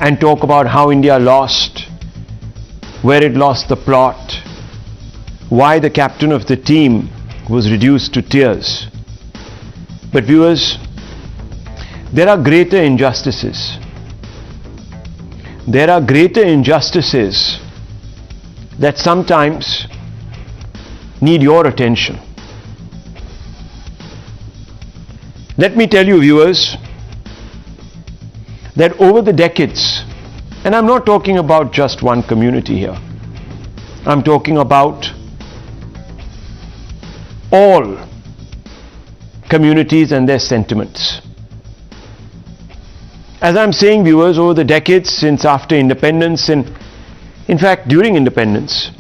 and talk about how India lost, where it lost the plot, why the captain of the team was reduced to tears. But viewers, there are greater injustices. There are greater injustices that sometimes need your attention. Let me tell you, viewers, that over the decades, and I'm not talking about just one community here, I'm talking about all communities and their sentiments. As I'm saying, viewers, over the decades since after independence, and in fact during independence,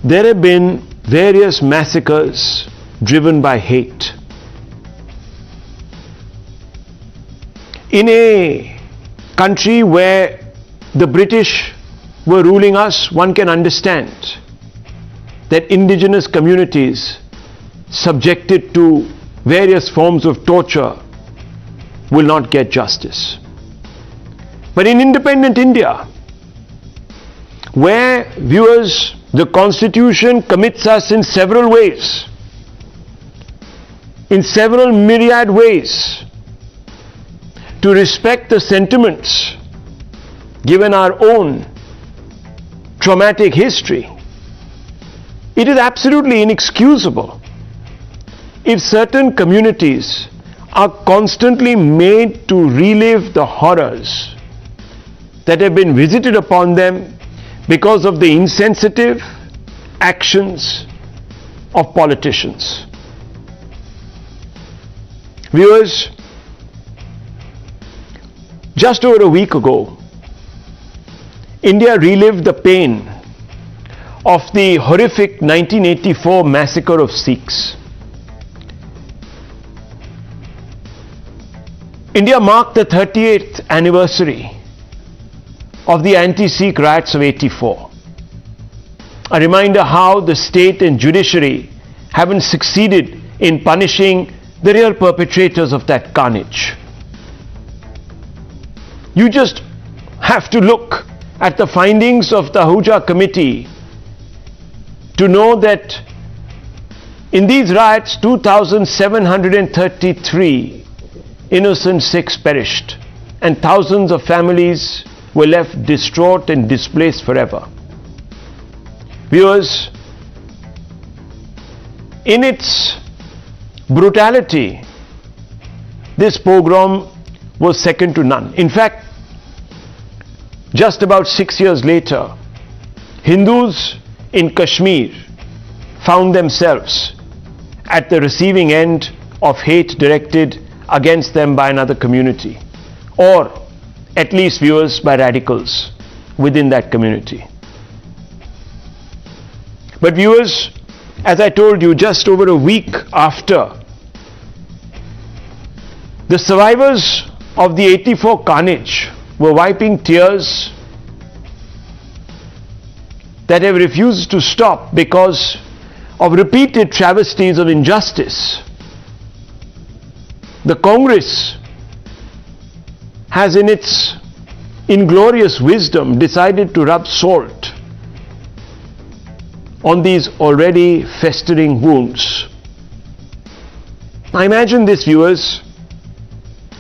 there have been various massacres driven by hate. In a country where the British were ruling us, one can understand that indigenous communities subjected to various forms of torture will not get justice. But in independent India, where, viewers, the Constitution commits us in several ways, in several myriad ways, to respect the sentiments given our own traumatic history, it is absolutely inexcusable if certain communities are constantly made to relive the horrors that have been visited upon them because of the insensitive actions of politicians. Viewers, just over a week ago, India relived the pain of the horrific 1984 massacre of Sikhs. India marked the 38th anniversary of the anti-Sikh riots of '84. A reminder how the state and judiciary haven't succeeded in punishing the real perpetrators of that carnage. You just have to look at the findings of the Ahuja committee to know that in these riots 2,733 innocent Sikhs perished and thousands of families were left distraught and displaced forever. Viewers, in its brutality, this pogrom was second to none. In fact, just about 6 years later, Hindus in Kashmir found themselves at the receiving end of hate directed against them by another community, or at least, viewers, by radicals within that community. But viewers, as I told you, just over a week after, the survivors of the '84 carnage were wiping tears that have refused to stop because of repeated travesties of injustice. The Congress has, in its inglorious wisdom, decided to rub salt on these already festering wounds. Now imagine this, viewers.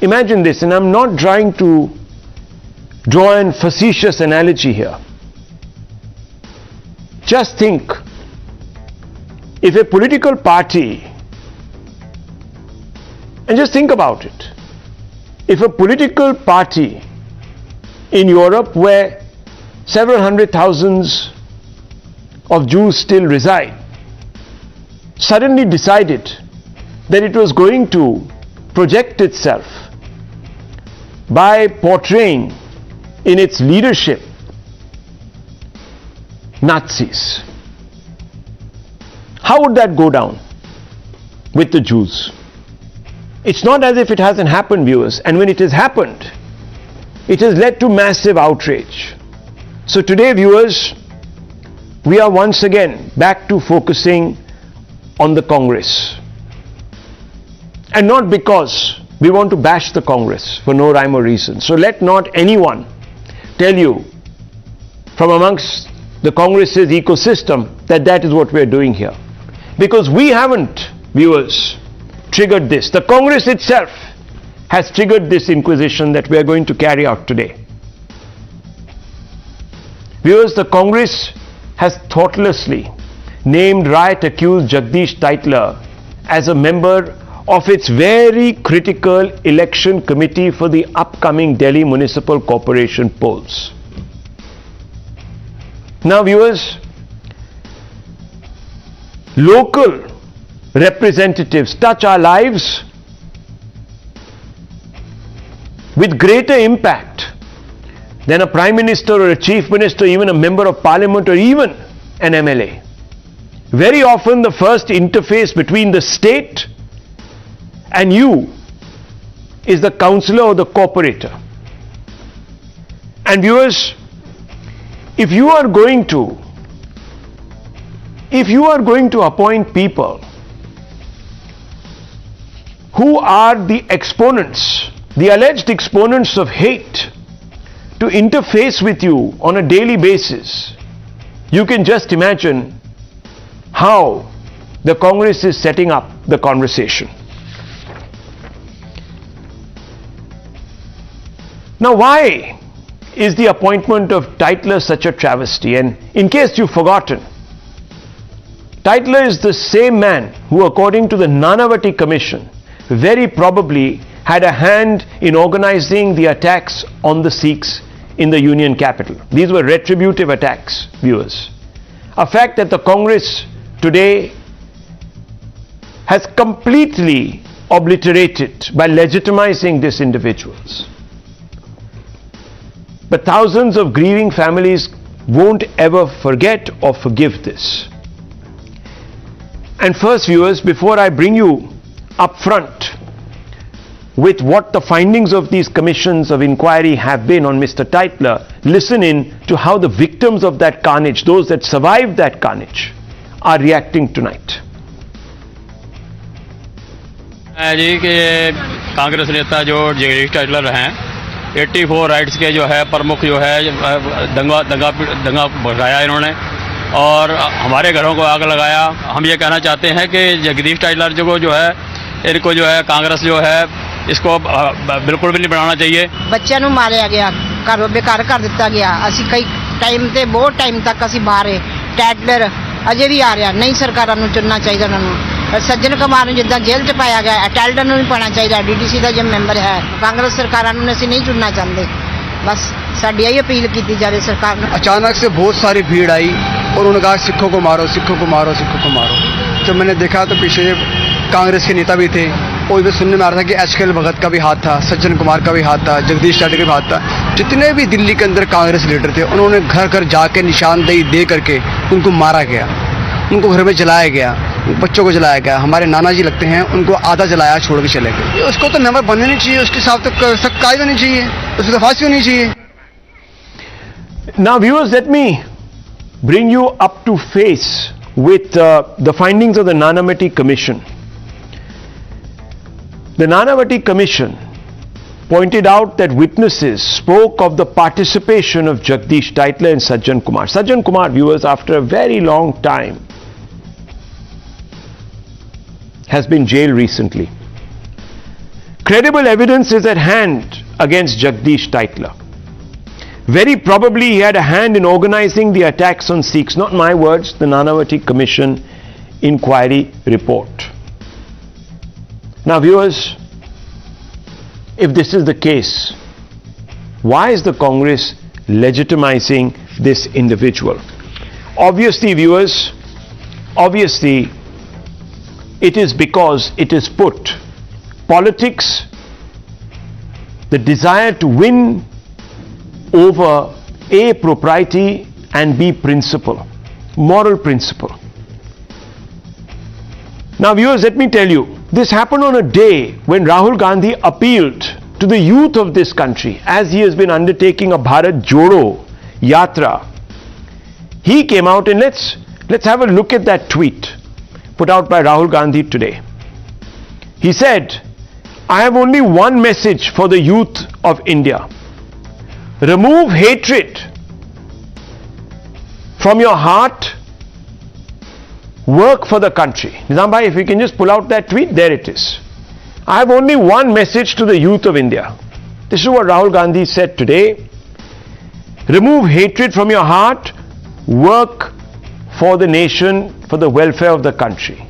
Imagine this, and I'm not trying to draw a facetious analogy here. Just think, if a political party, and just think about it, if a political party in Europe, where several hundred thousands of Jews still reside, suddenly decided that it was going to project itself by portraying in its leadership Nazis. How would that go down with the Jews? It's not as if it hasn't happened, viewers, and when it has happened, it has led to massive outrage. So today, viewers, we are once again back to focusing on the Congress. And not because we want to bash the Congress for no rhyme or reason. So let not anyone tell you from amongst the Congress's ecosystem that is what we are doing here. Because we haven't, viewers, triggered this. The Congress itself has triggered this inquisition that we are going to carry out today. Viewers, the Congress has thoughtlessly named riot-accused Jagdish Tytler as a member of its very critical election committee for the upcoming Delhi Municipal Corporation polls. Now, viewers, local representatives touch our lives with greater impact than a Prime Minister or a Chief Minister, even a Member of Parliament or even an MLA. Very often the first interface between the state and you is the councillor or the corporator. And viewers, if you are going to appoint people who are the exponents, the alleged exponents of hate, to interface with you on a daily basis, you can just imagine how the Congress is setting up the conversation. Now, why is the appointment of Tytler such a travesty? And in case you've forgotten, Tytler is the same man who, according to the Nanavati Commission, very probably had a hand in organizing the attacks on the Sikhs in the Union capital. These were retributive attacks, viewers. A fact that the Congress today has completely obliterated by legitimizing these individuals. But thousands of grieving families won't ever forget or forgive this. And first, viewers, before I bring you up front with what the findings of these commissions of inquiry have been on Mr. Tytler, listen in to how the victims of that carnage, those that survived that carnage, are reacting tonight. जी कि कांग्रेस नेता जो Jagdish Tytler हैं 84 rights के जो है प्रमुख जो है दंगा भड़काया इन्होंने और हमारे घरों को आग लगाया। हम ये कहना चाहते हैं कि जगदीश टाइटलर जो है इनको जो है कांग्रेस जो है इसको बिल्कुल भी नहीं बनाना चाहिए। बच्चों ਨੂੰ ਮਾਰਿਆ ਗਿਆ, ਘਰੋਂ ਬੇਕਾਰ ਕਰ ਦਿੱਤਾ ਗਿਆ। ਅਸੀਂ ਕਈ ਟਾਈਮ ਤੇ ਬਹੁਤ ਟਾਈਮ ਤੱਕ ਅਸੀਂ ਬਾਹਰ ਹੈ। ਟੈਟਲਰ ਅਜੇ ਵੀ ਆ ਰਿਹਾ। ਨਹੀਂ ਸਰਕਾਰਾਂ ਨੂੰ ਚੁਣਨਾ ਚਾਹੀਦਾ ਉਹਨਾਂ ਨੂੰ। ਸੱਜਣ ਕੁਮਾਰ ਨੂੰ ਜਿੱਦਾਂ ਜੇਲ੍ਹ 'ਚ ਪਾਇਆ ਗਿਆ, ਟੈਟਲਰ ਨੂੰ ਵੀ ਪਾਣਾ ਚਾਹੀਦਾ। ਡੀਡੀਸੀ ਦਾ ਜੋ ਮੈਂਬਰ ਹੈ, ਕਾਂਗਰਸ ਸਰਕਾਰਾਂ ਨੂੰ ਅਸੀਂ ਨਹੀਂ ਚੁਣਨਾ ਚਾਹੁੰਦੇ। बस साड़ी यही अपील की जा रही सरकार ने। अचानक से बहुत सारी भीड़ आई और उन्होंने कहा सिखों को मारो, सिखों को मारो, सिखों को मारो। जब मैंने देखा तो पीछे कांग्रेस के नेता भी थे और इधर सुनने में आ रहा था कि एचकेएल भगत का भी हाथ था, सज्जन कुमार का भी हाथ था, जगदीश टाइटलर का भी हाथ था। जितने भी दिल्ली के अंदर कांग्रेस लीडर थे उन्होंने घर घर जाके निशानदेही दे करके उनको मारा गया, उनको घर में जलाया गया, बच्चों को जलाया गया। हमारे नाना जी लगते हैं, उनको आधा जलाया छोड़ के चले गए। उसको तो मेंबर बनना नहीं चाहिए, उसके साथ तो सख्त कायदा नहीं चाहिए, उसकी तो फांसी होनी चाहिए। Now, viewers, let me bring you up to face with the findings of the Nanavati Commission. The Nanavati Commission pointed out that witnesses spoke of the participation of Jagdish Tytler and Sajjan Kumar. Sajjan Kumar, viewers, after a very long time, has been jailed recently. Credible evidence is at hand against Jagdish Tytler. Very probably he had a hand in organizing the attacks on Sikhs. Not my words, the Nanavati Commission inquiry report. Now, viewers, if this is the case, why is the Congress legitimizing this individual? Obviously, viewers, obviously, it is because it is put politics, the desire to win over A, propriety, and B, principle, moral principle. Now, viewers, let me tell you, this happened on a day when Rahul Gandhi appealed to the youth of this country as he has been undertaking a Bharat Jodo Yatra. He came out and let's have a look at that tweet put out by Rahul Gandhi today. He said, I have only one message for the youth of India. Remove hatred from your heart. Work for the country. Nizam bhai, if we can just pull out that tweet, there it is. I have only one message to the youth of India. This is what Rahul Gandhi said today. Remove hatred from your heart. Work for the nation, for the welfare of the country.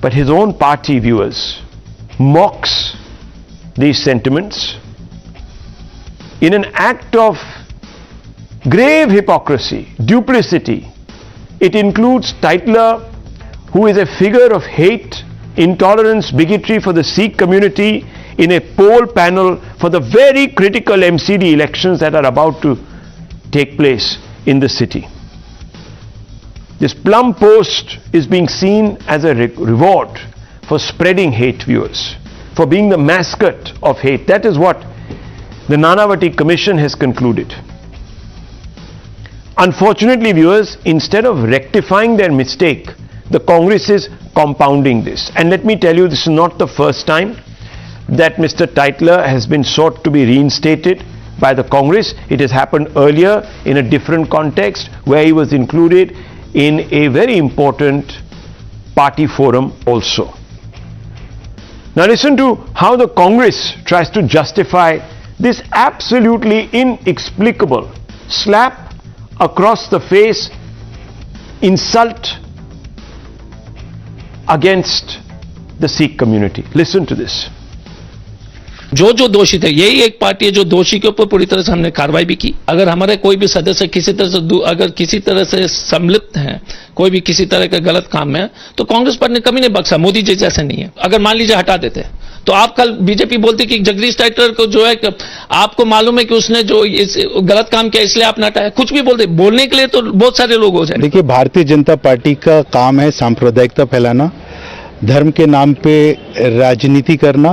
But his own party, viewers, mocks these sentiments in an act of grave hypocrisy, duplicity. It includes Tytler, who is a figure of hate, intolerance, bigotry for the Sikh community, in a poll panel for the very critical MCD elections that are about to take place in the city. This plum post is being seen as a reward for spreading hate, viewers, for being the mascot of hate. That is what the Nanavati Commission has concluded. Unfortunately, viewers, instead of rectifying their mistake, the Congress is compounding this. And let me tell you, this is not the first time that Mr. Tytler has been sought to be reinstated by the Congress. It has happened earlier in a different context where he was included in a very important party forum also. Now listen to how the Congress tries to justify this absolutely inexplicable slap across the face insult against the Sikh community. Listen to this. जो जो दोषी थे, यही एक party है जो दोषी के ऊपर पूरी तरह से हमने कार्रवाई भी की। अगर हमारे कोई भी सदस्य किसी तरह से अगर किसी तरह से सम्मिलित हैं, कोई भी किसी तरह के गलत काम में, तो कांग्रेस पार्टी ने कभी नहीं बख्शा। मोदी जी जैसे नहीं है। अगर मान लीजिए हटा देते तो आप कल बीजेपी बोलती कि जगदीश टाइटलर को जो है आपको मालूम है कि उसने जो गलत काम किया इसलिए आपने हटाया, कुछ भी बोलते, बोलने के लिए तो बहुत सारे लोग हो जाए। देखिए, भारतीय जनता पार्टी का काम है सांप्रदायिकता फैलाना, धर्म के नाम पे राजनीति करना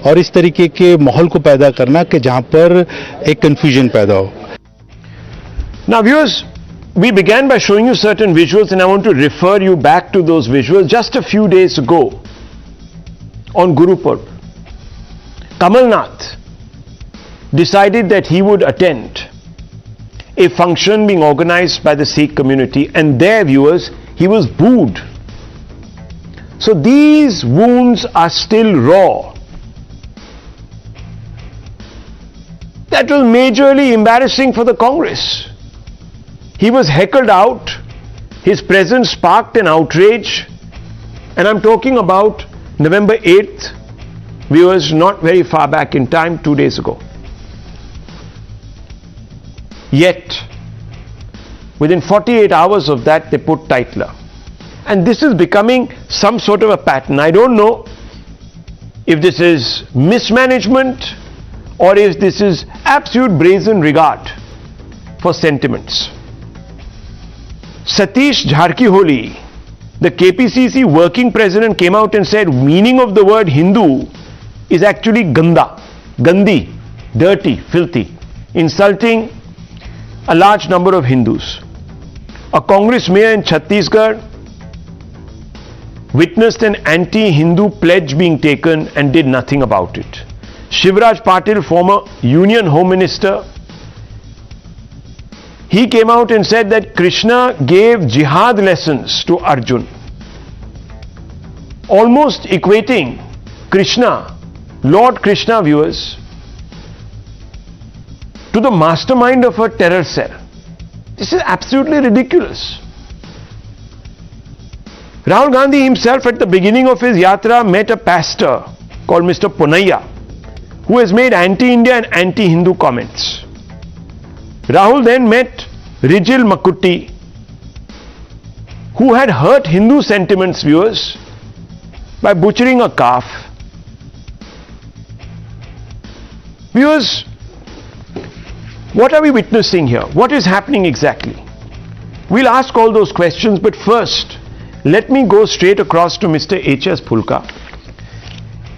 और इस तरीके के माहौल को पैदा करना कि जहां पर एक कंफ्यूजन पैदा हो। Now viewers, we began by showing you certain visuals and I want to refer you back to those visuals. Just a few days ago on Guru Purb, Kamal Nath decided that he would attend a function being organized by the Sikh community, and there, viewers, he was booed. So these wounds are still raw. That was majorly embarrassing for the Congress. He was heckled out. His presence sparked an outrage. And I'm talking about November 8th, viewers, not very far back in time, 2 days ago. Yet, within 48 hours of that, they put Tytler. And this is becoming some sort of a pattern. I don't know if this is mismanagement or if this is absolute brazen regard for sentiments. Satish Jharkholi, the KPCC working president, came out and said meaning of the word Hindu is actually ganda, gandhi, dirty, filthy, insulting a large number of Hindus. A Congress mayor in Chhattisgarh witnessed an anti-Hindu pledge being taken and did nothing about it. Shivraj Patil, former Union Home Minister, he came out and said that Krishna gave jihad lessons to Arjun, almost equating Krishna, Lord Krishna, viewers, to the mastermind of a terror cell. This is absolutely ridiculous. Rahul Gandhi himself at the beginning of his yatra met a pastor called Mr. Ponaiya, who has made anti-India and anti-Hindu comments. Rahul then met Rijil Makutti, who had hurt Hindu sentiments, viewers, by butchering a calf. Viewers, what are we witnessing here? What is happening exactly? We'll ask all those questions, but first, let me go straight across to Mr. H.S. Phulka.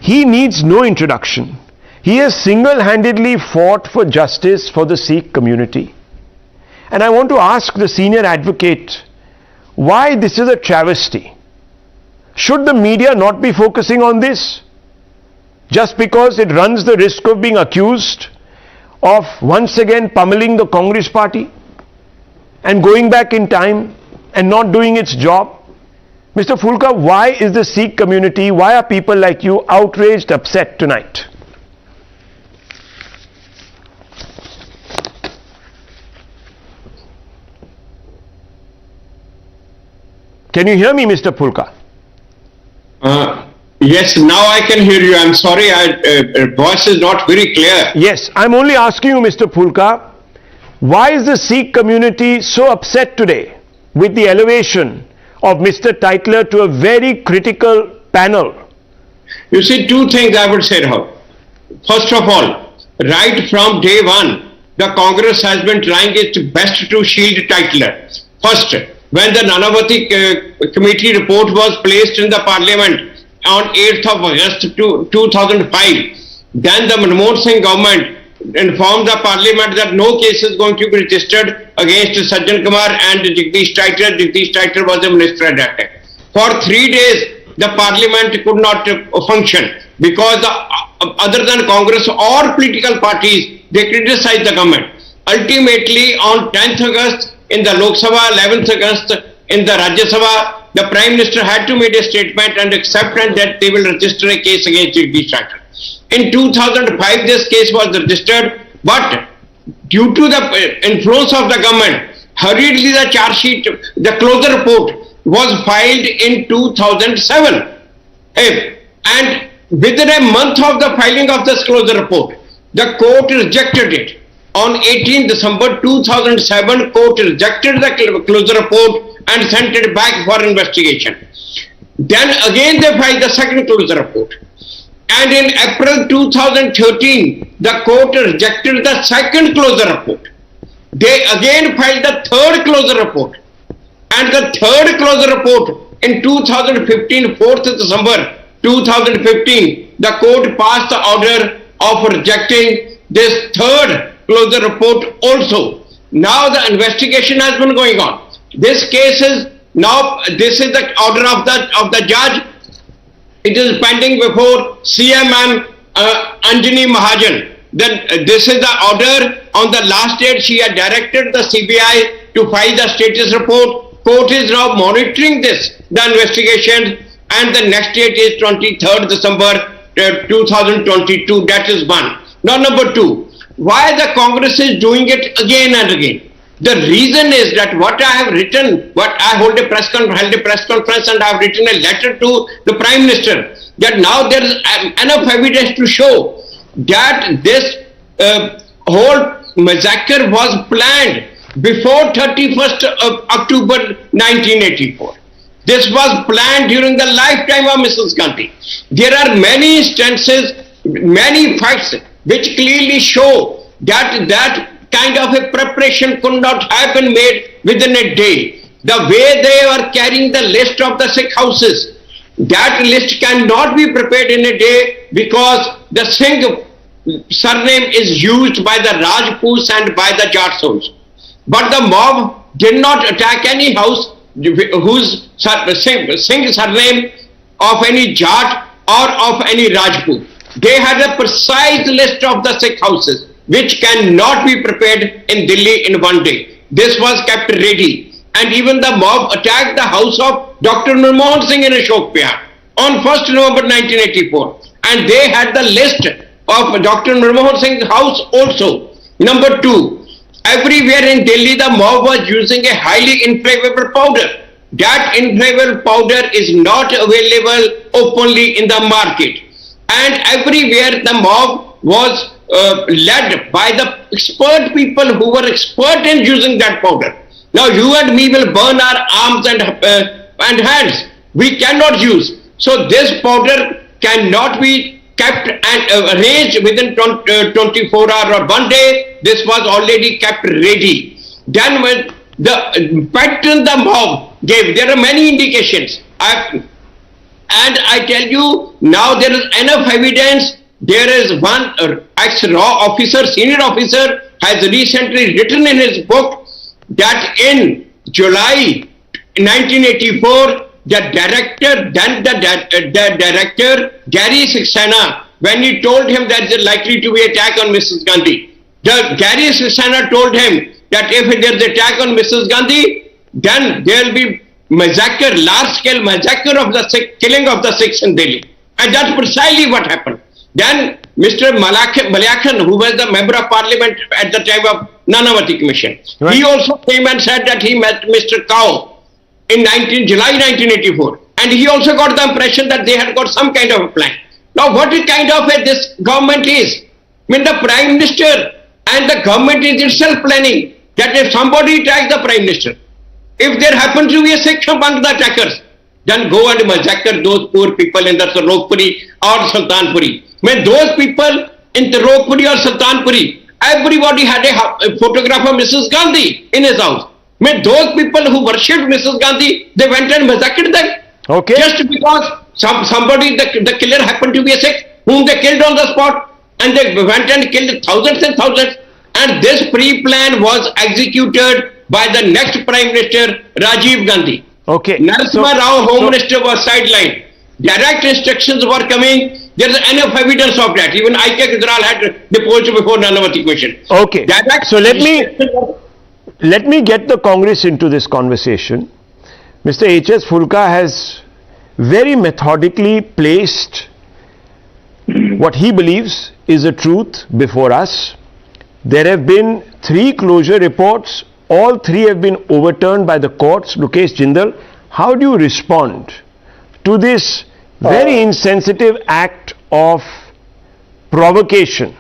He needs no introduction. He has single-handedly fought for justice for the Sikh community. And I want to ask the senior advocate why this is a travesty. Should the media not be focusing on this? just because it runs the risk of being accused of once again pummeling the Congress party and going back in time and not doing its job? Mr. Phulka, why is the Sikh community, why are people like you outraged, upset tonight? Can you hear me, Mr. Phulka? Yes, now I can hear you. I'm sorry, voice is not very clear. Yes, I'm only asking you, Mr. Phulka, why is the Sikh community so upset today with the elevation of Mr. Tytler to a very critical panel? You see, two things I would say, Rahul. First of all, right from day one, the Congress has been trying its best to shield Tytler. First, when the Nanavati committee report was placed in the parliament on 8th of August 2005, then the Manmohan Singh government informed the parliament that no case is going to be registered against Sajjan Kumar and Jagdish Tytler. Jagdish Tytler was the minister at that time. For 3 days, the parliament could not function because other than Congress or political parties, they criticized the government. Ultimately, on 10th August, in the Lok Sabha, 11th August, in the Rajya Sabha, the Prime Minister had to make a statement and accepted that they will register a case against Jagdish Tytler. In 2005, this case was registered, but due to the influence of the government, hurriedly the charge sheet, the closure report was filed in 2007. And within a month of the filing of this closure report, the court rejected it. On 18 December 2007, court rejected the closure report and sent it back for investigation. Then again they filed the second closure report. And in April 2013, the court rejected the second closure report. They again filed the third closure report. And the third closure report in 2015, 4th December 2015, the court passed the order of rejecting this third closure report also. Now the investigation has been going on. This case is now, this is the order of the judge. It is pending before CMM Anjani Mahajan. Then this is the order. On the last date, she had directed the CBI to file the status report. Court is now monitoring this, the investigation, and the next date is 23rd December 2022. That is one. Now number two, why the Congress is doing it again and again? The reason is that what I have written, what I held a press conference and I have written a letter to the Prime Minister, that now there is enough evidence to show that this whole massacre was planned before 31st of October 1984. This was planned during the lifetime of Mrs. Gandhi. There are many instances, many facts which clearly show that kind of a preparation could not have been made within a day. The way they were carrying the list of the Sikh houses, that list cannot be prepared in a day because the Singh surname is used by the Rajputs and by the Jatsons. But the mob did not attack any house whose Singh surname of any Jat or of any Rajput. They had a precise list of the Sikh houses which cannot be prepared in Delhi in one day. This was kept ready. And even the mob attacked the house of Dr. Manmohan Singh in Ashok Vihar on 1st November 1984. And they had the list of Dr. Manmohan Singh's house also. Number two, everywhere in Delhi the mob was using a highly inflammable powder. That inflammable powder is not available openly in the market. And everywhere the mob was led by the expert people who were expert in using that powder. Now you and me will burn our arms and hands. We cannot use. So this powder cannot be kept and arranged within 24 hours or one day. This was already kept ready. Then when the pattern the mob gave, there are many indications. And I tell you, now there is enough evidence. There is one ex-raw officer, senior officer, has recently written in his book that in July 1984, the director, Gary Saxena, when he told him that there is likely to be attack on Mrs. Gandhi. Gary Sisana told him that if there is attack on Mrs. Gandhi, then there will be massacre, large-scale massacre of the Sikh, killing of the Sikhs in Delhi. And that's precisely what happened. Then Mr. Malakhan, who was the member of parliament at the time of Nanavati Commission, he also came and said that he met Mr. Kao in July 1984. And he also got the impression that they had got some kind of a plan. Now what kind of this government is? I mean, the Prime Minister and the government is itself planning that if somebody attacks the Prime Minister, if there happens to be a Sikh among the attackers, then go and massacre those poor people in the Tarokpuri or Sultanpuri. When those people in Tarokpuri or Sultanpuri, everybody had a photograph of Mrs. Gandhi in his house. When those people who worshipped Mrs. Gandhi, they went and massacred them. Okay. Just because somebody, the killer happened to be a Sikh, whom they killed on the spot, and they went and killed thousands and thousands. And this pre-plan was executed by the next Prime Minister, Rajiv Gandhi. Okay. Narasimha Rao, Home Minister, was sidelined. Direct instructions were coming. There is enough evidence of that. Even I.K. Gujral had deposed before Nanavati Commission. Okay. So let me get the Congress into this conversation. Mr. H.S. Fulka has very methodically placed what he believes is the truth before us. There have been 3 closure reports. All 3 have been overturned by the courts. Lukesh Jindal, how do you respond to this very insensitive act of provocation?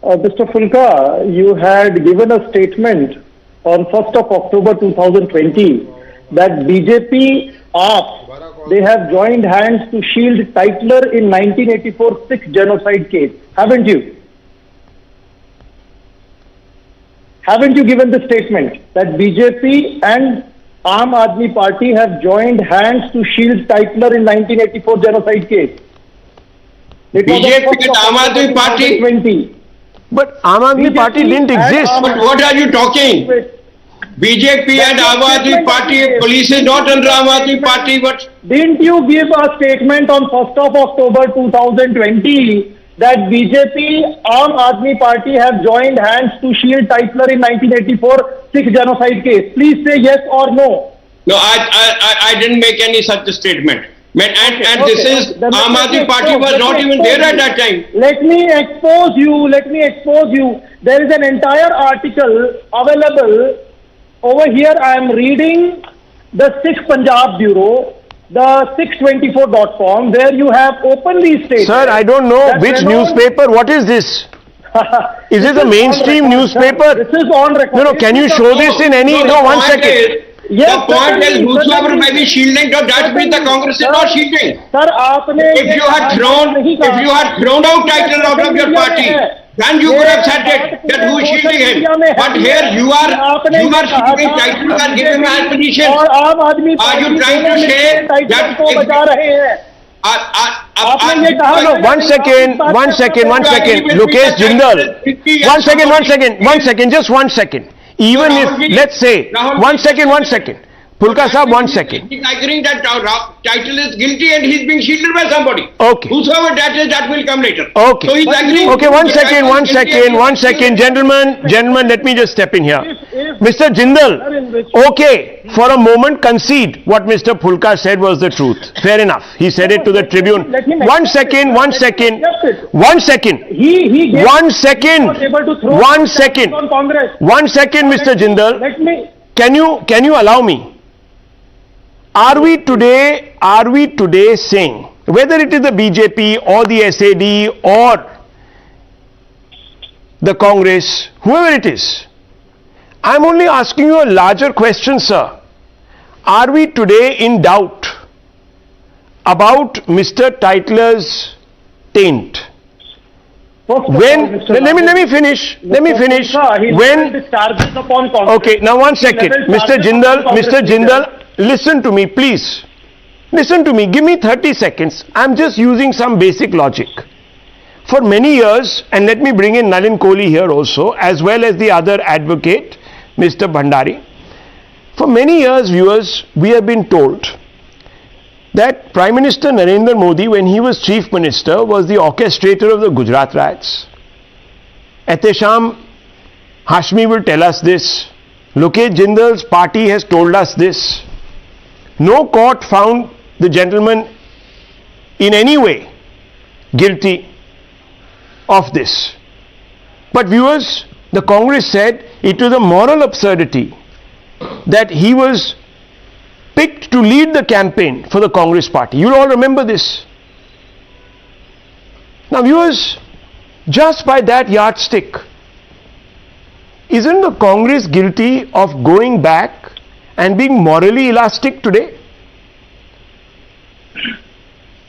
Mr. Fulka, you had given a statement on 1st of October 2020 that BJP, AAP, they have joined hands to shield Tytler in 1984 Sikh genocide case. Haven't you? Haven't you given the statement that BJP and Aam Aadmi Party have joined hands to shield Tytler in 1984 genocide case? BJP and Aam Aadmi Party? But Aam Aadmi Party didn't exist. But what are you talking? BJP and Aam Aadmi Party, police is not under Aam Aadmi Party, but... Didn't you give a statement on 1st of October 2020 that BJP, Aam Aadmi Party have joined hands to shield Tytler in 1984 Sikh genocide case? Please say yes or no. No, I didn't make any such statement. And this is, Aam Aadmi Party was not even there at that time. Let me expose you. There is an entire article available over here. I am reading the Sikh Punjab Bureau, the 624.com, where you have openly stated... Sir, I don't know which newspaper. What is this? Is it a mainstream newspaper? This is on record. No, can you show this in any... No, 1 second. Yes, the point is, whosoever may be shielding, that means the Congress is not shielding. Sir, if you had thrown out Tytler out of your party, then you could have said it, that who is shielding him. But here you are shielding Tytler and giving him a position. Are you trying to say that... One second. Lukesh Jindal. 1 second, just 1 second. Even if, let's say, 1 second. Pulka Sahab, 1 second. He's agreeing that Tytler is guilty and he's being shielded by somebody. Okay. Whosoever that is, that will come later. Okay. So he's agreeing. Okay, 1 second. Gentlemen, let me just step in here. Mr. Jindal, okay, for a moment concede what Mr. Pulka said was the truth. Fair enough. He said it to the Tribune. 1 second. 1 second, Mr. Jindal. Can you allow me? Are we today saying, whether it is the BJP or the SAD or the Congress, whoever it is, I'm only asking you a larger question, sir. Are we today in doubt about Mr. Tytler's taint? When, let me finish. Okay, now 1 second. Mr. Jindal, listen to me, please. Listen to me. Give me 30 seconds. I'm just using some basic logic. For many years, and let me bring in Nalin Kohli here also, as well as the other advocate, Mr. Bhandari. For many years, viewers, we have been told that Prime Minister Narendra Modi, when he was Chief Minister, was the orchestrator of the Gujarat riots. Etesham Hashmi will tell us this. Lokesh Jindal's party has told us this. No court found the gentleman in any way guilty of this. But viewers, the Congress said it was a moral absurdity that he was picked to lead the campaign for the Congress party. You all remember this. Now viewers, just by that yardstick, isn't the Congress guilty of going back and being morally elastic today?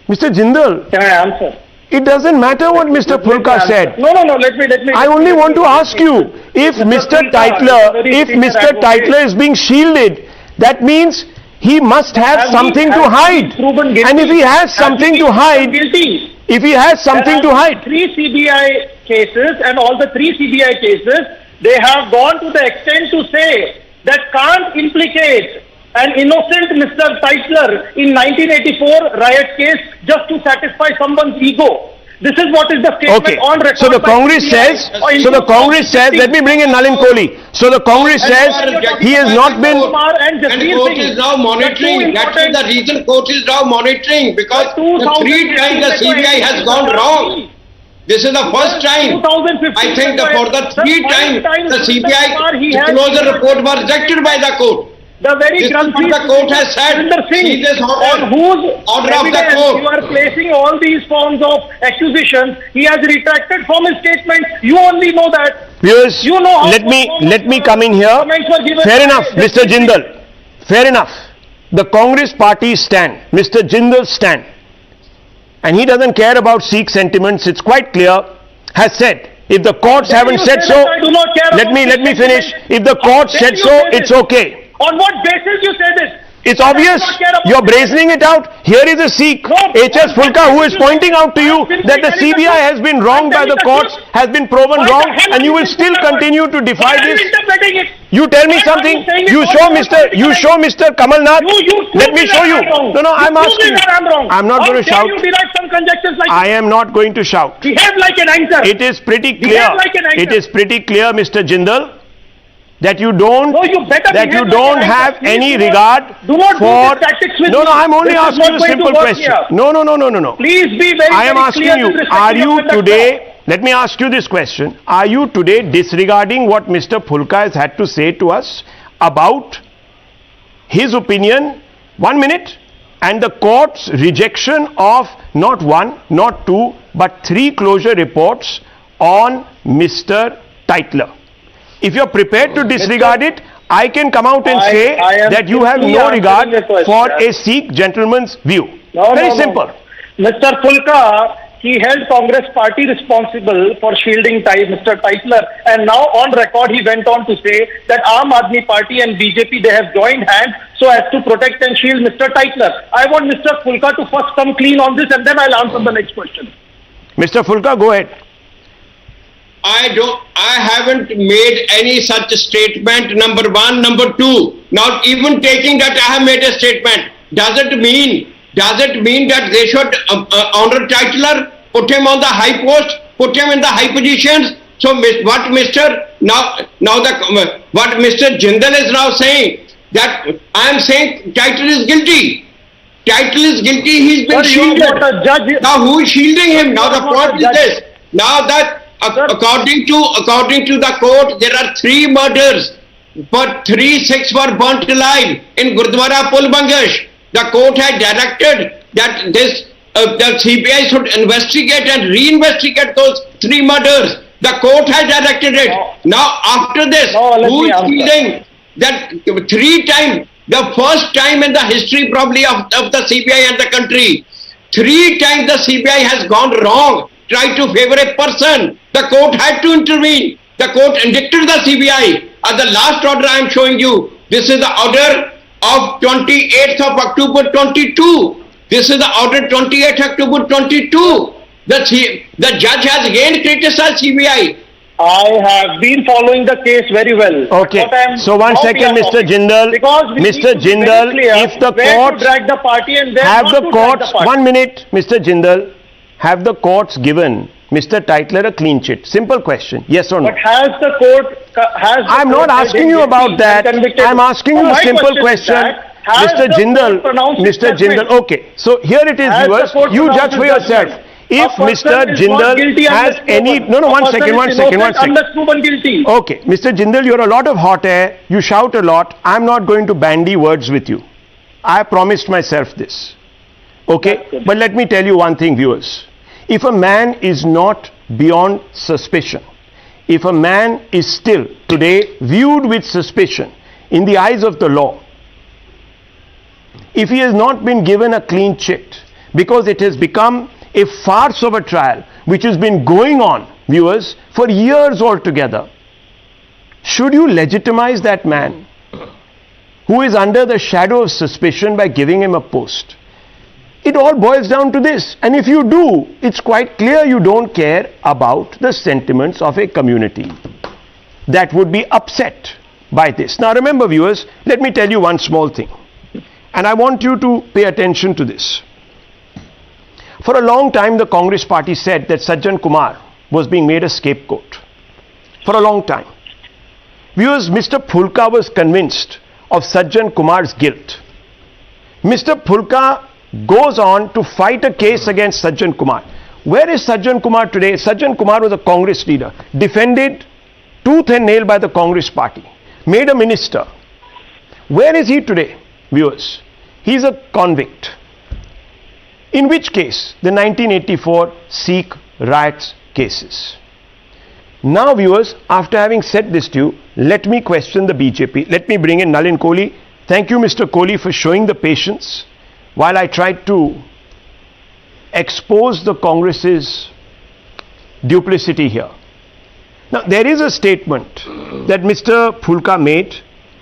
Mr. Jindal, Can I answer? it doesn't matter what Mr. Pulka said. No, let me. I only want to ask you, if Mr. Tytler is being shielded, that means he must have something to hide. And if he has something to hide, Three CBI cases, and all the three CBI cases, they have gone to the extent to say that can't implicate an innocent Mr. Tytler in 1984 riot case just to satisfy someone's ego. This is what is the statement on record. So the Congress says, let me bring in Nalin Kohli. So the Congress says he has not been. And court is now monitoring. That is the reason court is now monitoring, because the 3 times the CBI has gone wrong. This is the first time. I think for the 3 times the CBI disclosure report was rejected by the court. The very the court has said, see this on whose order of the evidence court. You are placing all these forms of accusations. He has retracted from his statement. You only know that. Viewers, you know let me come in here. Fair enough, Mr. Jindal. Fair enough. The Congress party stand, Mr. Jindal's stand, and he doesn't care about Sikh sentiments. It's quite clear. Has said, if the courts haven't said so, let me finish. If the court said so, it's okay. On what basis you say this? It's obvious. You're brazening it out. Here is a Sikh, H.S. Fulka, who is pointing out to you that the CBI has been wronged by the courts, has been proven wrong, and you will still continue to defy this. You tell me something. You show Mr. Kamal Nath. Let me show you. No, I'm asking. I'm not going to shout. I am not going to shout. Behave like an anchor. It is pretty clear. It is pretty clear, Mr. Jindal, that you don't have any regard for. No, I'm only asking a simple question. No. Please be very I am asking you, are you today, let me ask you this question, are you today disregarding what Mr. Phulka has had to say to us about his opinion, 1 minute, and the court's rejection of not 1, not 2, but 3 closure reports on Mr. Tytler? If you are prepared to disregard it, I can come out and say that you have no regard for a Sikh gentleman's view. Very simple. Mr. Phulka, he held Congress party responsible for shielding Mr. Tytler, and now on record he went on to say that Aam Aadmi Party and BJP, they have joined hands so as to protect and shield Mr. Tytler. I want Mr. Phulka to first come clean on this, and then I'll answer the next question. Mr. Phulka, go ahead. I haven't made any such statement, number 1. Number 2, not even taking that I have made a statement. Does it mean that they should honor Tytler, put him on the high post, put him in the high positions? So what Mr. Jindal is now saying, that I am saying Tytler is guilty. Tytler is guilty, he's been shielded. Now who is shielding him? Now the point is this. Now that according to the court, there are 3 murders, but 3 Sikhs were burnt alive in Gurdwara Pulbangash. The court had directed that the CBI should investigate and reinvestigate those 3 murders. The court had directed it. Now after this, who is shielding that 3 times, the first time in the history probably of the CBI and the country, 3 times the CBI has gone wrong, tried to favor a person. The court had to intervene. The court indicted the CBI. The last order I am showing you, this is the order of 28th of October 22. This is the order 28th October 22. The judge has again criticized CBI I have been following the case very well. Okay. But what I am So one now second, we are Mr. talking, Jindal. because we Mr. need to be very Jindal, clear if the where courts to drag the party and then have not the to drag courts, the party. 1 minute, Mr. Jindal, have the courts given Mr. Tytler a clean chit? Simple question. Yes or no? But has the court I'm not asking you about that. I'm asking you a simple question. Mr. Jindal, Mr. Jindal, okay. So here it is, viewers. You judge for yourself. If Mr. Jindal has any, no, one second. Unless proven guilty. Okay, Mr. Jindal, you're a lot of hot air. You shout a lot. I'm not going to bandy words with you. I promised myself this. Okay, but let me tell you one thing, viewers. If a man is not beyond suspicion, if a man is still today viewed with suspicion in the eyes of the law, if he has not been given a clean chit, because it has become a farce of a trial which has been going on, viewers, for years altogether, should you legitimize that man who is under the shadow of suspicion by giving him a post? It all boils down to this, and if you do, it's quite clear you don't care about the sentiments of a community that would be upset by this. Now remember, viewers, let me tell you one small thing, and I want you to pay attention to this. For a long time, the Congress party said that Sajjan Kumar was being made a scapegoat. For a long time. Viewers, Mr. Phulka was convinced of Sajjan Kumar's guilt. Mr. Phulka goes on to fight a case against Sajjan Kumar. Where is Sajjan Kumar today? Sajjan Kumar was a Congress leader, defended tooth and nail by the Congress party, made a minister. Where is he today, viewers? He's a convict. In which case? The 1984 Sikh riots cases. Now, viewers, after having said this to you, let me question the BJP. Let me bring in Nalin Kohli. Thank you, Mr. Kohli, for showing the patience while I tried to expose the Congress's duplicity here. Now, there is a statement that Mr. Phulka made,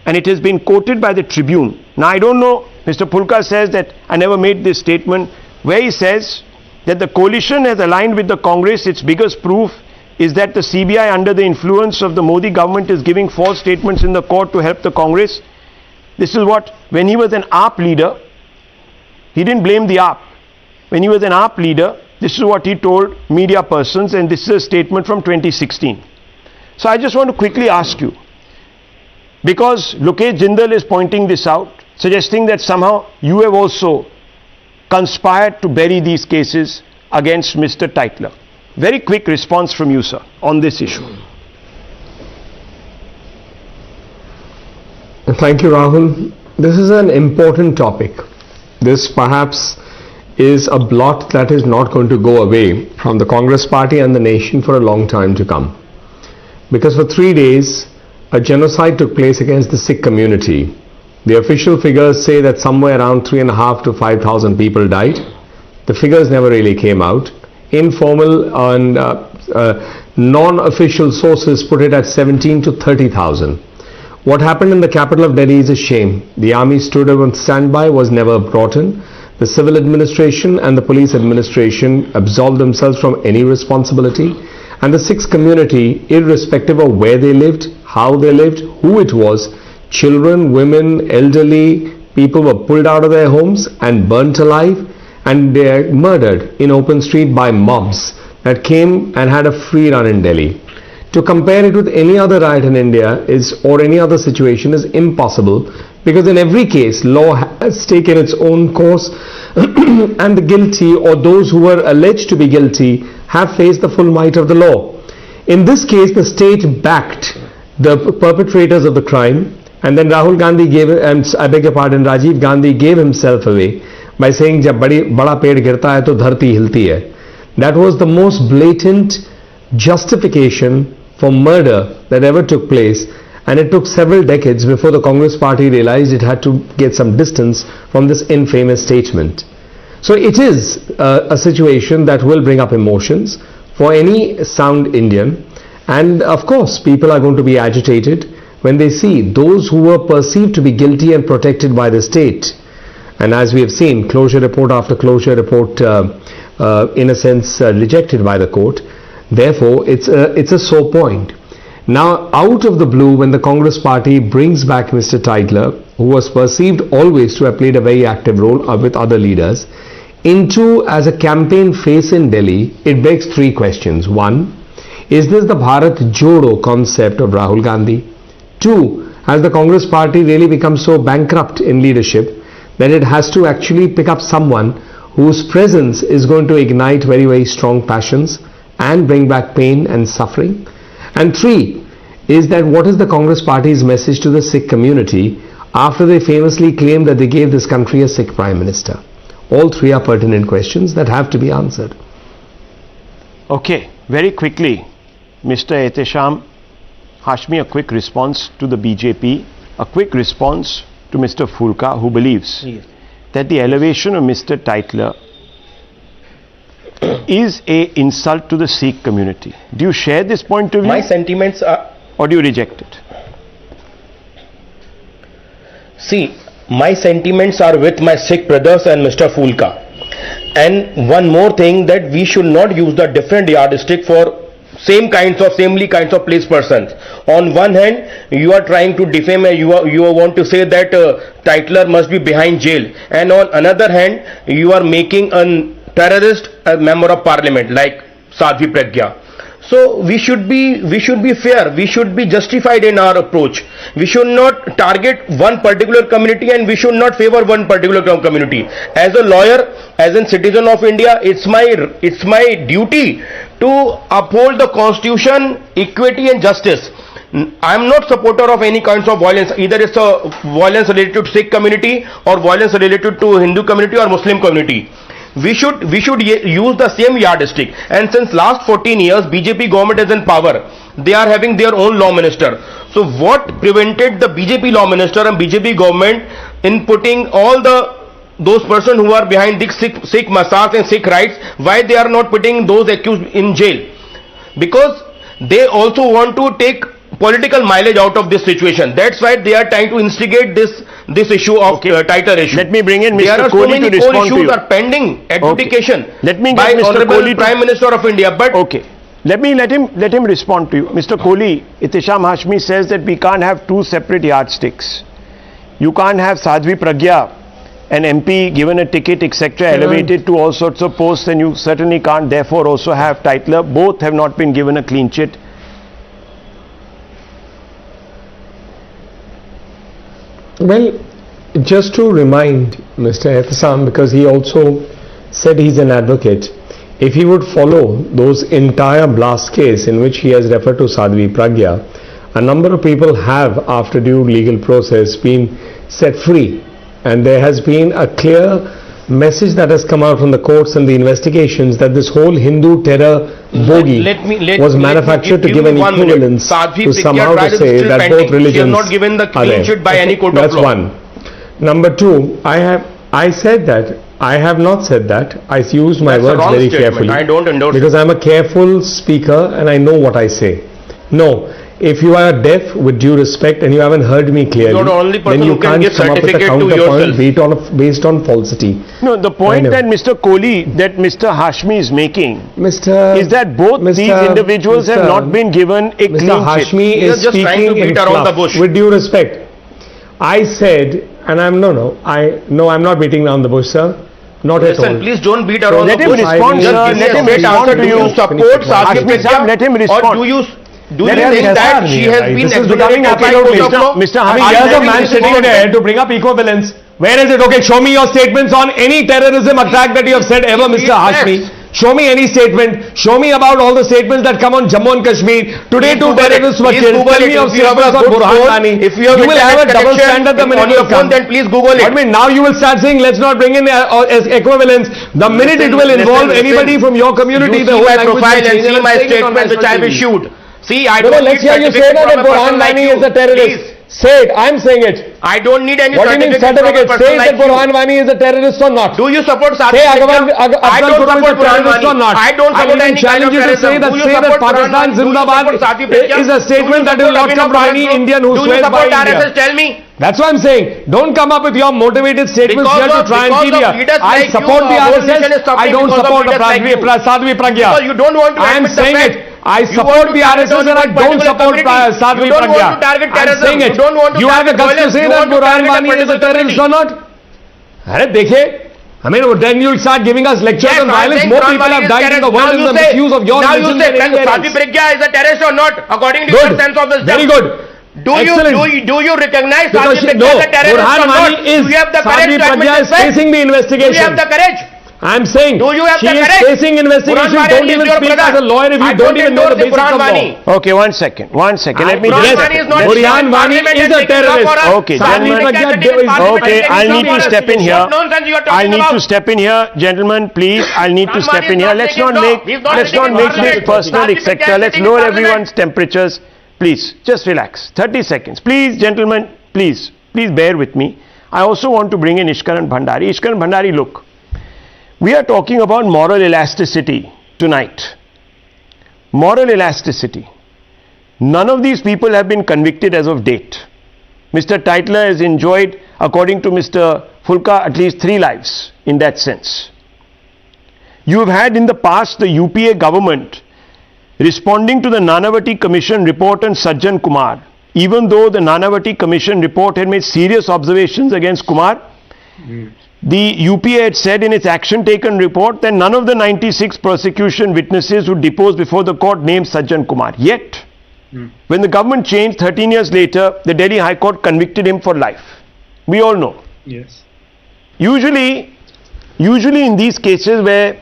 and it has been quoted by the Tribune. Now, I don't know, Mr. Phulka says that I never made this statement, where he says that the coalition has aligned with the Congress. Its biggest proof is that the CBI, under the influence of the Modi government, is giving false statements in the court to help the Congress. This is what, when he was an AAP leader, he didn't blame the AAP. When he was an AAP leader, this is what he told media persons, and this is a statement from 2016. So I just want to quickly ask you, because Lokesh Jindal is pointing this out, suggesting that somehow you have also conspired to bury these cases against Mr. Tytler. Very quick response from you, sir, on this issue. Thank you, Rahul. This is an important topic. This perhaps is a blot that is not going to go away from the Congress party and the nation for a long time to come. Because for 3 days, a genocide took place against the Sikh community. The official figures say that somewhere around 3,500 to 5,000 people died. The figures never really came out. Informal and non-official sources put it at 17 to 30,000. What happened in the capital of Delhi is a shame. The army stood on standby, was never brought in. The civil administration and the police administration absolved themselves from any responsibility. And the Sikh community, irrespective of where they lived, how they lived, who it was, children, women, elderly, people were pulled out of their homes and burnt alive, and they are murdered in open street by mobs that came and had a free run in Delhi. To compare it with any other riot in India or any other situation is impossible, because in every case law has taken its own course and the guilty or those who were alleged to be guilty have faced the full might of the law. In this case, the state backed the perpetrators of the crime, and then Rahul Gandhi gave, I beg your pardon, Rajiv Gandhi gave himself away by saying, "Jab bada ped girta hai to dharti hilti hai." That was the most blatant justification for murder that ever took place, and it took several decades before the Congress party realized it had to get some distance from this infamous statement. So it is a situation that will bring up emotions for any sound Indian, and of course people are going to be agitated when they see those who were perceived to be guilty and protected by the state. And as we have seen, closure report after closure report, in a sense rejected by the court, Therefore, it's a sore point. Now, out of the blue, when the Congress party brings back Mr. Tytler, who was perceived always to have played a very active role with other leaders, into as a campaign face in Delhi, it begs three questions. One, is this the Bharat Jodo concept of Rahul Gandhi? Two, has the Congress party really become so bankrupt in leadership that it has to actually pick up someone whose presence is going to ignite very, very strong passions and bring back pain and suffering? And three, is that what is the Congress party's message to the Sikh community after they famously claimed that they gave this country a Sikh Prime Minister? All three are pertinent questions that have to be answered. Okay, very quickly, Mr. Ehtesham Hashmi, a quick response to the BJP, a quick response to Mr. Fulka, who believes that the elevation of Mr. Tytler is an insult to the Sikh community. Do you share this point of view? My sentiments are... Or do you reject it? See, my sentiments are with my Sikh brothers and Mr. Fulka. And one more thing, that we should not use the different yardstick for samely kinds of place persons. On one hand, you are trying to defame, you want to say that Tytler must be behind jail. And on another hand, you are making a terrorist a member of parliament like Sadhvi Pragya. So we should be fair, we should be justified in our approach. We should not target one particular community and we should not favor one particular community. As a lawyer, as a citizen of India, it's my duty to uphold the constitution, equity and justice. I am not supporter of any kinds of violence, either it's a violence related to Sikh community or violence related to Hindu community or Muslim community. We should use the same yardstick. And since last 14 years, BJP government is in power. They are having their own law minister. So what prevented the BJP law minister and BJP government in putting all those persons who are behind the Sikh massacre and Sikh riots, why they are not putting those accused in jail? Because they also want to take political mileage out of this situation. That's why they are trying to instigate this issue of Tytler issue. Let me bring in Mr. Kohli to respond to you. There are so many issues are pending adjudication Let me by get Mr. Honorable Kohli Prime Minister of India. But okay, let him respond to you. Mr. Kohli, Ehtesham Hashmi says that we can't have two separate yardsticks. You can't have Sadhvi Pragya, an MP given a ticket, etc., elevated to all sorts of posts, and you certainly can't therefore also have Tytler. Both have not been given a clean chit. Well, just to remind Mr. Ehtesham, because he also said he's an advocate, if he would follow those entire blast case in which he has referred to Sadhvi Pragya, a number of people have, after due legal process, been set free, and there has been a clear message that has come out from the courts and the investigations that this whole Hindu terror bogey was manufactured to give an equivalence to somehow to say that both religions not given the clean sheet by any court That's of law. one. Number two, I said that. I have not said that. I used my words very carefully. I don't endorse because I'm a careful speaker and I know what I say. No. If you are deaf, with due respect, and you haven't heard me clearly, you're the only person then you who can can't give come up with a certificate to counterpoint based on falsity. No, the point that Mr. Kohli, that Mr. Hashmi is making, is that both these individuals have not been given a clean chit. Mr. Hashmi is just trying to speaking beat in around the fluff. bush. With due respect, I said, and I'm I'm not beating around the bush, sir. Not at all. Listen, please don't beat around Let the him bush. respond, sir. Let him respond to you. Do you support Sadhvi Pragya? Let him respond. Or do you think that she has been becoming Mr. Here's a man sitting there to bring up equivalence. Where is it? Okay, show me your statements on any terrorism attack that you have said ever, Mr. Hashmi. Show me any statement. Show me about all the statements that come on Jammu and Kashmir. Today two terrorists were killed. Tell me of statements on Burhan Wani. If you will have a double standard the minute on your you come. phone, then please Google it. I mean, now you will start saying, let's not bring in equivalence. The minute it will involve anybody from your community, the whole my profile and see my statement which I have issued. See, I don't let's hear you say that Burhan Wani is a terrorist. Say it. I'm saying it. I don't need any what certificate. What do you mean certificate? Say that Burhan Wani is a terrorist or not. Do you support Sadhvi Pragya? I don't support Burhan Wani. I don't support any kind of terrorism. Do you support Pakistan Zindabad is a statement that will not come from any Indian who swears by India. Tell me. That's what I'm saying. Don't come up with your motivated statements here to try and keep here. I support the RSS. I don't support the Sadhvi Pragya. Because you don't want to I am saying it. I support the RSS and I don't support Sadhvi Pragya. I'm saying it. You have the guts to say that Burhan Wani is a terrorist or not? Arey dekhiye. I mean, then you'll start giving us lectures on violence. More people have died in the world in the misuse of your religion than anywhere else. Sadhvi Pragya is a terrorist or not, according to your sense of wisdom? Very good. Do you recognize Sadhvi Pragya as a terrorist or not? Do you have the courage to admit this fact? Facing the investigation. Do you have the courage? I'm saying Do you have she the is courage? facing investigation. Don't even speak as a lawyer if you don't even know the basics of law. Okay, one second. Let me Burhan Wani is not Burhan Wani is a terrorist. Okay, okay, I'll need to step in here. I'll need to step in here, gentlemen, please. I'll need to step in here. Let's not make this personal, etc. Let's lower everyone's temperatures. Please, just relax. 30 seconds. Please, gentlemen, please bear with me. I also want to bring in Ishkaran Bhandari. Ishkaran Bhandari, look. We are talking about moral elasticity tonight. Moral elasticity. None of these people have been convicted as of date. Mr. Tytler has enjoyed, according to Mr. Fulka, at least 3 lives in that sense. You have had in the past the UPA government responding to the Nanavati Commission report on Sajjan Kumar. Even though the Nanavati Commission report had made serious observations against Kumar, the UPA had said in its action taken report that none of the 96 prosecution witnesses who deposed before the court named Sajjan Kumar. Yet, when the government changed 13 years later, the Delhi High Court convicted him for life. We all know. Yes. Usually in these cases where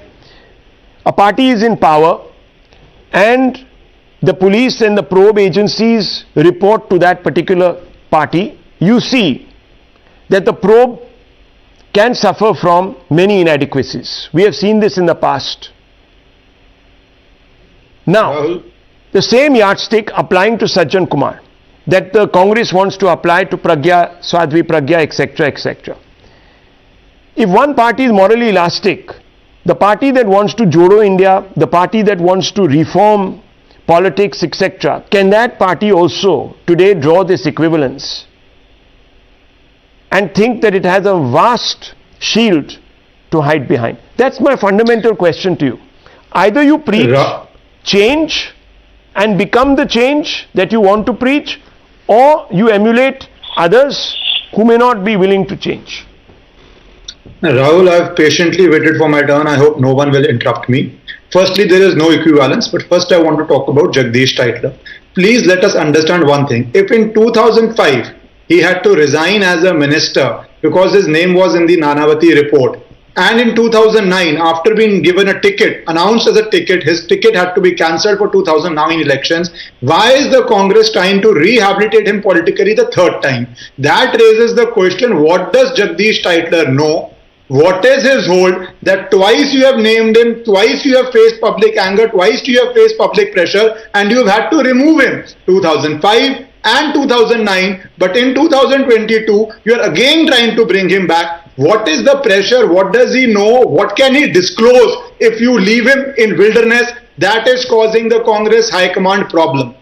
a party is in power and the police and the probe agencies report to that particular party, you see that the probe can suffer from many inadequacies. We have seen this in the past. Now, the same yardstick applying to Sajjan Kumar that the Congress wants to apply to Pragya, Sadhvi Pragya, etc., etc. If one party is morally elastic, the party that wants to Jodo India, the party that wants to reform politics, etc., can that party also today draw this equivalence and think that it has a vast shield to hide behind? That's my fundamental question to you. Either you preach change and become the change that you want to preach, or you emulate others who may not be willing to change. Rahul, I have patiently waited for my turn. I hope no one will interrupt me. Firstly, there is no equivalence, but first I want to talk about Jagdish Tytler. Please let us understand one thing. If in 2005 he had to resign as a minister because his name was in the Nanavati report, and in 2009, after being given a ticket, announced as a ticket, his ticket had to be cancelled for 2009 elections, why is the Congress trying to rehabilitate him politically the third time? That raises the question, what does Jagdish Tytler know? What is his hold that twice you have named him, twice you have faced public anger, twice you have faced public pressure, and you have had to remove him, 2005 and 2009, but in 2022, you are again trying to bring him back. What is the pressure? What does he know? What can he disclose if you leave him in wilderness? That is causing the Congress High Command problem.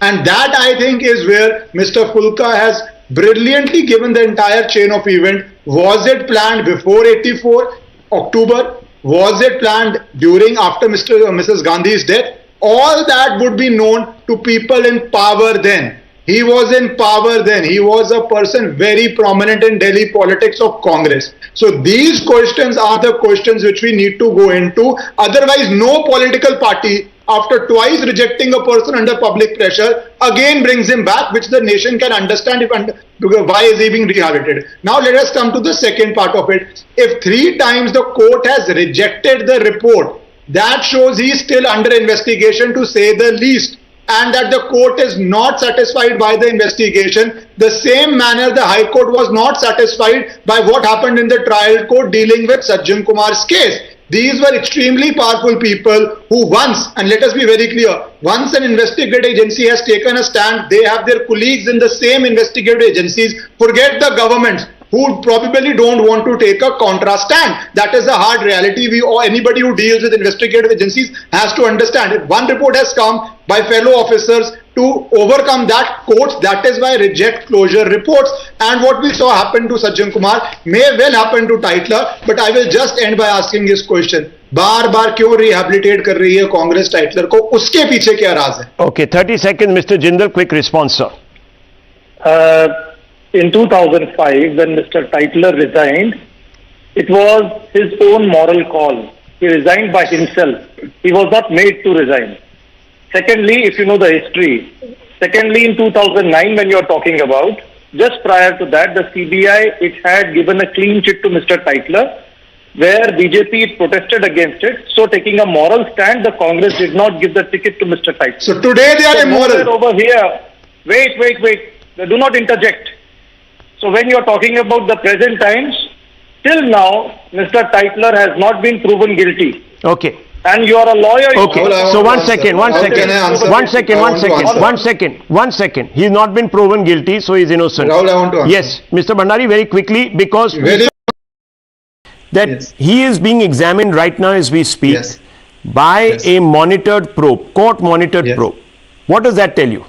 And that, I think, is where Mr. Fulka has brilliantly given the entire chain of event. Was it planned before 84 October? Was it planned during, after Mrs. Gandhi's death? All that would be known to people in power then. He was in power then. He was a person very prominent in Delhi politics of Congress. So these questions are the questions which we need to go into. Otherwise, no political party, after twice rejecting a person under public pressure, again brings him back, which the nation can understand why is he being rehabilitated. Now let us come to the second part of it. If 3 times the court has rejected the report, that shows he is still under investigation, to say the least, and that the court is not satisfied by the investigation. The same manner the High Court was not satisfied by what happened in the trial court dealing with Sajjan Kumar's case. These were extremely powerful people who once, and let us be very clear, once an investigative agency has taken a stand, they have their colleagues in the same investigative agencies, forget the governments, who probably don't want to take a contra stand. That is a hard reality. Anybody who deals with investigative agencies has to understand. If one report has come by fellow officers to overcome that courts. That is why reject closure reports. And what we saw happen to Sajjan Kumar may well happen to Tytler. But I will just end by asking this question. बार बार क्यों rehabilitate कर रही है Congress Tytler को? उसके पीछे क्या राज है? Okay, 30 seconds, Mr. Jindal. Quick response, sir. In 2005, when Mr. Tytler resigned, it was his own moral call. He resigned by himself. He was not made to resign. Secondly, if you know the history, in 2009, when you are talking about, just prior to that, the CBI, it had given a clean chit to Mr. Tytler, where BJP protested against it. So taking a moral stand, the Congress did not give the ticket to Mr. Tytler. So today they are immoral. Over here, wait. Do not interject. So when you are talking about the present times, till now, Mr. Tytler has not been proven guilty. Okay. And you are a lawyer. Okay. So one second. He's not been proven guilty, so he's innocent. Rahul, I want to answer. Yes, Mr. Bhandari, very quickly, because Yes. he is being examined right now as we speak Yes. by a monitored probe, court-monitored probe. What does that tell you?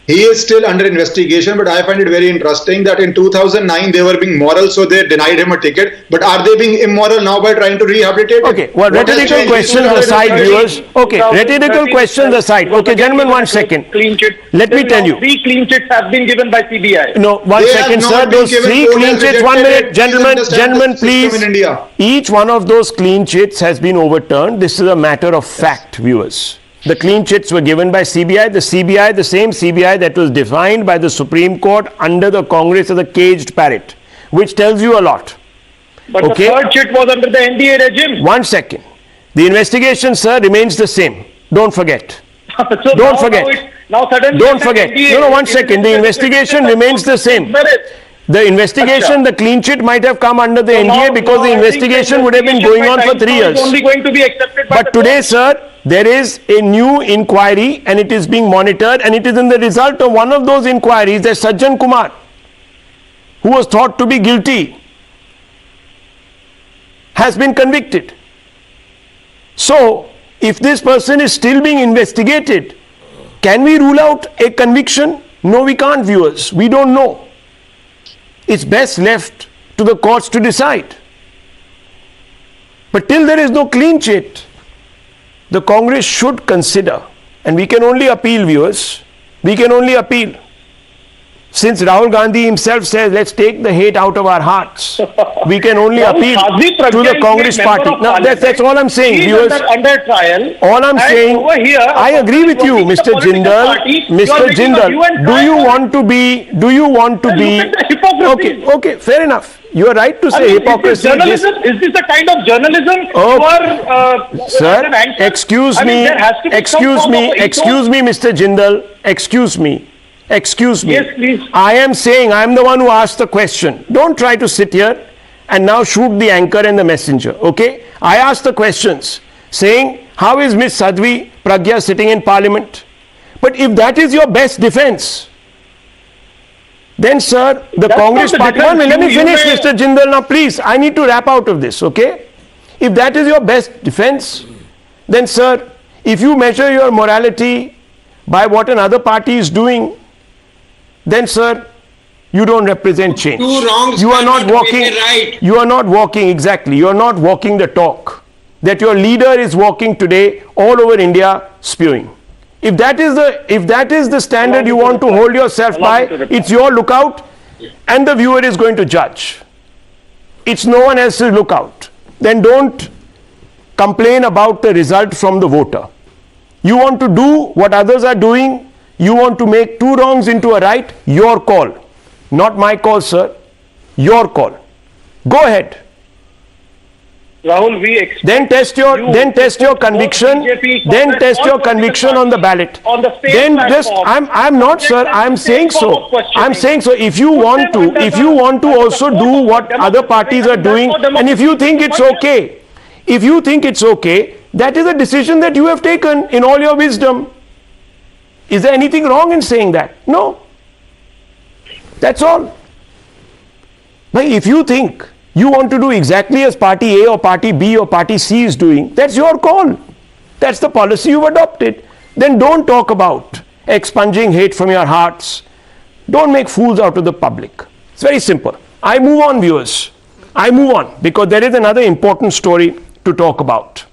He is still under investigation, but I find it very interesting that in 2009 they were being moral, so they denied him a ticket. But are they being immoral now by trying to rehabilitate him? Okay, well, rhetorical questions aside, viewers. Okay, rhetorical questions aside. Okay, gentlemen, 1 second. Clean chit. Let me tell you. 3 clean chits have been given by CBI. No, 1 They second, have sir. not been Those given 3 court clean has chits, 1 rejected minute, it. gentlemen, Please understand the please. system in India. Each one of those clean chits has been overturned. This is a matter of fact, viewers. The clean chits were given by CBI. The same CBI that was defined by the Supreme Court under the Congress as a caged parrot, which tells you a lot. But the third chit was under the NDA regime. 1 second. The investigation, sir, remains the same. Don't forget. So Don't forget. Now suddenly Don't forget. No, 1 second. The investigation remains the same. The investigation, the clean chit might have come under the NDA because the investigation would have been going on for 3 years. Only going to be accepted by But today, sir, there is a new inquiry and it is being monitored, and it is in the result of one of those inquiries that Sajjan Kumar, who was thought to be guilty, has been convicted. So, if this person is still being investigated, can we rule out a conviction? No, we can't, viewers. We don't know. It's best left to the courts to decide. But till there is no clean chit, the Congress should consider, and we can only appeal, viewers, we can only appeal. Since Rahul Gandhi himself says, let's take the hate out of our hearts, we can only appeal to the Congress party. Now, that's all I'm saying, viewers. Under trial. All I'm saying, I agree with you, Mr. Jindal. Mr. Jindal, do you want to be, okay, fair enough. You are right to say hypocrisy. Is this the kind of journalism sir, excuse me, Mr. Jindal, excuse me. Yes, please. I am saying, I am the one who asked the question. Don't try to sit here and now shoot the anchor and the messenger, okay? I asked the questions, saying, how is Miss Sadhvi Pragya sitting in Parliament? But if that is your best defense, then, sir, the Congress party... Let me finish, Mr. Jindal, now please. I need to wrap out of this, okay? If that is your best defense, then, sir, if you measure your morality by what another party is doing, then, sir, you don't represent change. Two wrongs you are not cannot walking. make a right. You are not walking, exactly. You are not walking the talk that your leader is walking today all over India, spewing. If that is the standard you want to hold yourself by, it's your lookout, and the viewer is going to judge. It's no one else's lookout. Then don't complain about the result from the voter. You want to do what others are doing. You want to make 2 wrongs into a right. Your call, not my call, sir. Your call. Go ahead. Rahul, then test your conviction. Then test your conviction on the ballot. Then just I'm not, sir. I'm saying so. I'm saying so. If you want to also do what other parties are doing, and if you think it's okay, that is a decision that you have taken in all your wisdom. Is there anything wrong in saying that? No. That's all. But if you think you want to do exactly as party A or party B or party C is doing, that's your call. That's the policy you've adopted. Then don't talk about expunging hate from your hearts. Don't make fools out of the public. It's very simple. I move on, viewers. I move on because there is another important story to talk about.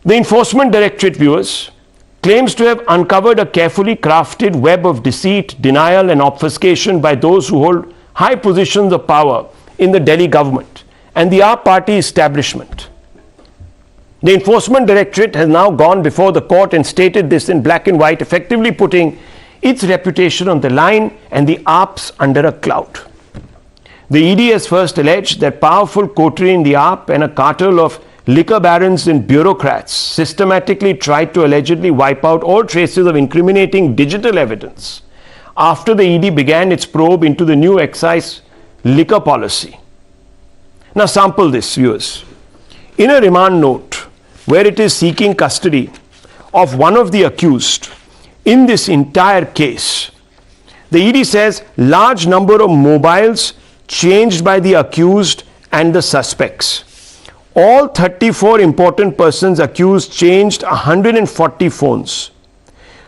The Enforcement Directorate, viewers, claims to have uncovered a carefully crafted web of deceit, denial and obfuscation by those who hold high positions of power in the Delhi government and the AAP party establishment. The Enforcement Directorate has now gone before the court and stated this in black and white, effectively putting its reputation on the line and the AAPs under a cloud. The ED has first alleged that powerful coterie in the AAP and a cartel of liquor barons and bureaucrats systematically tried to allegedly wipe out all traces of incriminating digital evidence after the ED began its probe into the new excise liquor policy. Now sample this, viewers. In a remand note where it is seeking custody of one of the accused in this entire case, the ED says large number of mobiles changed by the accused and the suspects. All 34 important persons accused changed 140 phones.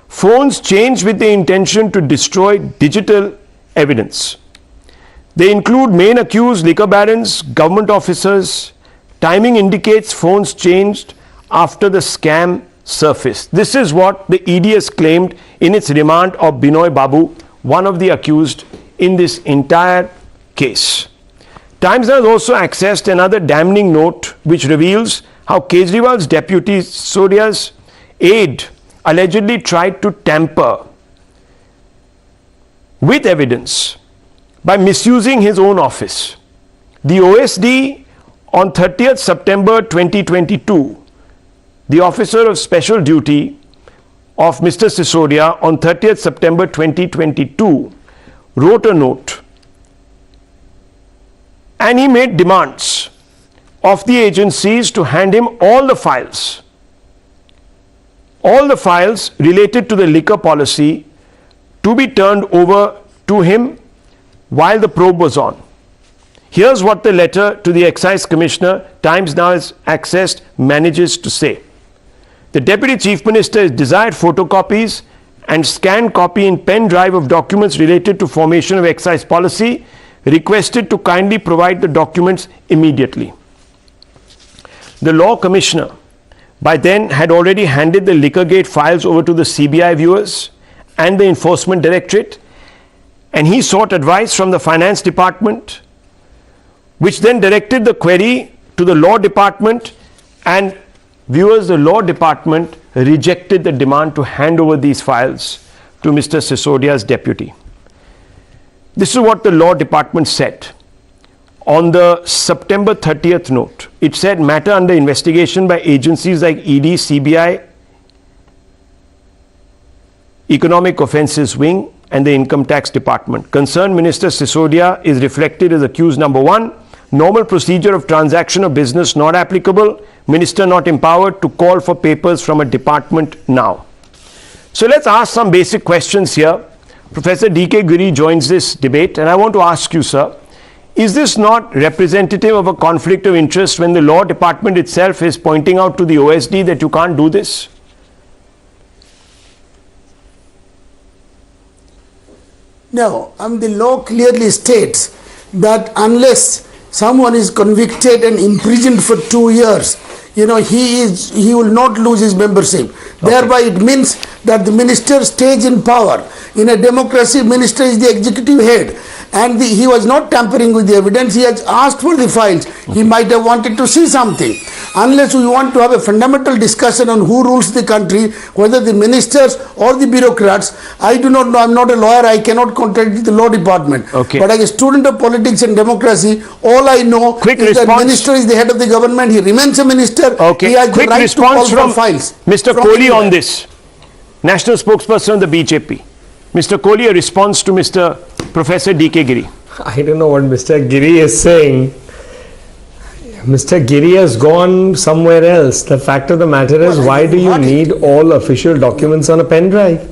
Phones changed with the intention to destroy digital evidence. They include main accused, liquor barons, government officers. Timing indicates phones changed after the scam surfaced. This is what the ED has claimed in its remand of Binoy Babu, one of the accused in this entire case. Times has also accessed another damning note which reveals how Kejriwal's deputy Sisodia's aide allegedly tried to tamper with evidence by misusing his own office. The OSD on 30th September 2022, the officer of special duty of Mr. Sisodia on 30th September 2022 wrote a note and he made demands of the agencies to hand him all the files related to the liquor policy to be turned over to him while the probe was on. Here's what the letter to the Excise Commissioner, Times Now has accessed, manages to say. The Deputy Chief Minister has desired photocopies and scanned copy in pen drive of documents related to formation of excise policy, requested to kindly provide the documents immediately. The Law Commissioner by then had already handed the Liquorgate files over to the CBI, viewers, and the Enforcement Directorate, and he sought advice from the Finance Department, which then directed the query to the Law Department, and viewers, the Law Department rejected the demand to hand over these files to Mr. Sisodia's deputy. This is what the Law Department said on the September 30th note. It said, matter under investigation by agencies like ED, CBI, Economic Offences Wing and the Income Tax Department. Concerned Minister Sisodia is reflected as accused number 1. Normal procedure of transaction of business not applicable. Minister not empowered to call for papers from a department now. So let's ask some basic questions here. Professor D.K. Giri joins this debate, and I want to ask you, sir, is this not representative of a conflict of interest when the Law Department itself is pointing out to the OSD that you can't do this? No, the law clearly states that unless someone is convicted and imprisoned for 2 years, he will not lose his membership. Okay. Thereby it means that the minister stays in power. In a democracy, minister is the executive head, and he was not tampering with the evidence. He has asked for the files. Okay. He might have wanted to see something. Unless we want to have a fundamental discussion on who rules the country, whether the ministers or the bureaucrats, I do not know. I'm not a lawyer. I cannot contradict the Law Department. Okay. But as a student of politics and democracy, all I know is that minister is the head of the government. He remains a minister. Okay. He has the right to call for files. Mr. Kohli on this, national spokesperson of the BJP. Mr. Kohli, a response to Mr. Professor D.K. Giri. I don't know what Mr. Giri is saying. Mr. Giri has gone somewhere else. The fact of the matter is, why do you need all official documents on a pen drive?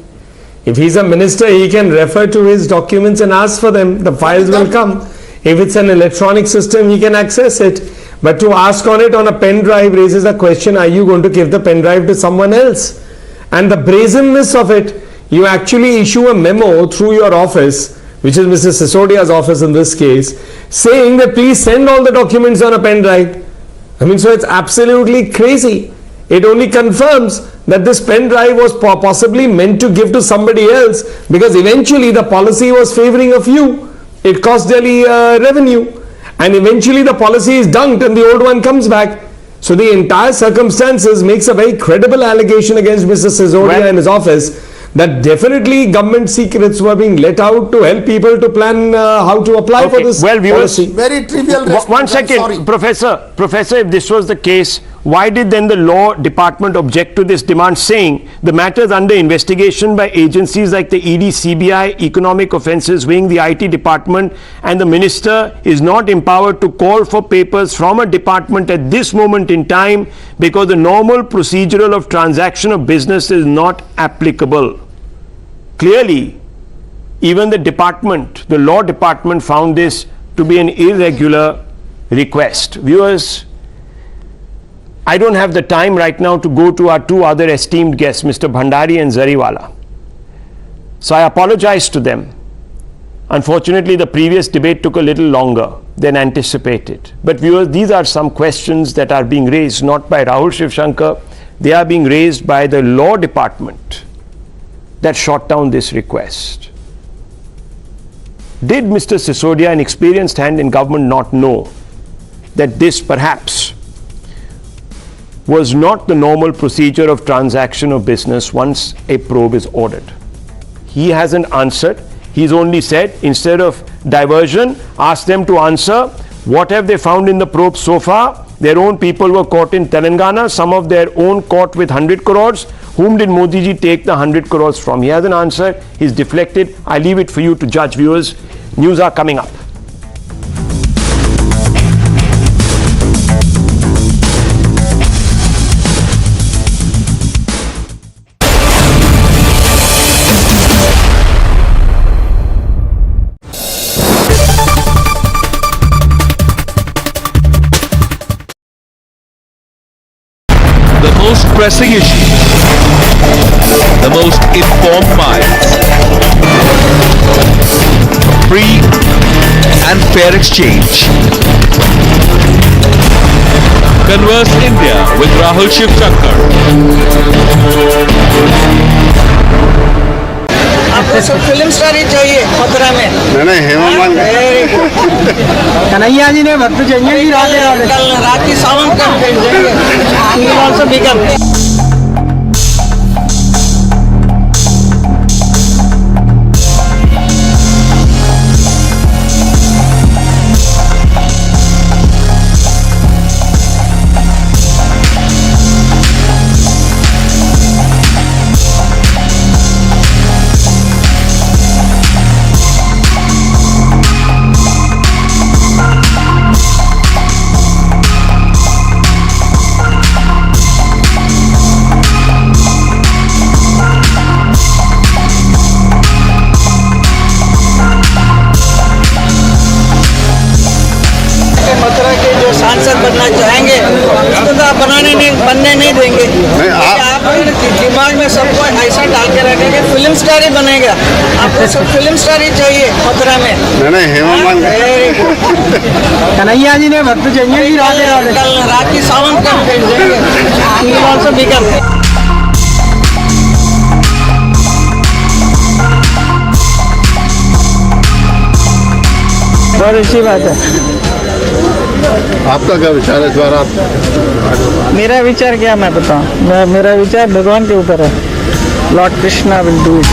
If he's a minister, he can refer to his documents and ask for them. The files will come. If it's an electronic system, he can access it. But to ask on it on a pen drive raises a question, are you going to give the pen drive to someone else? And the brazenness of it, you actually issue a memo through your office, which is Mr. Sisodia's office in this case, saying that please send all the documents on a pen drive. I mean, so it's absolutely crazy. It only confirms that this pen drive was possibly meant to give to somebody else, because eventually the policy was favoring a few. It cost Delhi revenue, and eventually the policy is dunked and the old one comes back. So the entire circumstances makes a very credible allegation against Mr. Sisodia and his office that definitely government secrets were being let out to help people to plan how to apply for this policy. Very trivial. One second, Professor, if this was the case, why did then the law department object to this demand, saying the matter is under investigation by agencies like the ED, CBI, economic offences wing, the IT department, and the minister is not empowered to call for papers from a department at this moment in time because the normal procedural of transaction of business is not applicable. Clearly, even the department, the law department, found this to be an irregular request. Viewers, I don't have the time right now to go to our two other esteemed guests, Mr. Bhandari and Zariwala. So I apologize to them. Unfortunately, the previous debate took a little longer than anticipated. But viewers, these are some questions that are being raised not by Rahul Shivshankar, they are being raised by the law department that shot down this request. Did Mr. Sisodia, an experienced hand in government, not know that this perhaps was not the normal procedure of transaction of business once a probe is ordered? He hasn't answered. He's only said, instead of diversion, ask them to answer what have they found in the probe so far. Their own people were caught in Telangana, some of their own caught with 100 crores. Whom did Modi ji take the 100 crores from? He hasn't answered. He's deflected. I leave it for you to judge. Viewers, news are coming up. Most pressing issues, the most informed minds, free and fair exchange. Converse India with Rahul Shivshankar. आपको सब film star ही चाहिए मथुरा में? नहीं हेमंत कन्हैया जी ने भक्त चाहिए कल रात की सावन कर ऑल्सो बिकम. बनना चाहेंगे उसको तो आप बनने नहीं देंगे. आप दिमाग में सबको ऐसा डाल के रखेंगे फिल्म स्टार ही बनेगा. आपको सब फिल्म स्टार ही चाहिए मथुरा में. नहीं हेमंत कन्हैया जी ने भक्त चाहिए कल रात की सावन कर ऑल्सो बिकम. बहुत अच्छी बात है. आपका क्या विचार है इस बार? आप मेरा विचार क्या मैं बताऊं? मेरा विचार भगवान के ऊपर है. Lord Krishna will do it.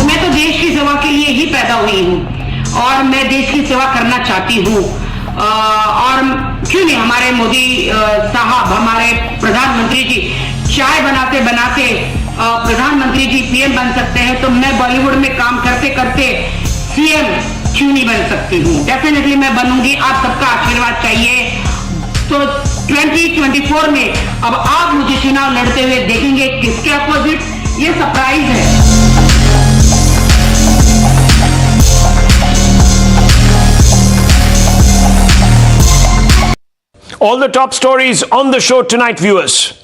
मैं तो देश की सेवा के लिए ही पैदा हुई हूँ और मैं देश की सेवा करना चाहती हूँ. और क्यों नहीं, हमारे मोदी साहब, हमारे प्रधानमंत्री जी चाय बनाते बनाते प्रधानमंत्री जी पीएम बन सकते हैं, तो मैं बॉलीवुड में काम करते करते सीएम क्यों नहीं बन सकती हूँ? डेफिनेटली मैं बनूंगी. आप सबका आशीर्वाद चाहिए. तो 2024 में अब आप मुझे चुनाव लड़ते हुए देखेंगे. किसके अपोजिट, ये सरप्राइज है. All the top stories on the show tonight, viewers.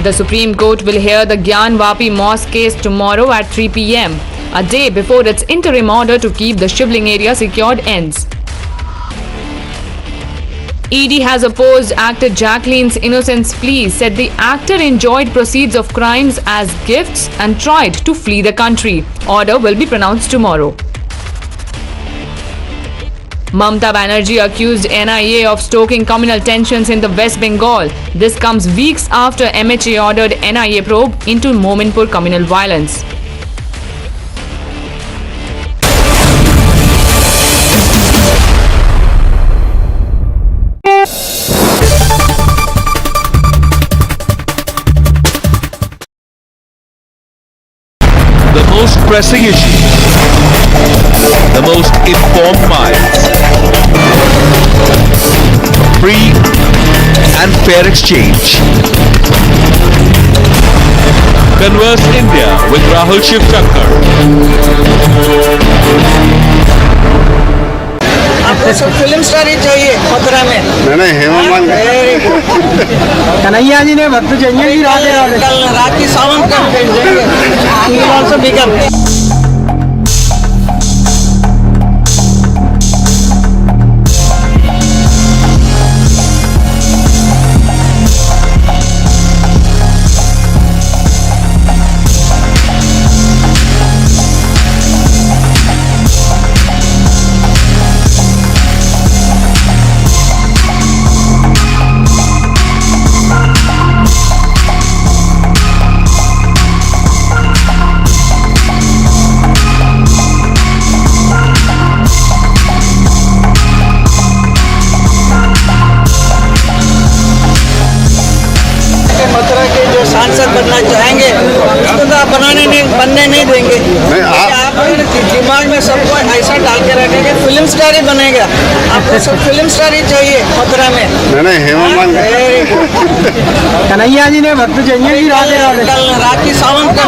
The Supreme Court will hear the Gyan Vapi mosque case tomorrow at 3 p.m., a day before its interim order to keep the Shivling area secured ends. ED has opposed actor Jacqueline's innocence plea, said the actor enjoyed proceeds of crimes as gifts and tried to flee the country. Order will be pronounced tomorrow. Mamata Banerjee accused NIA of stoking communal tensions in the West Bengal. This comes weeks after MHA ordered NIA probe into Mominpur communal violence. The most pressing issues, the most informed minds, free and fair exchange. Converse India with Rahul Shivshankar. आपको सब film star ही चाहिए मथुरा में। नहीं हेमा कन्हैया जी ने भक्त चाहिए जी कल रात की सावन का सांसद बनना चाहेंगे इसको तो आप बनने नहीं देंगे। आप दिमाग में सबको ऐसा डाल के रखेंगे फिल्म स्टार ही बनेगा। आपको सब फिल्म स्टार ही चाहिए मथुरा में। नहीं हेमा कन्हैया जी ने भक्त चाहिए जी कल रात की सावन का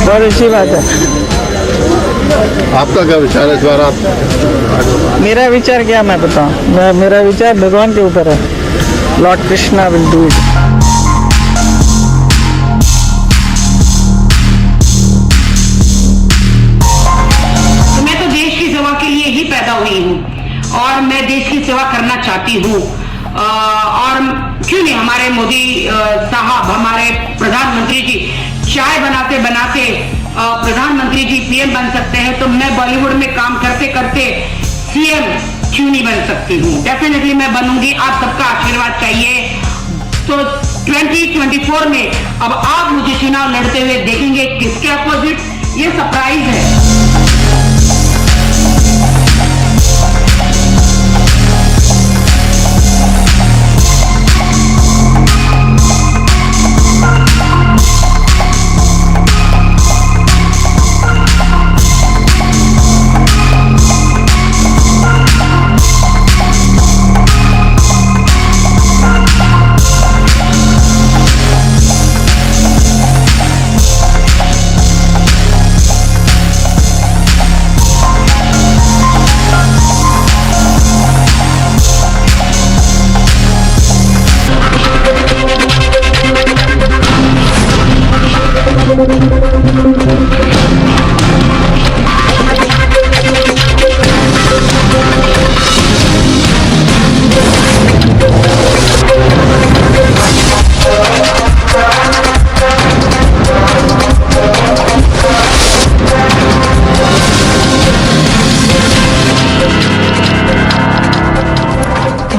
बहुत अच्छी बात है। आपका क्या विचार है इस बार? आप मेरा विचार क्या मैं बताऊं? मेरा विचार भगवान के ऊपर है। Lord Krishna will do it. मैं तो देश की सेवा के लिए ही पैदा हुई हूँ और मैं देश की सेवा करना चाहती हूँ। और क्यों नहीं हमारे मोदी साहब, हमारे प्रधानमंत्री जी चाय बनाते बनाते प्रधानमंत्री जी पीएम बन सकते हैं, तो मैं बॉलीवुड में काम करते करते सीएम क्यों नहीं बन सकती हूँ? डेफिनेटली मैं बनूंगी। आप सबका आशीर्वाद चाहिए। तो 2024 में अब आप मुझे चुनाव लड़ते हुए देखेंगे। किसके अपोजिट? ये सरप्राइज है।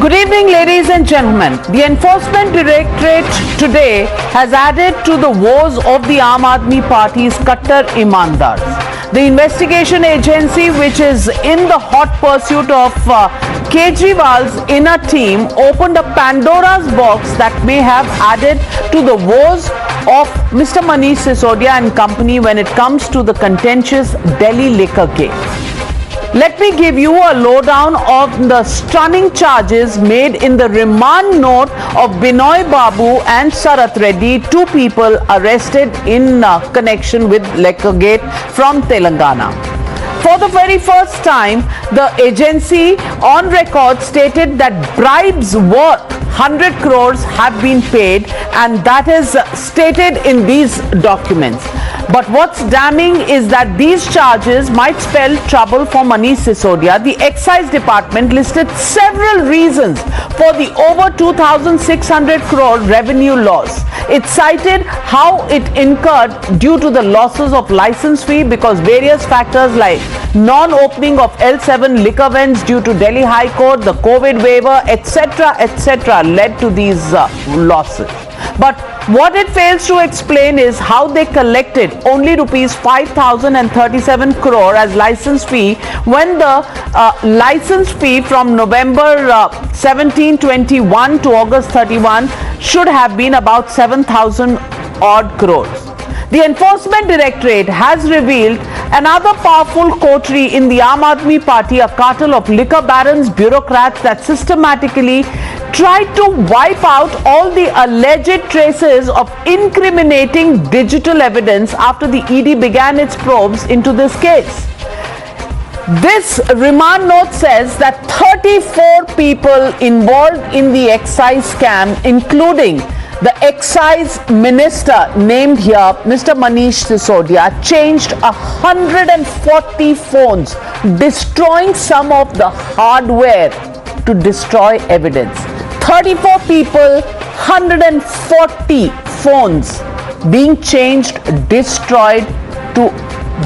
Good evening, ladies and gentlemen. The Enforcement Directorate today has added to the woes of the Aam Aadmi Party's Kattar Imandars. The investigation agency, which is in the hot pursuit of Kejriwal's inner team, opened a Pandora's box that may have added to the woes of Mr. Manish Sisodia and company when it comes to the contentious Delhi liquor case. Let me give you a lowdown of the stunning charges made in the remand note of Binoy Babu and Sarath Reddy, two people arrested in connection with Lekagate from Telangana. For the very first time, the agency on record stated that bribes worth 100 crores have been paid, and that is stated in these documents. But what's damning is that these charges might spell trouble for Manish Sisodia. The Excise Department listed several reasons for the over 2,600 crore revenue loss. It cited how it incurred due to the losses of license fee because various factors like non-opening of L7 liquor vends due to Delhi High Court, the COVID waiver, etc. led to these losses. But what it fails to explain is how they collected only rupees 5,037 crore as license fee when the license fee from November 17-21 to August 31 should have been about 7,000 odd crores. The Enforcement Directorate has revealed another powerful coterie in the Aam Aadmi Party, a cartel of liquor barons, bureaucrats that systematically tried to wipe out all the alleged traces of incriminating digital evidence after the ED began its probes into this case. This remand note says that 34 people involved in the excise scam, including the excise minister named here, Mr. Manish Sisodia, changed 140 phones, destroying some of the hardware to destroy evidence. 34 people, 140 phones being changed, destroyed to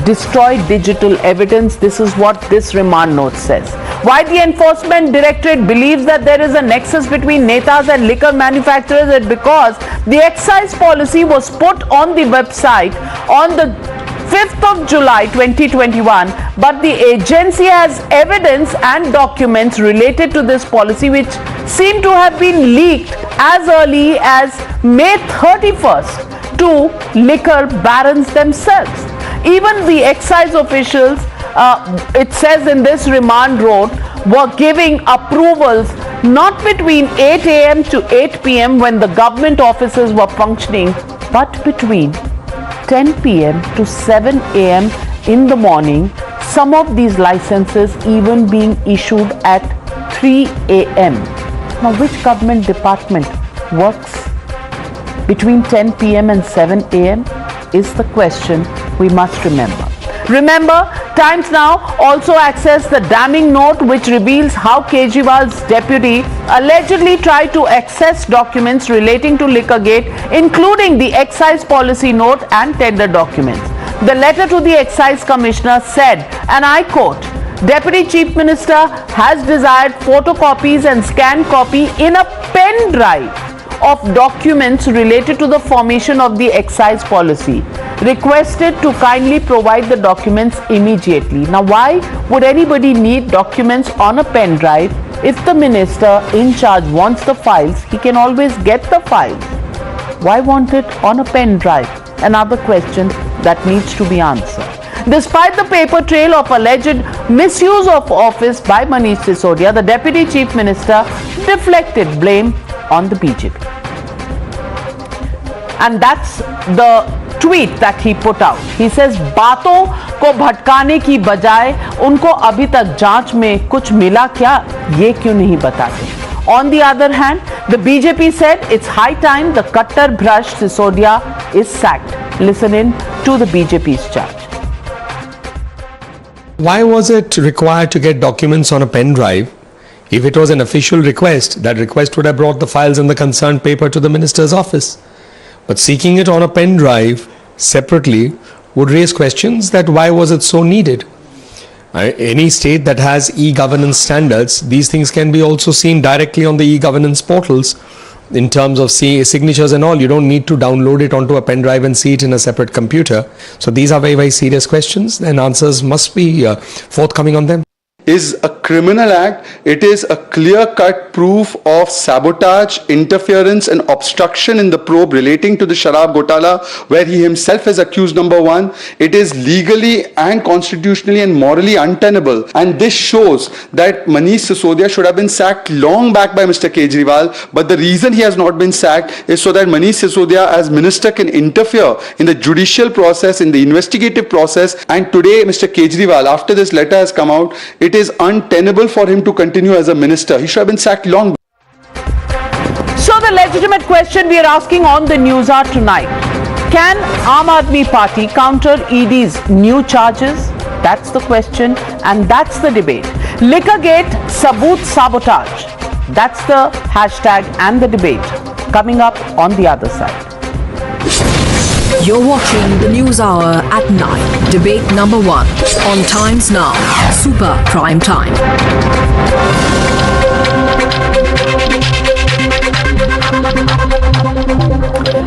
destroy digital evidence. This is what this remand note says. Why the Enforcement Directorate believes that there is a nexus between netas and liquor manufacturers is because the excise policy was put on the website on the 5th of July 2021, but the agency has evidence and documents related to this policy which seem to have been leaked as early as May 31st to liquor barons themselves. Even the excise officials, it says in this remand note, were giving approvals not between 8 a.m. to 8 p.m. when the government offices were functioning, but between 10 p.m. to 7 a.m. in the morning, some of these licenses even being issued at 3 a.m. Now, which government department works between 10 p.m. and 7 a.m. is the question we must remember. Remember, Times Now also accessed the damning note which reveals how Kejriwal's deputy allegedly tried to access documents relating to Liquorgate, including the excise policy note and tender documents. The letter to the excise commissioner said, and I quote, Deputy Chief Minister has desired photocopies and scanned copy in a pen drive of documents related to the formation of the excise policy. Requested to kindly provide the documents immediately. Now, why would anybody need documents on a pen drive? If the minister in charge wants the files, he can always get the files. Why want it on a pen drive? Another question that needs to be answered. Despite the paper trail of alleged misuse of office by Manish Sisodia, the Deputy Chief Minister deflected blame on the BJP. And that's the tweet that he put out. He says, बातों को भटकाने की बजाय उनको अभी तक जांच में कुछ मिला क्या, ये क्यों नहीं बताते? On the other hand, the BJP said it's high time the Kattar Brush Sisodia is sacked. Listen in to the BJP's charge. Why was it required to get documents on a pen drive? If it was an official request, that request would have brought the files in the concerned paper to the minister's office. But seeking it on a pen drive separately would raise questions that why was it so needed? Any state that has e-governance standards, these things can be also seen directly on the e-governance portals in terms of signatures and all. You don't need to download it onto a pen drive and see it in a separate computer. So these are very, very serious questions and answers must be forthcoming on them. Is a criminal act. It is a clear-cut proof of sabotage, interference and obstruction in the probe relating to the Sharab Ghotala, where he himself is accused number one. It is legally and constitutionally and morally untenable. And this shows that Manish Sisodia should have been sacked long back by Mr. Kejriwal. But the reason he has not been sacked is so that Manish Sisodia as minister can interfere in the judicial process, in the investigative process. And today, Mr. Kejriwal, after this letter has come out, it is untenable for him to continue as a minister. He should have been sacked long. So the legitimate question we are asking on the Newshour tonight: can Aam Aadmi Party counter ED's new charges? That's the question, and that's the debate. Liquorgate Saboot Sabotage. That's the hashtag and the debate. Coming up on the other side. You're watching the News Hour at 9. Debate number 1 on Times Now. Super Prime Time.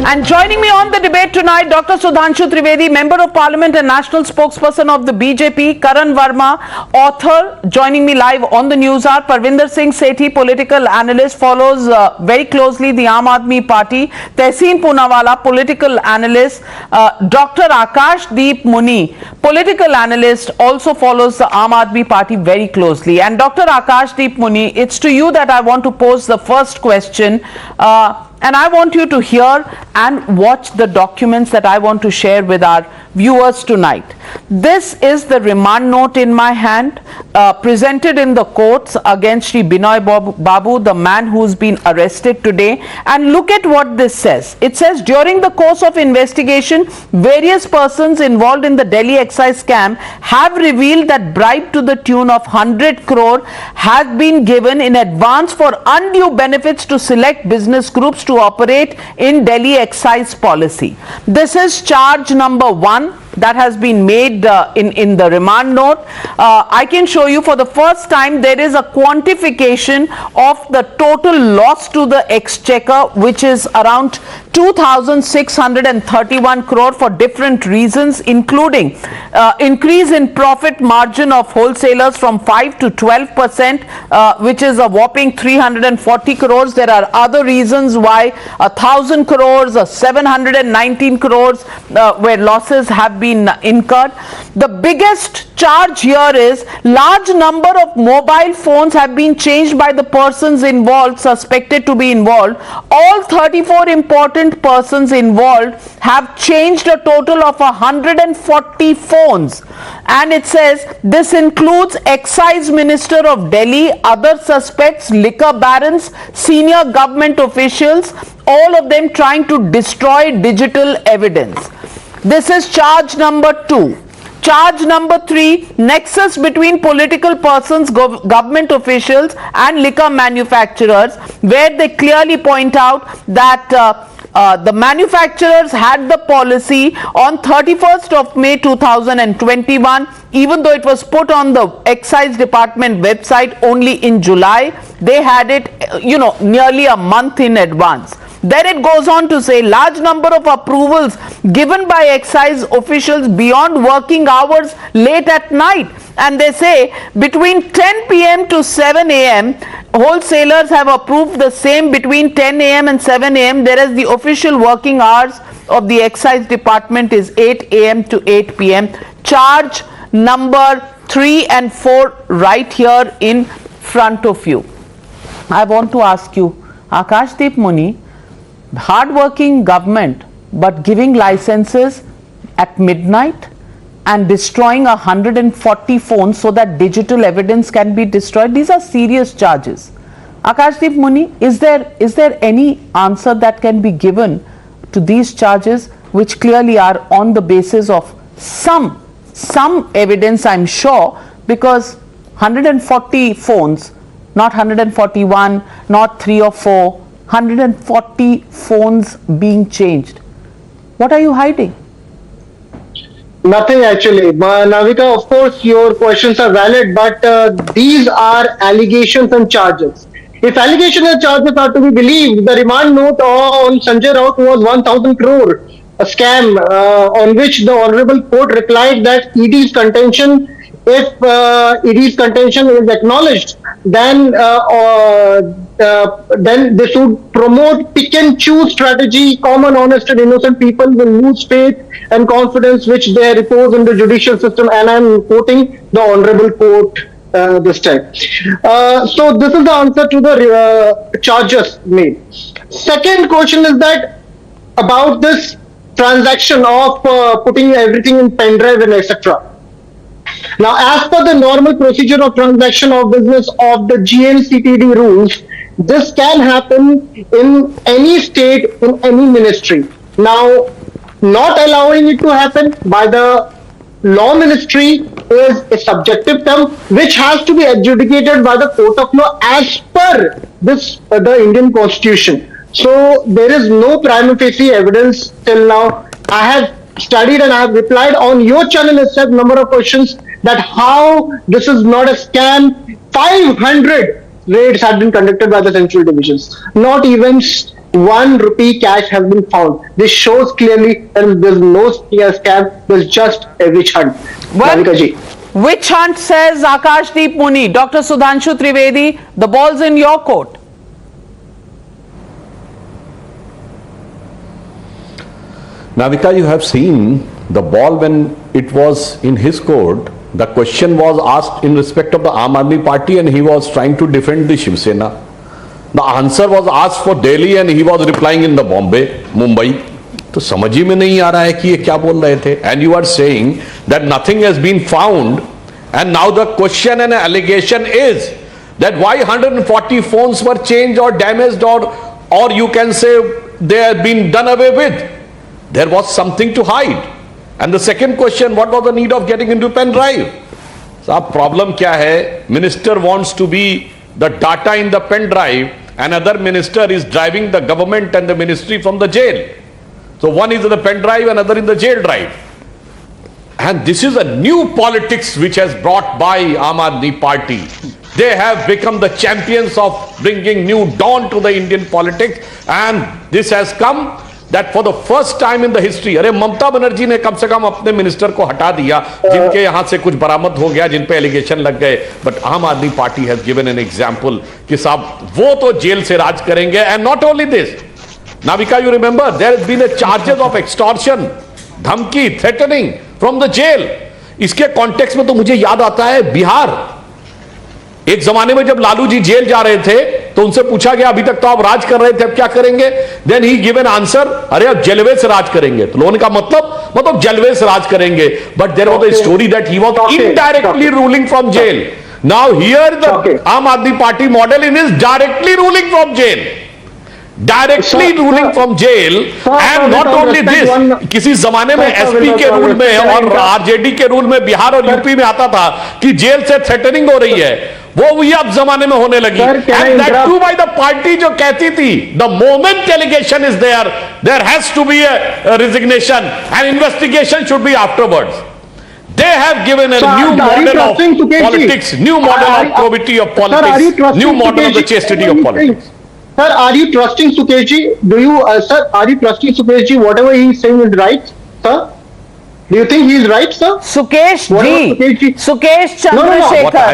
And joining me on the debate tonight, Dr. Sudhanshu Trivedi, Member of Parliament and National Spokesperson of the BJP, Karan Verma, author, joining me live on the Newshour, Parvinder Singh Sethi, political analyst, follows very closely the Aam Aadmi Party, Tehseen Poonawala, political analyst, Dr. Akash Deep Muni, political analyst, also follows the Aam Aadmi Party very closely. And Dr. Akash Deep Muni, it's to you that I want to pose the first question. And I want you to hear and watch the documents that I want to share with our viewers tonight. This is the remand note in my hand, presented in the courts against Shri Binoy Babu, the man who's been arrested today. And look at what this says. It says, during the course of investigation, various persons involved in the Delhi excise scam have revealed that bribe to the tune of 100 crore has been given in advance for undue benefits to select business groups to operate in Delhi excise policy. This is charge number 1 that has been made in the remand note. I can show you for the first time there is a quantification of the total loss to the exchequer, which is around 2,631 crore for different reasons, including increase in profit margin of wholesalers from 5 to 12%, which is a whopping 340 crores. There are other reasons why 1,000 crores or 719 crores where losses have been incurred. The biggest charge here is large number of mobile phones have been changed by the persons involved, suspected to be involved. All 34 important persons involved have changed a total of 140 phones. And it says this includes Excise Minister of Delhi, other suspects, liquor barons, senior government officials, all of them trying to destroy digital evidence. This is charge number 2. Charge number 3, nexus between political persons, government officials and liquor manufacturers, where they clearly point out that the manufacturers had the policy on 31st of May 2021, even though it was put on the excise department website only in July. They had it, nearly a month in advance. Then it goes on to say large number of approvals given by excise officials beyond working hours late at night. And they say between 10 p.m. to 7 a.m. wholesalers have approved the same between 10 a.m. and 7 a.m. whereas the official working hours of the excise department is 8 a.m. to 8 p.m. Charge number 3 and 4 right here in front of you. I want to ask you, Akash Deep Muni, hard-working government but giving licenses at midnight and destroying 140 phones so that digital evidence can be destroyed. These are serious charges. Akash Deep Muni, is there any answer that can be given to these charges, which clearly are on the basis of some evidence, I'm sure, because 140 phones, not 141, not 3 or 4, 140 phones being changed. What are you hiding? Nothing actually. Navika, of course your questions are valid, but these are allegations and charges. If allegations and charges are to be believed, the remand note on Sanjay Raut was 1,000 crore, a scam on which the Honorable Court replied that ED's contention if ED's contention is acknowledged, then they should promote pick and choose strategy. Common, honest and innocent people will lose faith and confidence which they repose in the judicial system, and I'm quoting the Honorable Court this time. So this is the answer to the charges made. Second question is that about this transaction of putting everything in pen drive and etc. Now, as per the normal procedure of transaction of business of the GNCTD rules, this can happen in any state, in any ministry. Now, not allowing it to happen by the law ministry is a subjective term which has to be adjudicated by the court of law as per this the Indian Constitution. So there is no prima facie evidence till now. I have studied and I have replied on your channel itself number of questions that how this is not a scam. 500 raids have been conducted by the central divisions. Not even 1 rupee cash has been found. This shows clearly that there is no scam. There is just a witch hunt. Well, witch hunt, says Akashdeep Muni. Dr. Sudhanshu Trivedi, the ball's in your court. Navika, you have seen the ball when it was in his court. The question was asked in respect of the Aam Aadmi Party and he was trying to defend the Shiv Sena. The answer was asked for Delhi and he was replying in the Mumbai. तो समझ ही में नहीं आ रहा है कि ये क्या बोल रहे थे. And you are saying that nothing has been found, and now the question and allegation is that why 140 phones were changed or damaged, or you can say they have been done away with. There was something to hide. And the second question, what was the need of getting into pen drive? So our problem kya hai? Minister wants to be the data in the pen drive, another minister is driving the government and the ministry from the jail. So one is in the pen drive, another in the jail drive. And this is a new politics which has brought by Aam Aadmi Party. They have become the champions of bringing new dawn to the Indian politics, and this has come that for the first time in the history, अरे ममता बनर्जी ने कम से कम अपने minister को हटा दिया जिनके यहाँ से कुछ बरामद हो गया, जिन पे एलिगेशन लग गए, but Aam Aadmi Party has given an example कि साहब वो तो जेल से राज करेंगे. And not only this, Navika, you remember there has been a charges of extortion, धमकी, थ्रेटनिंग फ्रॉम द जेल. इसके कॉन्टेक्स्ट में तो मुझे याद आता है बिहार. एक जमाने में जब लालू जी जेल जा रहे थे तो उनसे पूछा गया अभी तक तो आप राज कर रहे थे, अब क्या करेंगे? देन ही गिवन आंसर, अरे अब जलवे से राज करेंगे. तो लोगों का मतलब जलवे से राज करेंगे. But there was a story that he was indirectly ruling from jail. Now here the Aam Aadmi Party model is directly ruling from jail. Directly ruling from jail. And not only this, किसी जमाने में एसपी के रूल में और RJD के rule में बिहार और UP में आता था कि जेल से थ्रेटनिंग हो रही है, वो भी अब जमाने में होने लगी. And that too by the party जो कहती थी the moment allegation is there has to be a resignation and investigation should be afterwards. They have given a new model of politics, new model of probity of politics, new model of the chastity of politics. Sir, are you trusting Sukeshji? Sir, are you trusting Sukeshji? Whatever he is saying is right, sir? Do you think he is right, sir? Sukesh Ji. Sukesh Chandrasekhar.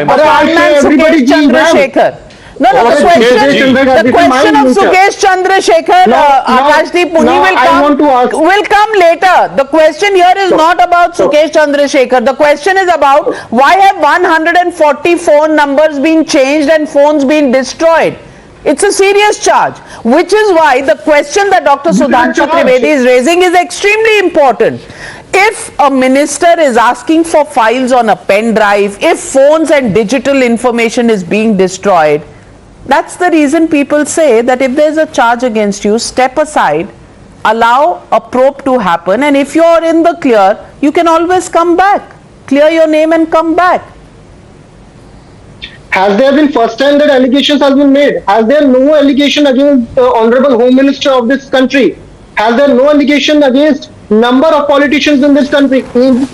Everybody Chandrasekhar. No, the question of Sukesh Chandrasekhar, Akashdeep Muni will come later. The question here is not about Sukesh Chandrasekhar. The question is about why have 140 phone numbers been changed and phones been destroyed. It's a serious charge, which is why the question that Dr. Sudhanshu Trivedi is raising is extremely important. If a minister is asking for files on a pen drive, if phones and digital information is being destroyed, that's the reason people say that if there's a charge against you, step aside, allow a probe to happen, and if you're in the clear, you can always come back, clear your name and come back. Has there been first time that allegations has been made? Has there no allegation against the Honorable Home Minister of this country? Has there no allegation against number of politicians in this country?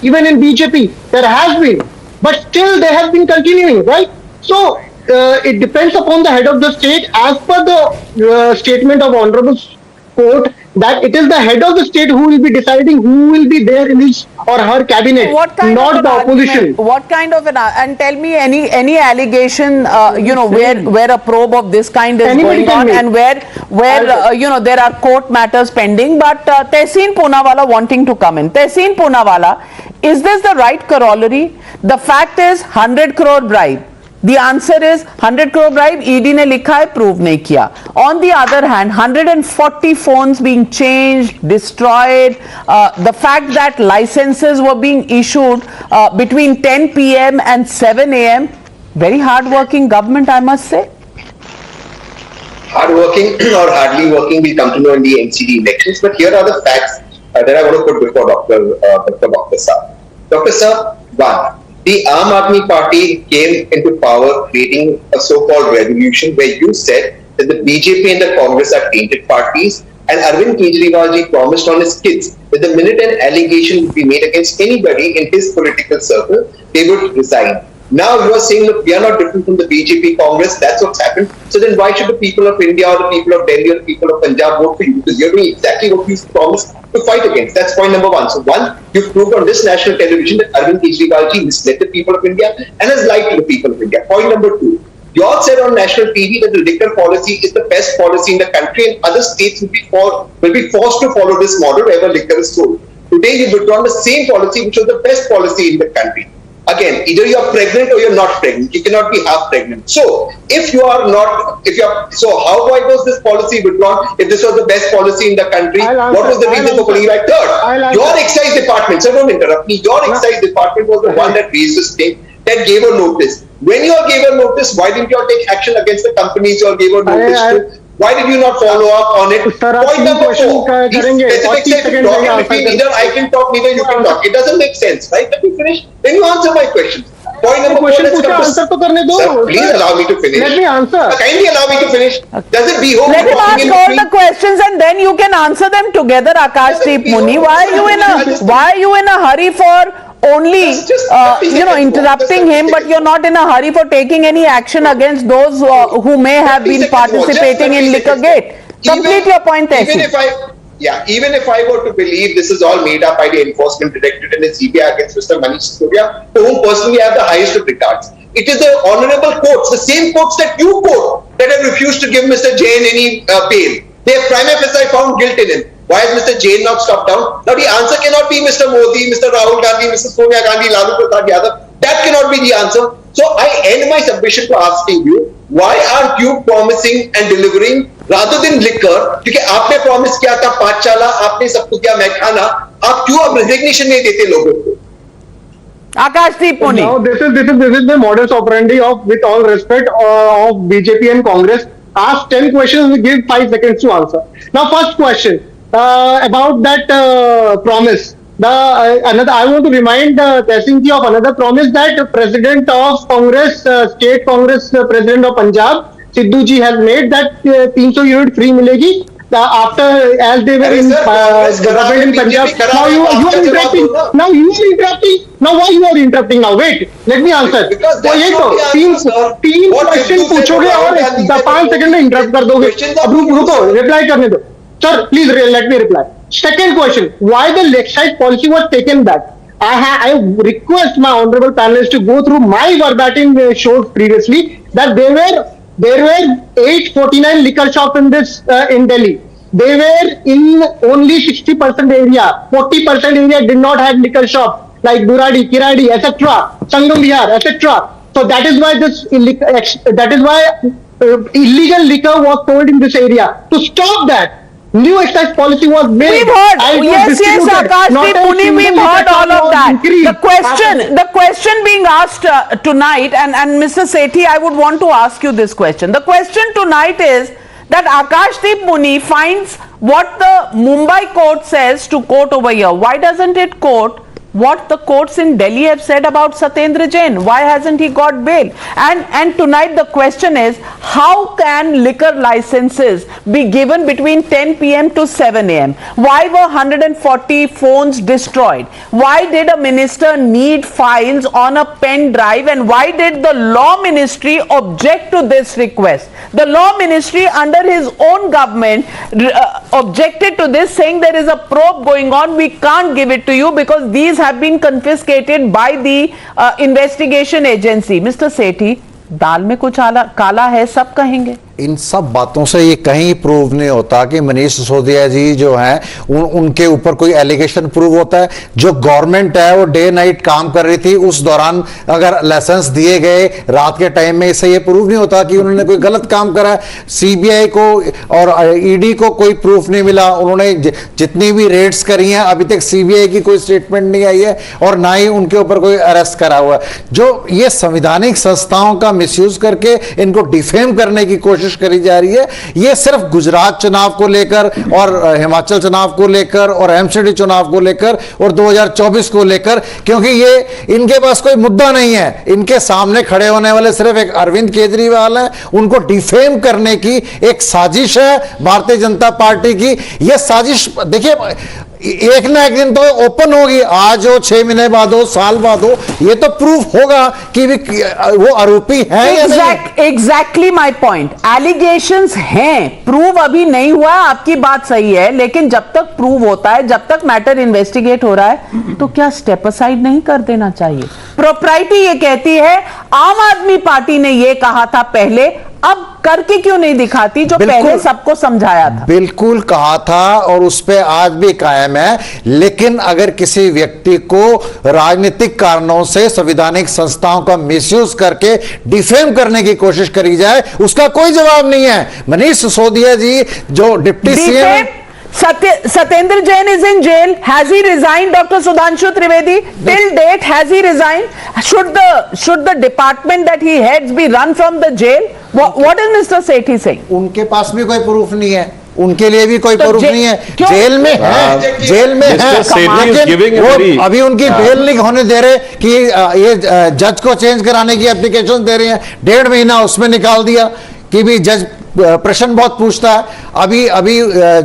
Even in BJP, there has been, but still they have been continuing, right? So it depends upon the head of the state. As per the statement of Honorable Court, that it is the head of the state who will be deciding who will be there in his or her cabinet, not the opposition. What kind of an and tell me any allegation where a probe of this kind is going on and where there are court matters pending, but Tehseen Poonawalla wanting to come in. Tehseen Poonawalla, is this the right corollary? The fact is 100 crore bribe. The answer is 100 crore bribe, ED ने लिखा है, prove नहीं किया. On the other hand, 140 phones being changed, destroyed, the fact that licenses were being issued between 10 p.m. and 7 a.m. Very hard-working government, I must say. Hard-working or hardly working, we'll come to know in the NCD elections. But here are the facts that I want to put before Dr. Saab. Dr. Saab, one. The Aam Aadmi Party came into power creating a so-called revolution where you said that the BJP and the Congress are tainted parties, and Arvind Kejriwal promised on his kids that the minute an allegation would be made against anybody in his political circle, they would resign. Now you are saying, look, we are not different from the BJP Congress, that's what's happened. So then why should the people of India or the people of Delhi or the people of Punjab vote for you? Because you're doing exactly what you promised to fight against. That's point number one. So one, you've proved on this national television that Arvind Kejriwal misled the people of India and has lied to the people of India. Point number two, you all said on national TV that the liquor policy is the best policy in the country and other states will be forced to follow this model wherever liquor is sold. Today you've withdrawn the same policy which was the best policy in the country. Again, either you are pregnant or you're not pregnant. You cannot be half pregnant. So, so how why was this policy withdrawn if this was the best policy in the country? What was the reason for pulling it back? Third, your excise department, so don't interrupt me, your excise department was the one that raised this thing, that gave a notice. When you all gave a notice, why didn't you all take action against the companies you all gave a notice to? Why did you not follow up on it? Point number four, these specifics if you talk in between, neither I can talk, neither you can talk. It doesn't make sense, right? Let me finish. Then you answer my questions. Point number four, let's come to... Sir, please allow me to finish. Let me answer. Kindly allow me to finish. Does it behove... Let him ask all the questions and then you can answer them together, Akashdeep Muni. Why are you in a hurry for... only interrupting him, but you're not in a hurry for taking any action against those who may have been participating in Liquorgate. Complete your point, Tehseen. Even if I were to believe this is all made up by the Enforcement Directorate and the CBI against Mr. Manish Sisodia, to whom personally I have the highest of regards. It is the honourable courts, the same courts that you quote, that have refused to give Mr. Jain any bail. They have prima facie found guilt in him. Why has Mr. Jain not stopped down? Now the answer cannot be Mr. Modi, Mr. Rahul Gandhi, Mr. Sonia Gandhi, Lalu Prasad Yadav. That cannot be the answer. So I end my submission to asking you, why aren't you promising and delivering rather than liquor? क्योंकि आपने promise किया था पाठशाला, आपने सब कुछ किया मैखाना, आप क्यों अब resignation नहीं देते लोगों को? Akashdeep Muni. Now this is the modus operandi of, with all respect, of BJP and Congress. Ask 10 questions, we give 5 seconds to answer. Now first question. About that promise, I want to remind Tehseen ji of another promise that President of Congress, State Congress President of Punjab, Sidhu ji has made that 300 unit free milegi after as they were in government in Punjab. Now you are interrupting. Now you are interrupting. Now why you are interrupting now? Wait, let me answer. तो ये तो तीन question पूछोगे और 5 second में interrupt कर दोगे. अब रुको, रिप्लाई करने दो. Sir, please let me reply. Second question, why the excise policy was taken back? I request my honorable panelists to go through my verbatim shows previously that there were 849 liquor shops in in Delhi. They were in only 60% area. 40% area did not have liquor shop like Duradi, Kiradi, etc. Sangam Vihar, etc. So that is why illegal liquor was sold in this area. To stop that, new excise policy was made. We've heard. Yes, Akashdeep Muni, we've heard all of that. The question being asked tonight, and Mr. Sethi, I would want to ask you this question. The question tonight is that Akashdeep Muni finds what the Mumbai court says to quote over here. Why doesn't it quote what the courts in Delhi have said about Satyendra Jain. Why hasn't he got bail? And tonight the question is, how can liquor licenses be given between 10 p.m. to 7 a.m.? Why were 140 phones destroyed? Why did a minister need files on a pen drive? And why did the law ministry object to this request? The law ministry under his own government objected to this, saying there is a probe going on, we can't give it to you because these have been confiscated by the investigation agency. Mr. Sethi, दाल में कुछ काला है सब कहेंगे। इन सब बातों से ये कहीं प्रूव नहीं होता कि मनीष सिसोदिया जी जो हैं उनके ऊपर कोई एलिगेशन प्रूव होता है। जो गवर्नमेंट है वो डे नाइट काम कर रही थी, उस दौरान अगर लाइसेंस दिए गए रात के टाइम में, इससे ये प्रूव नहीं होता कि उन्होंने कोई गलत काम करा। सीबीआई को और ईडी को कोई प्रूफ नहीं मिला। उन्होंने जितनी भी रेड्स करी हैं अभी तक सीबीआई की कोई स्टेटमेंट नहीं आई है और ना ही उनके ऊपर कोई अरेस्ट करा हुआ है। जो ये संवैधानिक संस्थाओं का मिसयूज करके इनको डिफेम करने की कोशिश करी जा रही है, ये सिर्फ गुजरात चुनाव को लेकर और हिमाचल चुनाव को लेकर और एमसीडी चुनाव को लेकर और 2024 को लेकर, क्योंकि ये इनके पास कोई मुद्दा नहीं है। इनके सामने खड़े होने वाले सिर्फ एक अरविंद केजरीवाल है। उनको डिफेम करने की एक साजिश है भारतीय जनता पार्टी की। ये साजिश देखिए एक ना एक दिन तो ओपन होगी, आज हो 6 महीने बाद हो, साल बाद हो, ये तो प्रूफ होगा कि वो आरोपी है या नहीं। एग्जैक्टली माय पॉइंट, एलिगेशंस हैं, प्रूव अभी नहीं हुआ। आपकी बात सही है, लेकिन जब तक प्रूव होता है, जब तक मैटर इन्वेस्टिगेट हो रहा है, तो क्या स्टेप असाइड नहीं कर देना चाहिए? प्रोप्राइटी ये कहती है, आम आदमी पार्टी ने ये कहा था पहले, अब करके क्यों नहीं दिखाती जो पहले सबको समझाया था? बिल्कुल कहा था और उस पे आज भी कायम है। लेकिन अगर किसी व्यक्ति को राजनीतिक कारणों से संवैधानिक संस्थाओं का मिसयूज करके डिफेम करने की कोशिश करी जाए, उसका कोई जवाब नहीं है। मनीष सिसोदिया जी जो deputy CM, Satyendra Jain is in jail. Has he resigned, Dr. Sudhanshu Trivedi? Till date, has he resigned? Should the department that he heads be run from the jail? What is Mr. Sethi saying? उनके पास भी कोई proof नहीं है, उनके लिए भी कोई proof नहीं है। जेल में है, जेल में है, लेकिन वो अभी उनकी बेल नहीं होने दे रहे कि ये जज को चेंज कराने की एप्लीकेशन दे रहे हैं। 1.5 महीना उसमें निकाल दिया कि भी जज प्रश्न बहुत पूछता है। अभी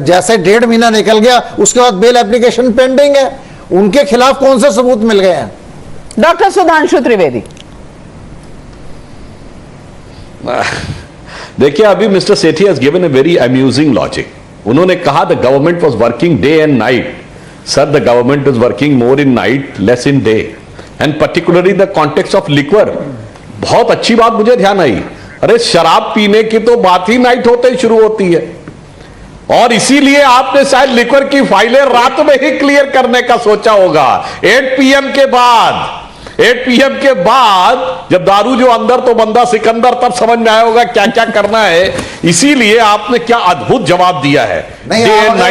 जैसे 1.5 महीना निकल गया, उसके बाद बेल एप्लीकेशन पेंडिंग है। उनके खिलाफ कौन से सबूत मिल गए हैं? डॉक्टर सुधांशु त्रिवेदी, देखिए अभी mister Sethi has given a very amusing logic. उन्होंने कहा the government was working day and night. Sir, the government is working more in night, less in day, and particularly the context of liquor. बहुत अच्छी बात मुझे ध्यान आई। अरे शराब पीने की तो बात ही नाइट होते ही शुरू होती है, और इसीलिए आपने शायद लिक्वर की फाइलें रात में ही क्लियर करने का सोचा होगा। 8 PM के बाद, 8 PM के बाद जब दारू जो अंदर तो बंदा सिकंदर, तब समझ में आया होगा क्या क्या करना है। इसीलिए आपने क्या अद्भुत जवाब दिया है। नहीं,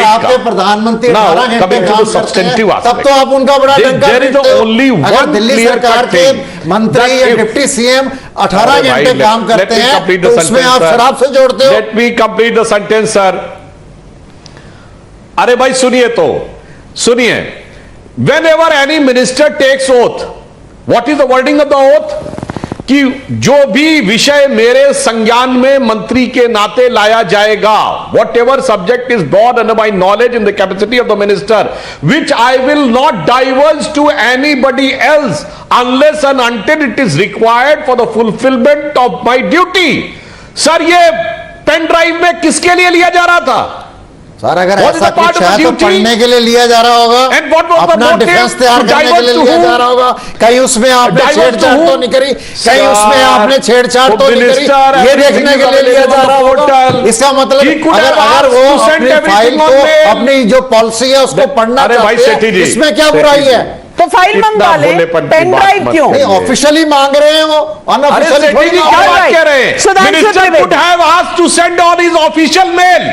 आपके प्रधानमंत्री 18 घंटे काम करते हैं, तब तो आप उनका बड़ा डंका पीटते हो। अगर दिल्ली सरकार के मंत्री या डिप्टी सीएम 18 घंटे काम करते हैं तो उसमें आप शराब से जोड़ते हो। Let me complete the sentence sir. अरे भाई सुनिए तो सुनिए, whenever any minister takes oath, what is the wording of the oath? कि जो भी विषय मेरे संज्ञान में मंत्री के नाते लाया जाएगा, whatever subject is brought under my knowledge in the capacity of the minister, which I will not diverge to anybody else unless and until it is required for the fulfilment of my duty. Sir, ये pen drive में किसके लिए लिया जा रहा था? Sir, अगर ऐसा कुछ है तो पढ़ने के लिए लिया जा रहा होगा, अपना डिफेंस तैयार करने के लिए लिया जा रहा होगा। कहीं उसमें आपने छेड़छाड़ तो नहीं करी, कहीं उसमें आपने छेड़छाड़ तो नहीं करी, ये देखने के लिए लिया जा रहा होगा। इसका मतलब अगर वो अपनी फाइल को, अपनी जो पॉलिसी है उसको पढ़ना चाहते हैं, इसमें क्या बुराई है? तो फाइल मंगवा ले, पेन ड्राइव क्यों? नहीं, ऑफिशियली मांग रहे हैं वो, unofficially minister could have asked to send on his official mail.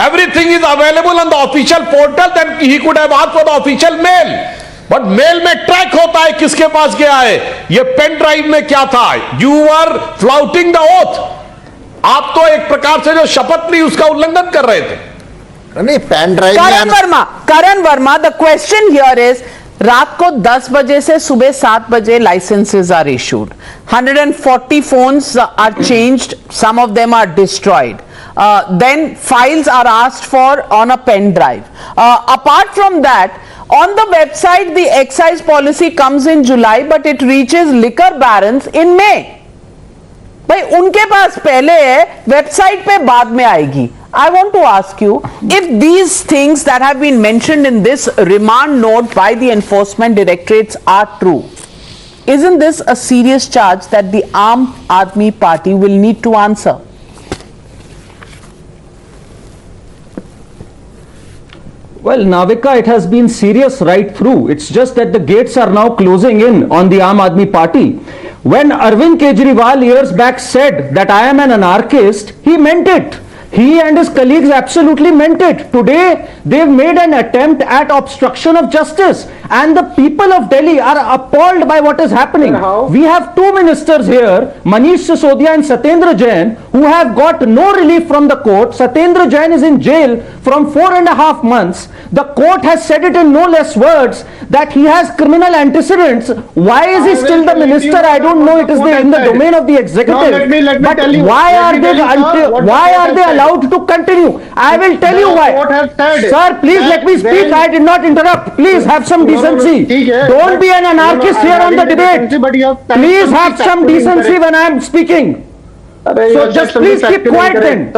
Everything is available on the official portal, then he could have asked for the official mail. But mail में track होता है किसके पास गया है। ये पेन ड्राइव में क्या था? You were flouting the oath. आप तो एक प्रकार से जो शपथ ली उसका उल्लंघन कर रहे थे। नहीं, pen drive Karan Verma, the question here is, रात को 10 बजे से सुबह 7 बजे licenses are issued. 140 phones are changed. Some of them are destroyed. Then files are asked for on a pen drive. Apart from that, on the website, the excise policy comes in July, but it reaches liquor barons in May. भाई उनके पास पहले है, website पे बाद में आएगी. I want to ask you, if these things that have been mentioned in this remand note by the enforcement directorates are true, isn't this a serious charge that the Aam Aadmi Party will need to answer? Well, Navika, it has been serious right through. It's just that the gates are now closing in on the Aam Aadmi Party. When Arvind Kejriwal years back said that I am an anarchist, he meant it. He and his colleagues absolutely meant it. Today, they've made an attempt at obstruction of justice. And the people of Delhi are appalled by what is happening. We have two ministers here, Manish Sisodia and Satyendra Jain, who have got no relief from the court. Satyendra Jain is in jail from 4.5 months. The court has said it in no less words that he has criminal antecedents. Why is he still the minister? I don't know. It is in the domain of the executive. Let me but tell you. Why are they allowed to continue? I will tell you why. Sir, please let me speak. I did not interrupt. Please have some decency. Don't be an anarchist here on the debate. Please have some decency when I am speaking. So just please keep quiet then.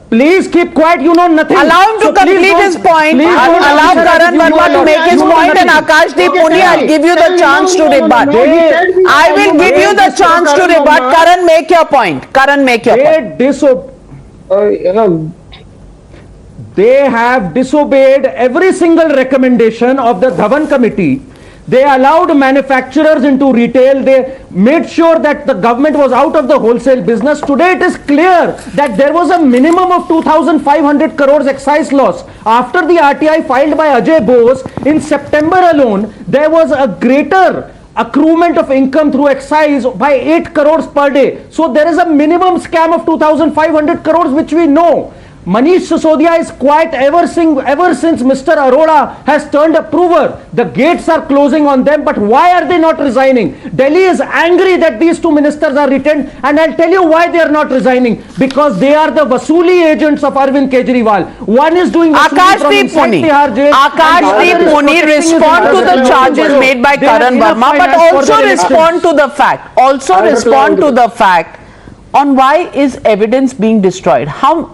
Please keep quiet. You know nothing. Allow him to complete his point. Allow Karan Verma to make his point, and Akashdeep Puni, I'll give you the chance to rebut. I will give you the chance to rebut. Karan, make your point. Karan, make your point. They have disobeyed every single recommendation of the Dhawan committee. They allowed manufacturers into retail. They made sure that the government was out of the wholesale business. Today it is clear that there was a minimum of 2,500 crores excise loss. After the RTI filed by Ajay Bose in September alone, there was a greater accruement of income through excise by 8 crores per day. So there is a minimum scam of 2,500 crores which we know. Manish Sisodia is quiet ever since Mr. Arora has turned approver. The gates are closing on them, but why are they not resigning? Delhi is angry that these two ministers are retained, and I'll tell you why they are not resigning. Because they are the Vasuli agents of Arvind Kejriwal. One is doing Akashdeep Puni, respond to the charges made by Karan Verma, but also respond to the fact. On why is evidence being destroyed? How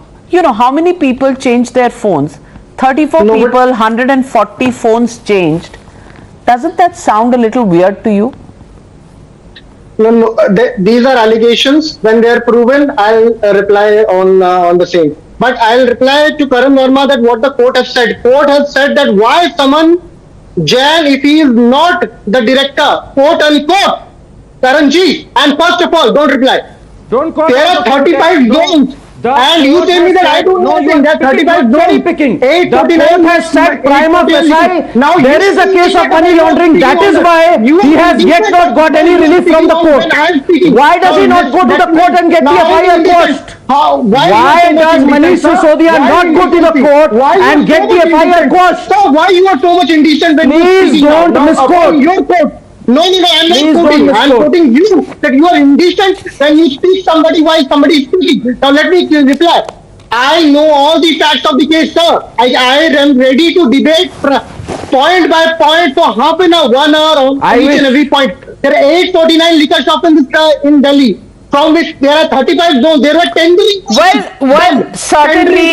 many people changed their phones? 34 people, 140 phones changed. Doesn't that sound a little weird to you? No, these are allegations. When they are proven, I'll reply on the same. But I'll reply to Karan Verma that what the court has said. Court has said that why summon Jain if he is not the director, quote unquote, Karanji. And first of all, don't reply. Don't call. There are 35 zones. And you tell me that I don't know anything. There are 35 cherry picking. The court 849 has said prima facie. Now there is a case of money laundering. That is why he has yet not got any relief from the court. Why does he not go to the court and get the FIR quashed? Why does Manish Sisodia not go to the court and get the FIR quashed? So why you are so much indecent when Please don't misquote. Your court. No, I'm not quoting. I'm quoting you that you are indecent when you speak somebody while somebody is speaking. Now let me reply. I know all the facts of the case, sir. I am ready to debate point by point for half an hour, 1 hour on each and every point. There are 849 liquor shops in Delhi, from which there are 35 zones. There were 10 Well, certainly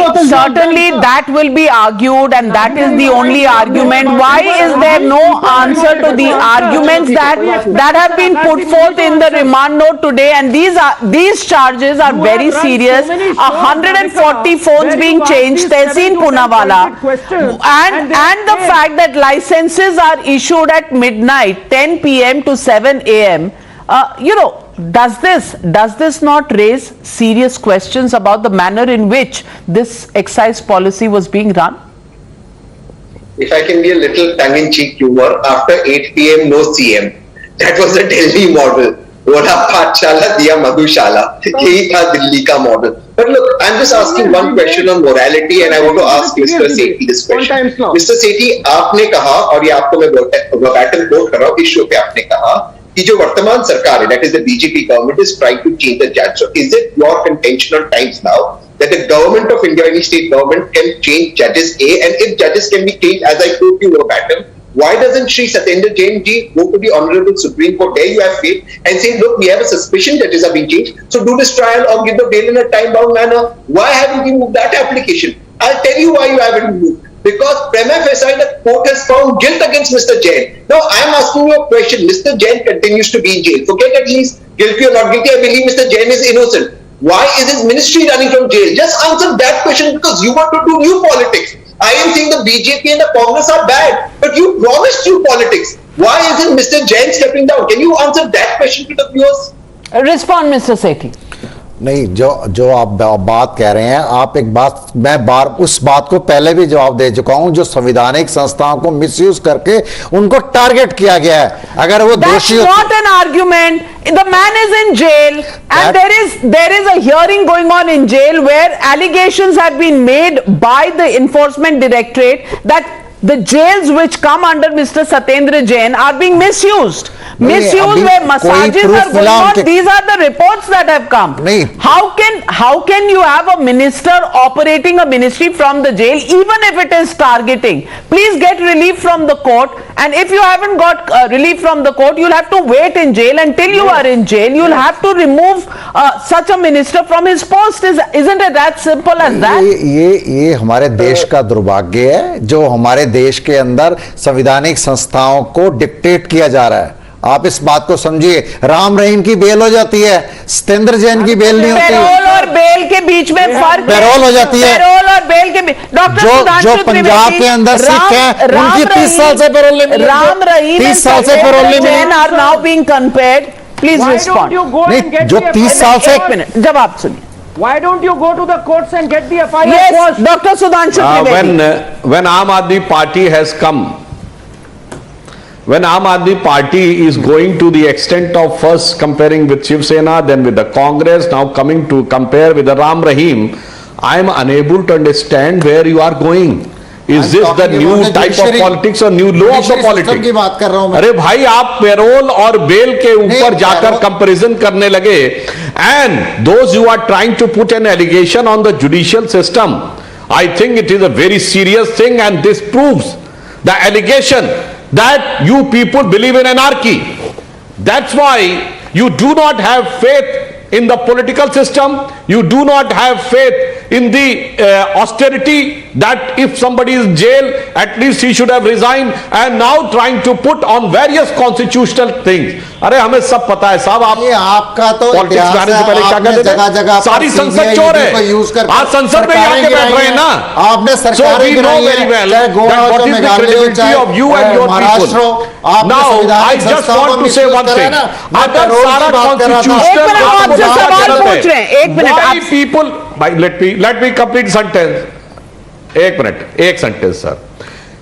that will be argued, and that is the only argument. Why is there no answer to the arguments that have been put forth in the remand note today? And these charges are very serious. 140 phones being changed, Tehseen Poonawalla, and the fact that licenses are issued at midnight, 10 p.m. to 7 a.m. Does this not raise serious questions about the manner in which this excise policy was being run? If I can be a little tongue-in-cheek humor, after 8 p.m. no CM. That was the Delhi model. बोला पाठशाला दिया मधुशाला, यही था दिल्ली का model. But look, I'm just asking one question on morality, and I want to ask Mr. Sethi this question. Mr. Sethi, आपने कहा, और ये आपको मैं verbatim quote कर रहा हूँ, इस शो पे आपने कहा कि जो वर्तमान सरकार है, that is the BJP government, is trying to change the judge. So is it your contention on times now that the government of India, any state government, can change judges A, and if judges can be changed, as I quote you verbatim, why doesn't Shri Satyendra Jain ji go to the Honorable Supreme Court, there you have faith, and say, look, we have a suspicion judges are being changed, so do this trial or give the bail in a time-bound manner? Why haven't you moved that application? I'll tell you why you haven't moved. Because prima facie the court has found guilt against Mr. Jain. Now I am asking you a question. Mr. Jain continues to be in jail. Forget at least guilty or not guilty. I believe Mr. Jain is innocent. Why is his ministry running from jail? Just answer that question, because you want to do new politics. I am saying the BJP and the Congress are bad, but you promised new politics. Why isn't Mr. Jain stepping down? Can you answer that question to the viewers? Respond, Mr. Sethi. नहीं, जो आप बात कह रहे हैं, आप एक बात, मैं उस बात को पहले भी जवाब दे चुका हूं, जो संवैधानिक संस्थाओं को मिसयूज करके उनको टारगेट किया गया है. अगर वो दोषी That's not an argument. The man is in jail, and there is a hearing going on in jail where allegations have been made by the Enforcement Directorate that the jails which come under Mr. Satyendra Jain are being misused. Misuse where massages are going on. These are the reports that have come. How can you have a minister operating a ministry from the jail, even if it is targeting? Please get relief from the court, and if you haven't got relief from the court, you'll have to wait in jail until you are in jail. You'll have to remove such a minister from his post. Isn't it that simple as that? ये हमारे देश का दुर्भाग्य है, जो हमारे देश के अंदर संवैधानिक संस्थाओं को डिक्टेट किया जा रहा है. आप इस बात को समझिए. राम रहीम की बेल हो जाती है, सत्येंद्र जैन की बेल नहीं होती. पैरोल और बेल के बीच में फर्क. पैरोल हो जाती है. पैरोल और बेल के बीच. जो पंजाब के अंदर सिख हैं, उनकी 30 साल से पैरोल नहीं मिली. राम रहीम 30 साल से पैरोल नहीं मिली. Are now being compared. Please respond. नहीं, जो 30 साल से. एक मिनट जवाब सुनिए. Why don't you go to the courts and get the FIR? Yes, Dr. Sudhanshu Trivedi. When Aam Aadmi Party has come, when Aam Aadmi Party is going to the extent of first comparing with Shiv Sena, then with the Congress, now coming to compare with the Ram Rahim, I am unable to understand where you are going. Is this the new type of politics or new law of the politics? की बात कर रहा हूं. अरे भाई, आप payroll और bell के ऊपर जाकर कंपैरिजन करने लगे, and those who are trying to put an allegation on the judicial system, I think it is a very serious thing, and this proves the allegation that you people believe in anarchy. That's why you do not have faith in the political system. You do not have faith in the austerity that if somebody is in jail, at least he should have resigned, and now trying to put on various constitutional things. अरे हमें सब पता है साहब. आप ये आपका तो पॉलिटिक्स में आने से पहले क्या कहते थे? सारी संसद चोर है. आज संसद में आके बैठ रहे हैं ना. आपने सरकार we know very well that what is the credibility of you and your people. Now I just want to say one thing. अगर सारा constitutional why people, let me complete sentence. एक मिनट, एक सेंटेंस सर.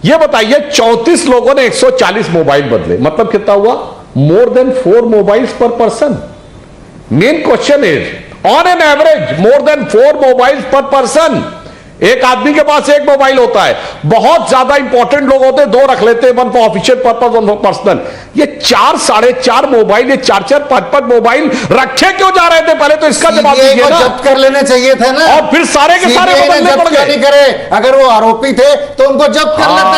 ये बताइए 34 लोगों ने 140 mobile बदले, मतलब कितना हुआ? More than 4 mobiles per person. Main question is, on an average, more than 4 mobiles per person. एक आदमी के पास एक मोबाइल होता है. बहुत ज्यादा इंपॉर्टेंट लोग होते हैं, 2 रख लेते हैं, 1 for official purpose, 1 for personal. ये 4 साढ़े 4 मोबाइल, ये 4 5 मोबाइल रखे क्यों जा रहे थे? पहले तो इसका जवाब दीजिए ना. जब्त कर लेने चाहिए थे ना, और फिर सारे के सारे बदलने पड़ गए. नहीं करे. अगर वो आरोपी थे तो उनको जब्त कर लेते.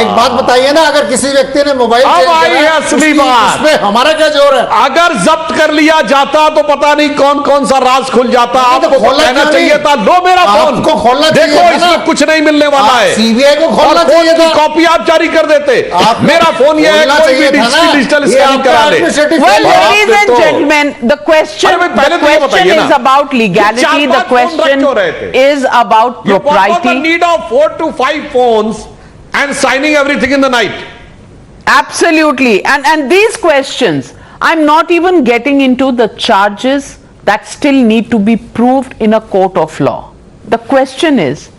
एक बात बताइए ना, अगर किसी व्यक्ति ने मोबाइल असली बात, उसमें हमारा क्या जोर है? अगर जब्त कर लिया जाता तो पता नहीं कौन कौन सा राज खुल जाता. आपको कहना चाहिए था, लो मेरा फोन खोलना. देखो इसमें कुछ नहीं मिलने वाला है. सीबीआई को खोलना चाहिए था. कॉपी आप जारी कर देते. मेरा फोन ये है, कोई भी डिजिटल स्कैनिंग करा ले. Well, ladies and gentlemen, the question is about legality. The question is about propriety. The need of 4 to 5 phones and signing everything in the night. Absolutely. And these questions, I'm not even getting into the charges that still need to be proved in a court of law. The question is,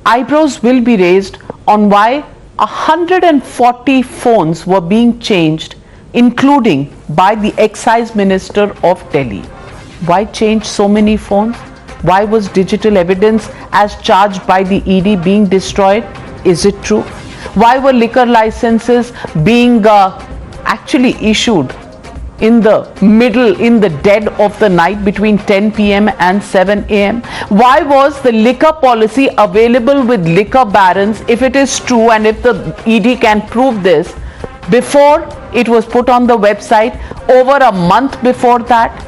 eyebrows will be raised on why 140 phones were being changed, including by the excise minister of Delhi. Why change so many phones? Why was digital evidence as charged by the ED being destroyed? Is it true? Why were liquor licenses being actually issued in the dead of the night between 10 p.m. and 7 a.m.? Why was the liquor policy available with liquor barons, if it is true and if the ED can prove this, before it was put on the website, over a month before that?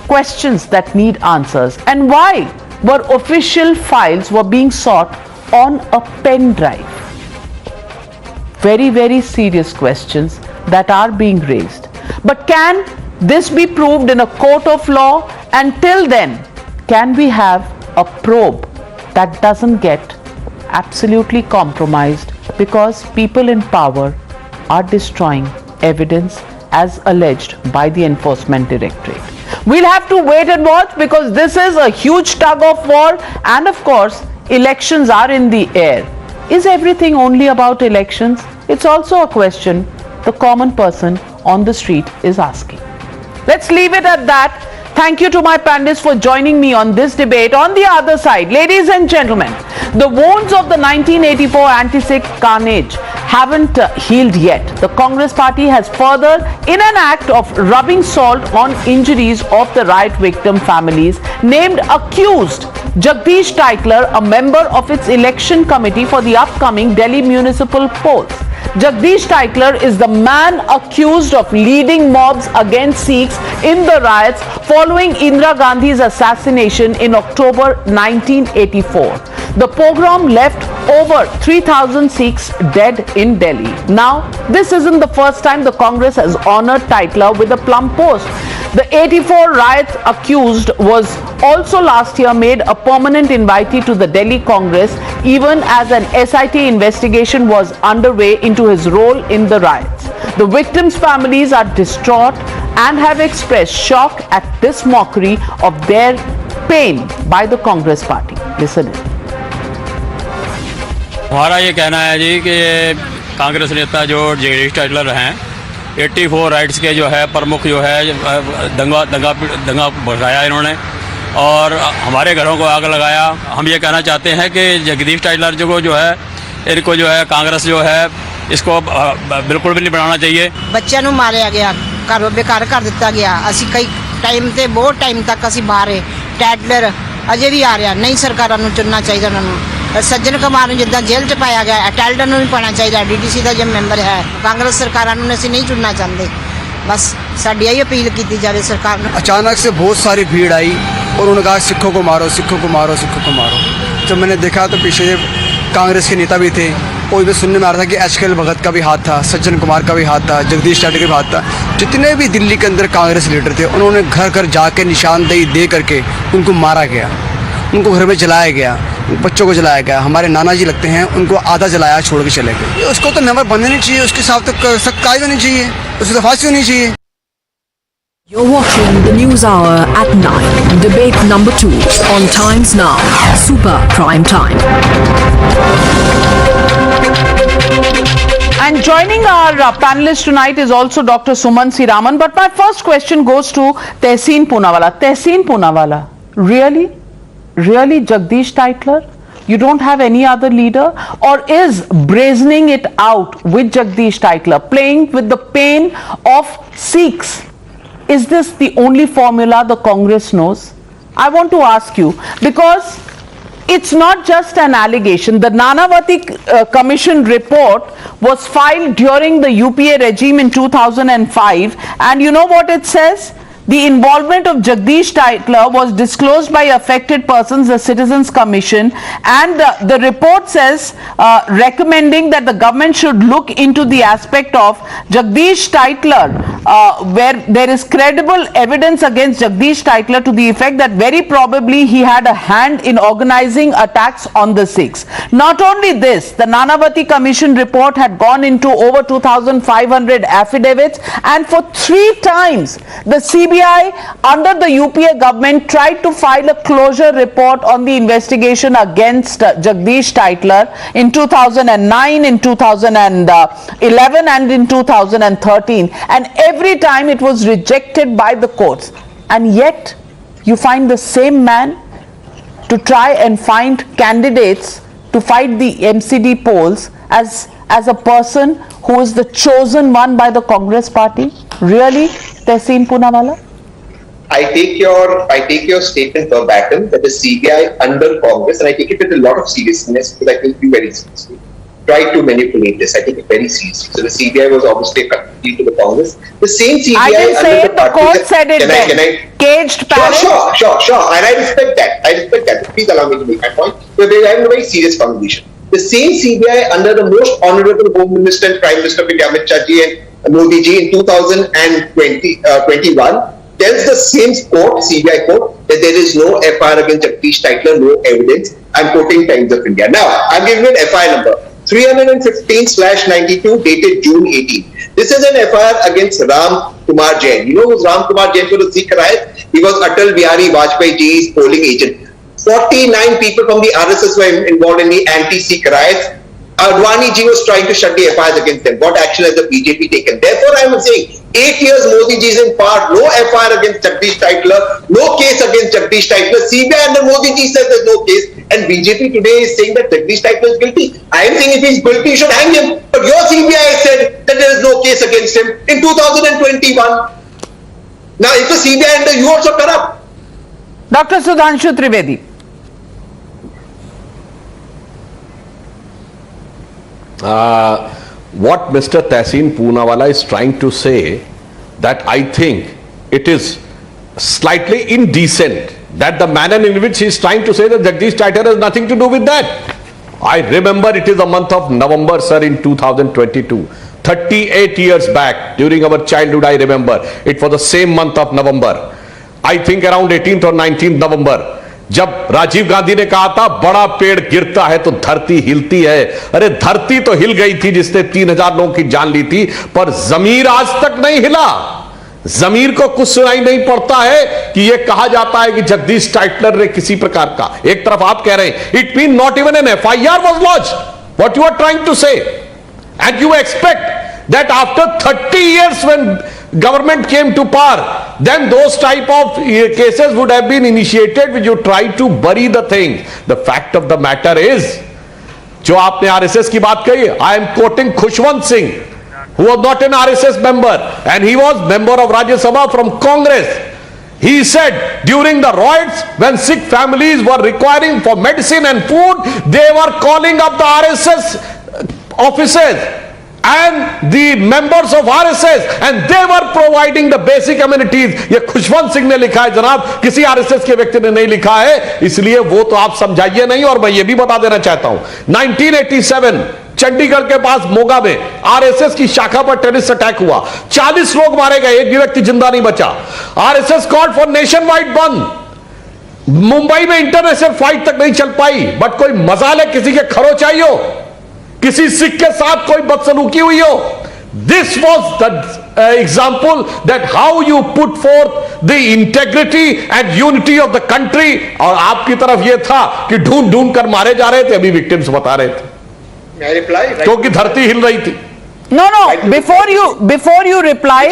Questions that need answers. And why were official files were being sought on a pen drive? Very, very serious questions that are being raised. But can this be proved in a court of law? Until then, can we have a probe that doesn't get absolutely compromised because people in power are destroying evidence as alleged by the Enforcement Directorate? We'll have to wait and watch, because this is a huge tug of war, and of course, elections are in the air. Is everything only about elections? It's also a question the common person on the street is asking. Let's leave it at that. Thank you to my panelists for joining me on this debate. On the other side, ladies and gentlemen, the wounds of the 1984 anti-Sikh carnage haven't healed yet. The Congress party has further, in an act of rubbing salt on injuries of the riot victim families, named accused Jagdish Tytler a member of its election committee for the upcoming Delhi municipal polls. Jagdish Tytler is the man accused of leading mobs against Sikhs in the riots following Indira Gandhi's assassination in October 1984. The pogrom left over 3,000 Sikhs dead in Delhi. Now, this isn't the first time the Congress has honored Tytler with a plum post. The 84 riots accused was also last year made a permanent invitee to the Delhi Congress, even as an SIT investigation was underway into his role in the riots. The victims' families are distraught and have expressed shock at this mockery of their pain by the Congress party. Listen in. हमारा ये कहना है जी कि कांग्रेस नेता जो Jagdish Tytler हैं, 84 rights के जो है प्रमुख जो है दंगा भड़काया इन्होंने और हमारे घरों को आग लगाया। हम ये कहना चाहते हैं कि जगदीश टाइटलर जो है इनको जो है कांग्रेस जो है इसको बिल्कुल भी नहीं बनाना चाहिए। ਬੱਚਿਆਂ ਨੂੰ ਮਾਰਿਆ ਗਿਆ, ਘਰੋਂ ਬੇਕਾਰ ਕਰ ਦਿੱਤਾ ਗਿਆ। ਅਸੀਂ ਕਈ ਟਾਈਮ ਤੇ ਬਹੁਤ ਟਾਈਮ ਤੱਕ ਅਸੀਂ ਬਾਹਰ ਟੈਟਲਰ ਅਜੇ ਵੀ ਆ ਰਿਹਾ। ਨਹੀਂ ਸਰਕਾਰਾਂ ਨੂੰ ਚੁਣਨਾ ਚਾਹੀਦਾ ਉਹਨਾਂ ਨੂੰ। ਸੱਜਣ ਕੁਮਾਰ ਨੂੰ ਜਿੱਦਾਂ ਜੇਲ੍ਹ 'ਚ ਪਾਇਆ ਗਿਆ, ਟੈਟਲਰ ਨੂੰ ਵੀ ਪਾਉਣਾ ਚਾਹੀਦਾ। DDC ਦਾ ਜੋ ਮੈਂਬਰ ਹੈ, ਕਾਂਗਰਸ ਸਰਕਾਰਾਂ ਨੂੰ ਅਸੀਂ नहीं चुनना चाहते। बस साड़ी यही अपील की जाए सरकार ने। अचानक से बहुत सारी भीड़ आई और उन्होंने कहा सिखों को मारो, सिखों को मारो, सिखों को मारो। जब मैंने देखा तो पीछे कांग्रेस के नेता भी थे और भी सुनने में आ रहा था कि HKL भगत का भी हाथ था, सज्जन कुमार का भी हाथ था, जगदीश टाइटलर का भी हाथ था। जितने भी दिल्ली के अंदर कांग्रेस लीडर थे उन्होंने घर घर जाके निशानदेही दे करके उनको मारा गया, उनको घर में जलाया गया, बच्चों को जलाया गया। हमारे नाना जी लगते हैं, उनको आधा जलाया छोड़ के चले गए। उसको तो नंबर बनना नहीं चाहिए, उसके साथ तो सख्त कार्रवाई होनी चाहिए, उसे तो फांसी होनी चाहिए। You're watching the News Hour at 9. Debate number 2 on Times Now. Super Prime Time. And joining our panelist tonight is also Dr. Suman C. Raman. But my first question goes to Tehseen Poonawala. Tehseen Poonawala, really? Really Jagdish Tytler? You don't have any other leader? Or is brazening it out with Jagdish Tytler, playing with the pain of Sikhs, is this the only formula the Congress knows? I want to ask you, because it's not just an allegation. The Nanavati Commission report was filed during the UPA regime in 2005, and you know what it says? The involvement of Jagdish Tytler was disclosed by affected persons, the Citizens Commission, and the report says recommending that the government should look into the aspect of Jagdish Tytler, where there is credible evidence against Jagdish Tytler to the effect that very probably he had a hand in organizing attacks on the Sikhs. Not only this, the Nanavati Commission report had gone into over 2,500 affidavits, and for 3 times the CBI under the UPA government tried to file a closure report on the investigation against Jagdish Tytler in 2009, in 2011 and in 2013, and every time it was rejected by the courts. And yet you find the same man to try and find candidates to fight the MCD polls as a person who is the chosen one by the Congress party? Really, Tehseen Poonawalla? I take your statement verbatim that the CBI under Congress, and I take it with a lot of seriousness because I take you very seriously, tried to manipulate this. I take it very seriously. So the CBI was obviously a country to the Congress. The same CBI I didn't say it, the court said it then. Can I? Caged palace. Sure. And I respect that. Please allow me to make my point. We're having a very serious conversation. The same CBI under the most honorable Home Minister and Prime Minister of India, Amit Shah ji and Modi ji in 2021 tells the same court, CBI court, that there is no FIR against Jagdish Tytler, no evidence. I'm quoting Times of India. Now, I'm giving you an FIR number 315/92 dated June 18. This is an FIR against Ram Kumar Jain. You know who's Ram Kumar Jain for the Sikh riot? He was Atal Bihari Vajpayee ji's polling agent. 49 people from the RSS were involved in the anti-Sikh riots. Advani ji was trying to shut the FIRs against them. What action has the BJP taken? Therefore, I am saying 8 years Modi ji is in power, no FIR against Jagdish Tytler, no case against Jagdish Tytler. CBI under Modi ji says there's no case, and BJP today is saying that Jagdish Tytler is guilty. I am saying if he's guilty, you should hang him. But your CBI said that there is no case against him in 2021. Now, if the CBI under you also corrupt. Dr. Sudhanshu Trivedi. What Mr. Tehseen Poonawalla is trying to say, that I think it is slightly indecent that the manner in which he is trying to say that Jagdish Tytler has nothing to do with that. I remember it is the month of November, sir, in 2022. 38 years back, during our childhood, I remember, it was the same month of November. I think around 18th or 19th November. जब राजीव गांधी ने कहा था बड़ा पेड़ गिरता है तो धरती हिलती है, अरे धरती तो हिल गई थी जिसने 3000 लोगों की जान ली थी, पर जमीर आज तक नहीं हिला। जमीर को कुछ सुनाई नहीं पड़ता है कि यह कहा जाता है कि जगदीश टाइटलर ने किसी प्रकार का, एक तरफ आप कह रहे हैं it mean not even an FIR was lodged. What you are trying to say, and you expect that after 30 years when government came to power, then those type of cases would have been initiated which you try to bury the thing. The fact of the matter is, जो आपने RSS की बात कही, I am quoting Khushwant Singh, who was not an RSS member and he was member of Rajya Sabha from Congress. He said during the riots, when Sikh families were requiring for medicine and food, they were calling up the RSS officers and the members of RSS and they were providing the basic amenities. ये खुशवंत सिंह ने लिखा है जनाब, किसी RSS के व्यक्ति ने नहीं लिखा है, इसलिए वो तो आप समझाइए नहीं। और मैं ये भी बता देना चाहता हूं 1987 चंडीगढ़ के पास मोगा में RSS की शाखा पर टेररिस्ट अटैक हुआ, 40 लोग मारे गए, एक भी व्यक्ति जिंदा नहीं बचा। RSS called for nation wide बंद, मुंबई में इंटरनेशनल फ्लाइट तक नहीं चल पाई, बट कोई मजाल है किसी के खरोचाई हो, किसी सिख के साथ कोई बदसलूकी हुई हो। This was the example that how you put forth the integrity and unity of the country। और आपकी तरफ यह था कि ढूंढ ढूंढ कर मारे जा रहे थे, अभी विक्टिम्स बता रहे थे क्योंकि धरती हिल रही थी। No, before you reply,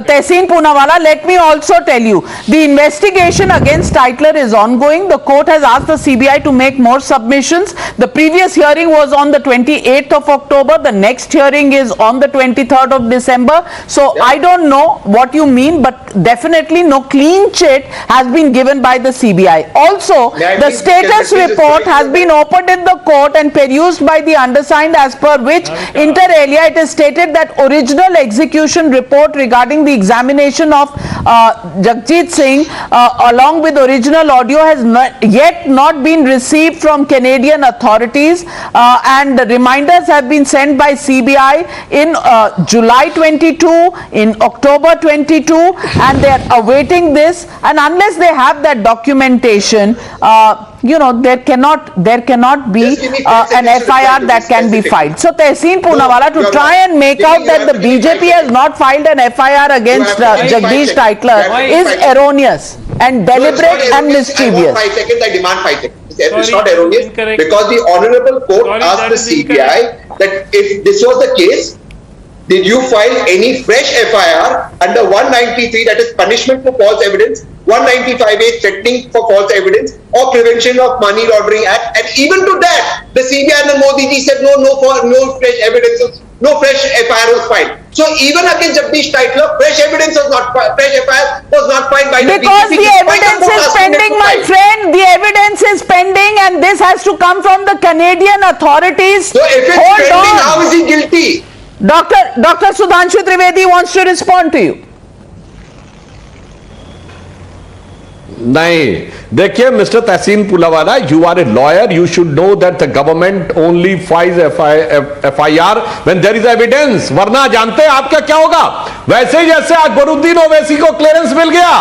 Tehseen Poonawalla, let me also tell you, the investigation against Tytler is ongoing. The court has asked the CBI to make more submissions. The previous hearing was on the 28th of October. The next hearing is on the 23rd of December. So I don't know what you mean, but definitely no clean chit has been given by the CBI. Also, the status report has been opened in the court and perused by the undersigned, as per which inter alia it is stated that original execution report regarding the examination of Jagjit Singh along with original audio has yet not been received from Canadian authorities, and the reminders have been sent by CBI in July 22, in October 22, and they are awaiting this, and unless they have that documentation, there cannot be an FIR that can be filed. So Tehseen Poonawalla, to try and make out that the BJP has not filed an FIR against Jagdish Tytler is erroneous and deliberate and mischievous. 5 seconds, I demand 5 seconds. It's not erroneous because the Honorable Court asked the CBI that if this was the case, did you file any fresh FIR under 193, that is punishment for false evidence, 195A threatening for false evidence or Prevention of Money Laundering Act, and even to that, the CBI and the Modi ji said no fresh evidence, no fresh FIR was filed. So even against Jagdish Tytler, fresh FIR was not filed by the because BJP. the evidence is pending, my friend. The evidence is pending, and this has to come from the Canadian authorities. So if it's pending, how is he guilty? Dr. Sudhanshu Trivedi wants to respond to you. नहीं, देखिए mister Tehseen Poonawalla, you are a lawyer, you should know that the government only files FIR when there is evidence. वरना जानते हैं आपका क्या होगा? वैसे ही जैसे अकबरुद्दीन ओवैसी को क्लियरेंस मिल गया,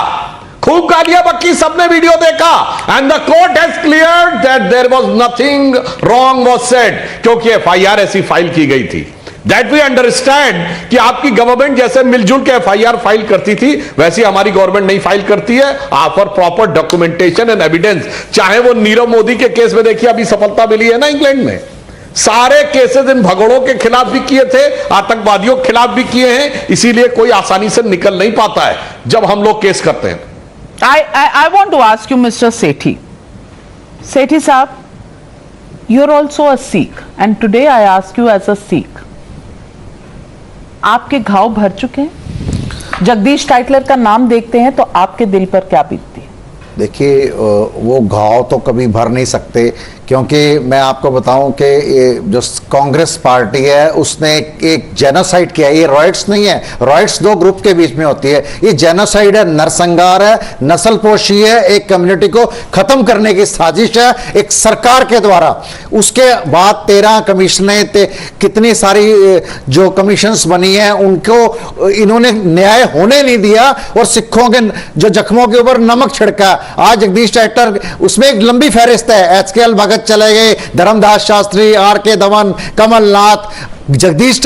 खूब गालियां बक्की, सबने वीडियो देखा, and the court has cleared that there was nothing wrong was said, क्योंकि FIR ऐसी फाइल की गई थी. That we understand कि आपकी गवर्नमेंट जैसे मिलजुल के FIR फाइल करती थी, वैसे हमारी गवर्नमेंट नहीं फाइल करती है. For proper documentation and evidence. चाहे वो नीरव मोदी के केस में देखिए, अभी सफलता मिली है ना इंग्लैंड में. सारे केसेस इन भगोड़ों के खिलाफ भी किए थे, आतंकवादियों के खिलाफ भी किए हैं, इसीलिए कोई आसानी से निकल नहीं पाता है जब हम लोग केस करते हैं. I want to ask you, Mr. Sethi. Sethi Saab, you're also a Sikh, and today I ask you as a Sikh. आपके घाव भर चुके हैं? जगदीश टाइटलर का नाम देखते हैं तो आपके दिल पर क्या बीतती है? देखिए, वो घाव तो कभी भर नहीं सकते, क्योंकि मैं आपको बताऊं कि जो कांग्रेस पार्टी है उसने एक जेनोसाइड किया. ये रॉयट्स नहीं है, रॉयट्स दो ग्रुप के बीच में होती है, ये जेनोसाइड है, नरसंहार है, नस्लपोशी है, एक कम्युनिटी को खत्म करने की साजिश है एक सरकार के द्वारा. उसके बाद 13 कमीशनें, कितनी सारी जो कमीशंस बनी हैं, उनको इन्होंने न्याय होने नहीं दिया और सिखों के जो जख्मों के ऊपर नमक छिड़का. आज जगदीश टाइटलर, उसमें एक लंबी फहरिस्त है, HKL भगत चले गए, धर्मदास शास्त्री, RK दमन, कमलनाथ, जगदीश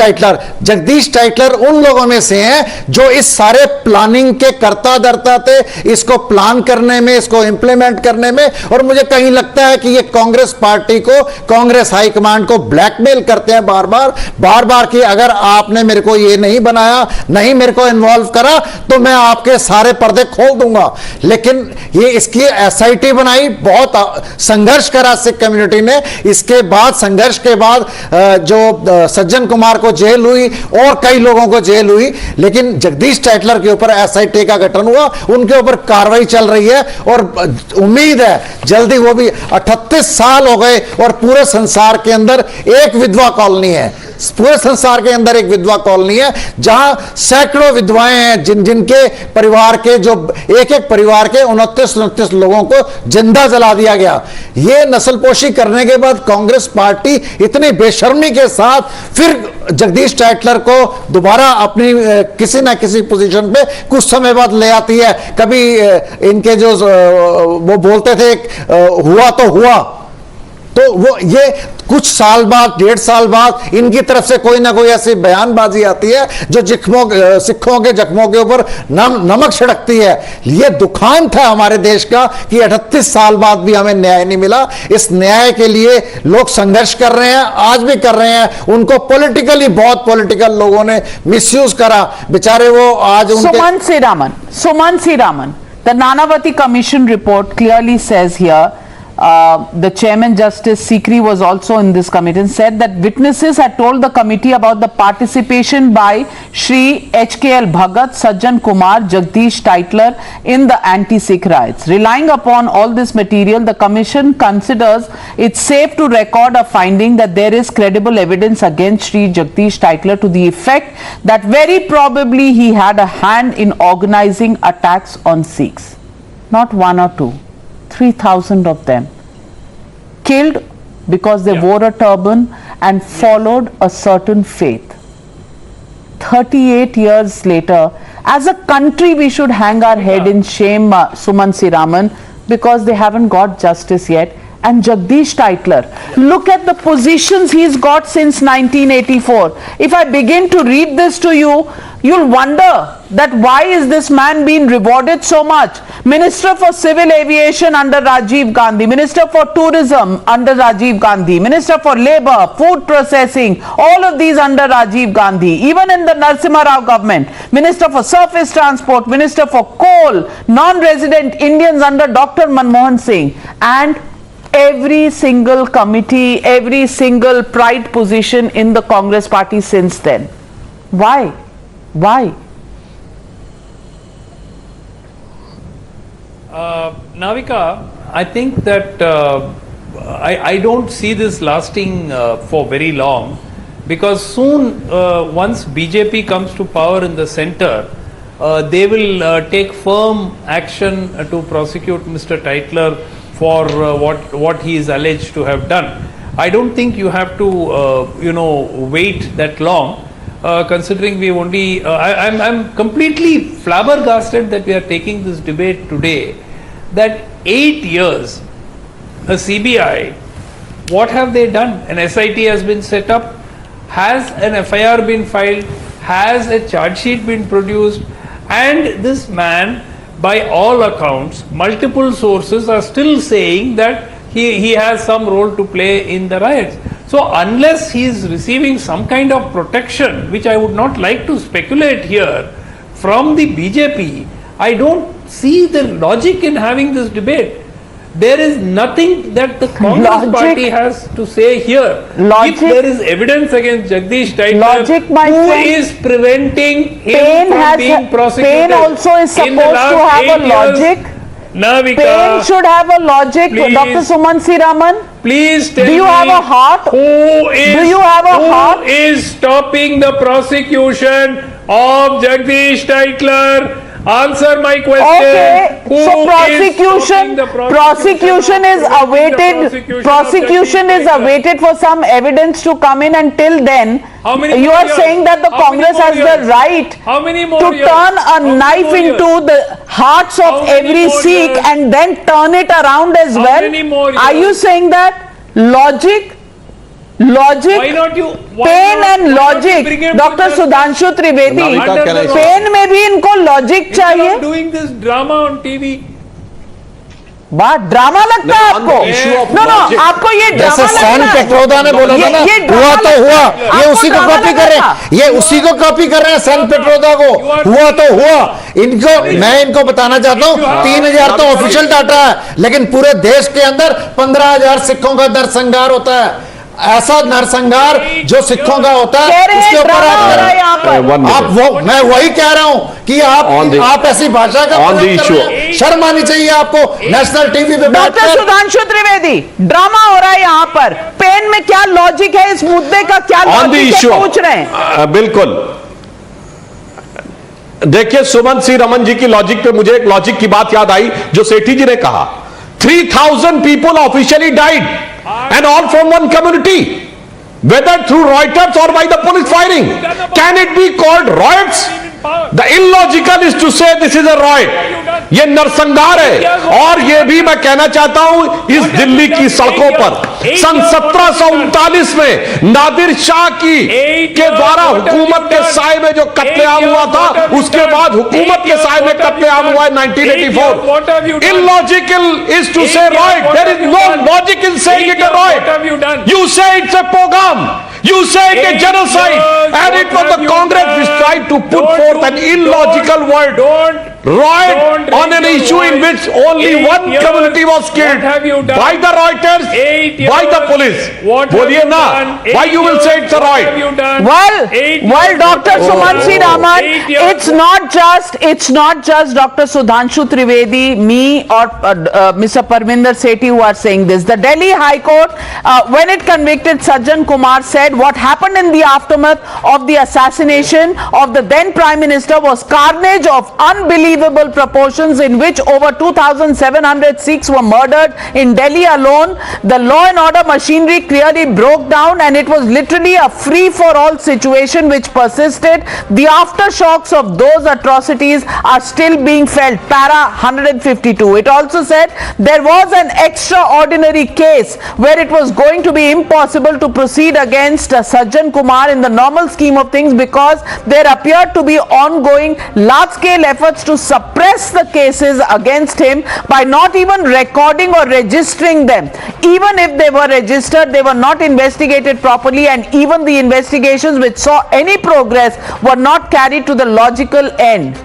टाइटलर उन लोगों में से हैं जो इस सारे प्लानिंग के कर्ता धर्ता थे, इसको प्लान करने में, इसको इंप्लीमेंट करने में. और मुझे कहीं लगता है कि ये कांग्रेस पार्टी को, कांग्रेस हाईकमांड को ब्लैकमेल करते हैं बार बार कि अगर आपने मेरे को ये नहीं बनाया, नहीं मेरे को इन्वॉल्व करा, तो मैं आपके सारे पर्दे खोल दूंगा. लेकिन ये इसकी SIT बनाई, बहुत संघर्ष करा सिख कम्युनिटी ने. इसके बाद, संघर्ष के बाद जो सज्जन कुमार को जेल हुई और कई लोगों को जेल हुई, लेकिन जगदीश टाइटलर के ऊपर SIT का गठन हुआ, उनके ऊपर कार्रवाई चल रही है और उम्मीद है जल्दी. वो भी 38 साल हो गए और पूरे संसार के अंदर एक विधवा कॉलोनी है, पूरे संसार के अंदर एक विधवा कॉलोनी है जहां सैकड़ों विधवाएं हैं, जिनके परिवार के, जो एक परिवार के 29 लोगों को जिंदा जला दिया गया. ये नस्लपोशी करने के बाद कांग्रेस पार्टी इतनी बेशर्मी के साथ फिर जगदीश टाइटलर को दोबारा अपनी किसी ना किसी पोजीशन पे कुछ समय बाद ले आती है. कभी इनके जो वो बोलते थे हुआ तो हुआ, तो वो ये कुछ साल बाद, 1.5 साल बाद इनकी तरफ से कोई ना कोई ऐसी बयानबाजी आती है जो सिखों के जख्मों के ऊपर नमक छिड़कती है. ये दुखांत है हमारे देश का कि 38 साल बाद भी हमें न्याय नहीं मिला. इस न्याय के लिए लोग संघर्ष कर रहे हैं, आज भी कर रहे हैं. उनको पॉलिटिकली, बहुत पॉलिटिकल लोगों ने मिसयूज करा. बेचारे वो आज सुमन सीरामन, the Nanavati Commission report clearly says here, the chairman Justice Sikri was also in this committee and said that witnesses had told the committee about the participation by Shri HKL Bhagat, Sajjan Kumar, Jagdish Tytler in the anti-Sikh riots. Relying upon all this material, the commission considers it safe to record a finding that there is credible evidence against Shri Jagdish Tytler to the effect that very probably he had a hand in organizing attacks on Sikhs. Not one or two. 3,000 of them killed because they wore a turban and followed a certain faith. 38 years later, as a country we should hang our head in shame, Suman Siraman, because they haven't got justice yet, and Jagdish Tytler. Look at the positions he's got since 1984. If I begin to read this to you, you'll wonder that why is this man being rewarded so much? Minister for Civil Aviation under Rajiv Gandhi, Minister for Tourism under Rajiv Gandhi, Minister for Labour, Food Processing, all of these under Rajiv Gandhi. Even in the Narasimha Rao government, Minister for Surface Transport, Minister for Coal, non-resident Indians under Dr. Manmohan Singh, and every single committee, every single pride position in the Congress party since then. Why? Why? Navika, I think that I don't see this lasting for very long, because soon once BJP comes to power in the center, they will take firm action to prosecute Mr. Tytler for what he is alleged to have done. I don't think you have to wait that long, considering we only I'm completely flabbergasted that we are taking this debate today, that 8 years a CBI, what have they done? An SIT has been set up, has an FIR been filed, has a charge sheet been produced, and this man, by all accounts, multiple sources are still saying that he has some role to play in the riots. So unless he is receiving some kind of protection, which I would not like to speculate here, from the BJP, I don't see the logic in having this debate. There is nothing that the Congress party has to say here. If there is evidence against Jagdish Tytler, who is preventing him from being prosecuted? Pain also is supposed to have a logic. Navika, pain should have a logic. Please, Dr. Suman C. Raman, please tell me, do you have a heart? Who is stopping the prosecution of Jagdish Tytler? Answer my question. Okay, so prosecution is awaited for some evidence to come in. Until then, you are saying that the Congress has the right to turn a knife into the hearts of every Sikh and then turn it around as well. Are you saying that logic, pain and logic, Dr. Sudhanshu Trivedi, pain में भी इनको logic चाहिए. Doing this drama on TV. बात drama लगता है आपको? No आपको ये ड्रामा लगता है? सैन पेट्रोदा ने बोला था ना, हुआ तो हुआ, ये उसी को कॉपी कर रहे हैं, ये उसी को कॉपी कर रहे हैं सैन पेट्रोदा को, हुआ तो हुआ। इनको मैं इनको बताना चाहता हूँ 3000 तो ऑफिशियल डाटा है, लेकिन पूरे देश के अंदर 15,000 सिखों का नरसंहार होता है। ऐसा नरसंहार जो सिखों का होता है उसके ऊपर आप वो मैं वही कह रहा हूं कि आप ऐसी भाषा का शर्म आनी चाहिए आपको नेशनल टीवी पे। डॉक्टर सुधांशु त्रिवेदी, ड्रामा हो रहा है यहाँ पर, पेन में क्या लॉजिक है इस मुद्दे का, क्या लॉजिक है पूछ रहे हैं? बिल्कुल, देखिए सुमन सिंह रमन जी की लॉजिक पे मुझे एक लॉजिक की बात याद आई जो सेठी जी ने कहा, 3,000 people officially died and all from one community, whether through Reuters or by the police firing. Can it be called riots? The illogical is to say this is a riot. ये नरसंहार है। और ये भी मैं कहना चाहता हूं इस दिल्ली की सड़कों पर सन 1739 में नादिर शाह के द्वारा हुकूमत के साए में जो कत्लेआम हुआ था, उसके बाद हुकूमत के साए में कत्लेआम हुआ है 1984। Illogical is to say riot. There is no logic in saying it a riot. You say it's a pogrom. You say it a genocide, and it was the Congress which tried to put forth an illogical word, riot, on an issue in which only one community was killed by the Reuters, by the police. बोलिए ना, why you will say it's a riot? Well, Dr. Suman C. Raman, it's not just Dr. Sudhanshu Trivedi, me or Mr. Parminder Sethi who are saying this. The Delhi High Court, when it convicted Sajjan Kumar, said what happened in the aftermath of the assassination of the then Prime Minister was carnage of unbelievable unbelievable proportions in which over 2,700 Sikhs were murdered in Delhi alone. The law and order machinery clearly broke down, and it was literally a free-for-all situation which persisted. The aftershocks of those atrocities are still being felt. Para 152. It also said there was an extraordinary case where it was going to be impossible to proceed against Sajjan Kumar in the normal scheme of things, because there appeared to be ongoing large-scale efforts to suppress the cases against him by not even recording or registering them. Even if they were registered, they were not investigated properly, and even the investigations which saw any progress were not carried to the logical end.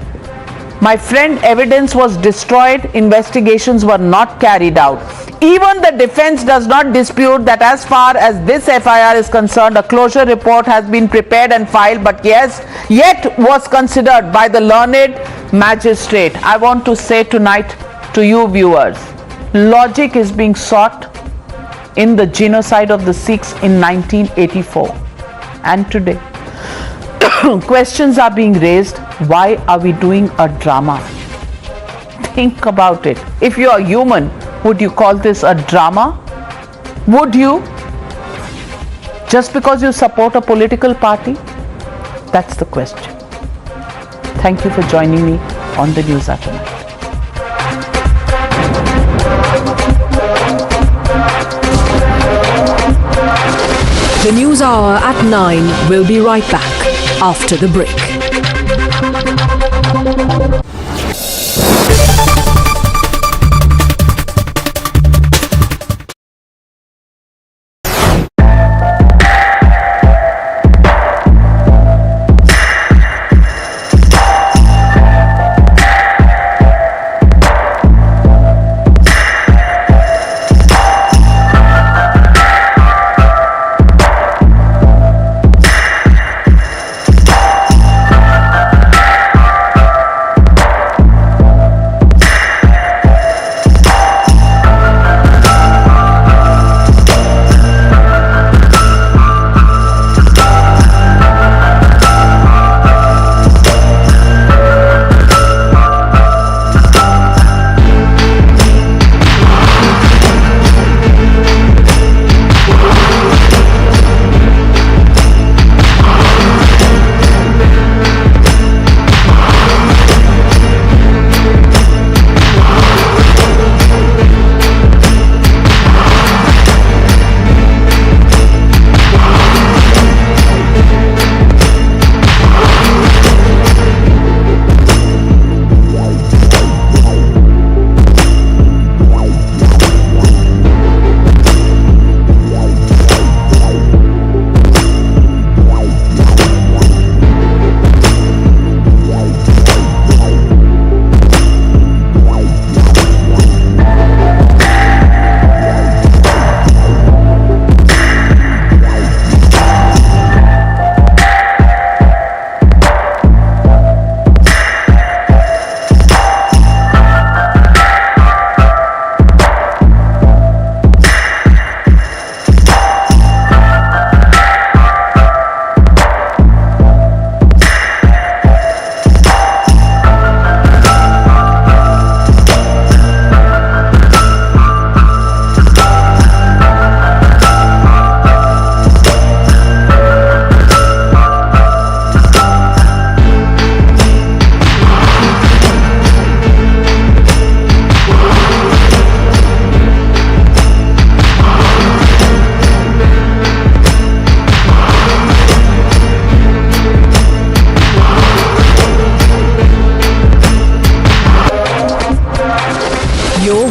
My friend, evidence was destroyed, investigations were not carried out. Even the defense does not dispute that as far as this FIR is concerned, a closure report has been prepared and filed, but yet was considered by the learned magistrate. I want to say tonight to you viewers, logic is being sought in the genocide of the Sikhs in 1984 and today. Questions are being raised. Why are we doing a drama? Think about it. If you are human, would you call this a drama? Would you? Just because you support a political party? That's the question. Thank you for joining me on the Newshour tonight. The News Hour at 9 will be right back after the break.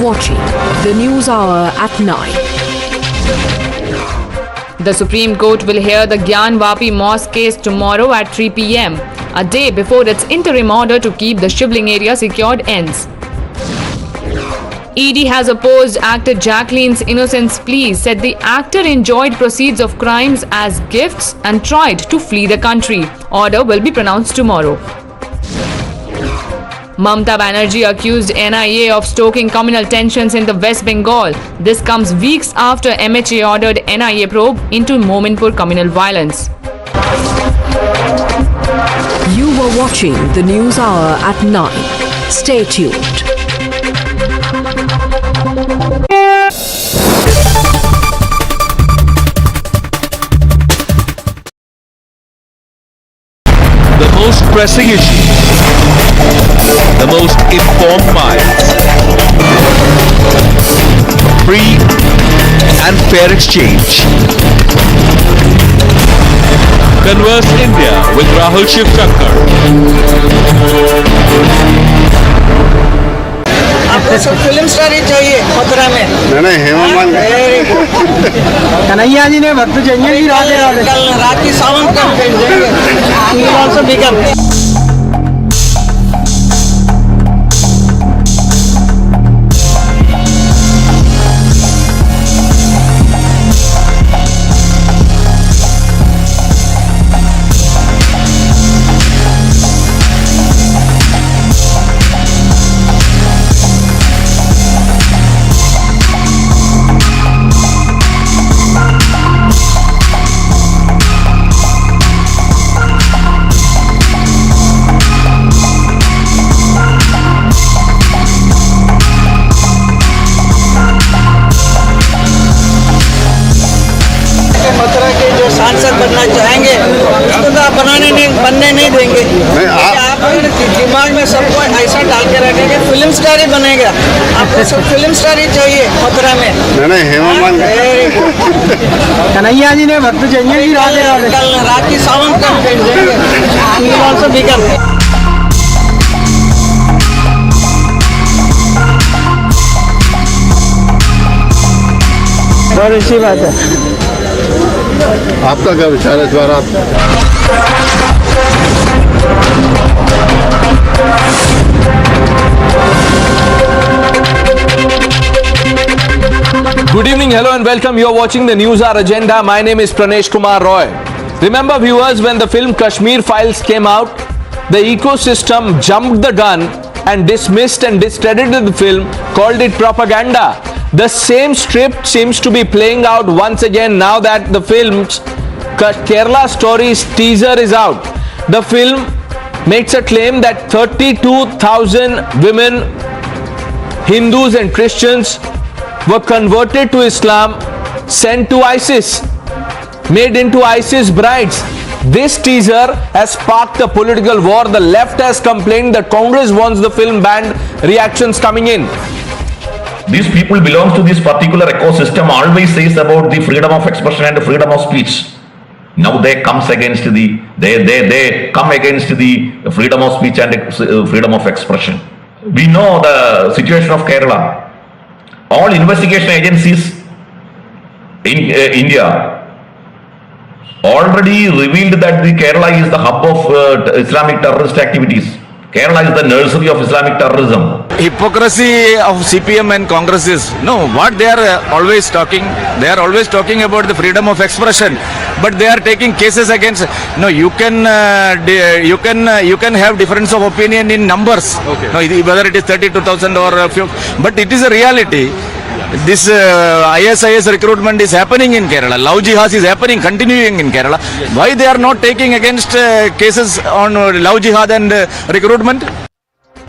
watching the News Hour at 9. The Supreme Court will hear the Gyan Vapi mosque case tomorrow at 3 p.m, a day before its interim order to keep the Shivling area secured ends. ED has opposed actor Jacqueline's innocence plea, said the actor enjoyed proceeds of crimes as gifts and tried to flee the country. Order will be pronounced tomorrow. Mamata Banerjee accused NIA of stoking communal tensions in the West Bengal. This comes weeks after MHA ordered NIA probe into Mominpur communal violence. You were watching the News Hour at 9. Stay tuned. The most pressing issues, the most informed minds, free and fair exchange. Converse India with Rahul Shivshankar. आपको सब film star ही चाहिए मथुरा में। नहीं हेमा कन्हैया जी ने भक्त चाहिए जी कल रात की सावन का देंगे। मथुरा के जो सांसद बनना चाहेंगे उसको तो आप बनने नहीं देंगे। आप दिमाग में सबको ऐसा डाल के रखेंगे फिल्म स्टार ही बनेगा। आपको सब फिल्म स्टार ही चाहिए मथुरा में। नहीं हेमा कन्हैया जी ने भक्त चाहिए जी कल रात की सावन का देंगे। बहुत अच्छी बात है। आपका क्या विचार है इस बार? आप Good evening, hello and welcome. You are watching the Newshour agenda. My name is Pranesh Kumar Roy. Remember viewers, when the film Kashmir Files came out, the ecosystem jumped the gun and dismissed and discredited the film, called it propaganda. The same script seems to be playing out once again now that the film's Kerala Stories teaser is out. The film makes a claim that 32,000 women, Hindus and Christians were converted to Islam, sent to ISIS, made into ISIS brides. This teaser has sparked a political war. The left has complained that Congress wants the film banned. Reactions coming in. These people belongs to this particular ecosystem, always says about the freedom of expression and the freedom of speech. Now they comes against the they come against the freedom of speech and freedom of expression. We know the situation of Kerala. All investigation agencies in India already revealed that the Kerala is the hub of Islamic terrorist activities. Kerala is the nursery of Islamic terrorism. Hypocrisy of CPM and Congress is, no, what they are always talking about the freedom of expression, but they are taking cases against, no, you can have difference of opinion in numbers, okay. No, whether it is 32,000 or a few, but it is a reality. This ISIS recruitment is happening in Kerala. Love jihad is happening, continuing in Kerala. Why they are not taking against cases on love jihad and recruitment?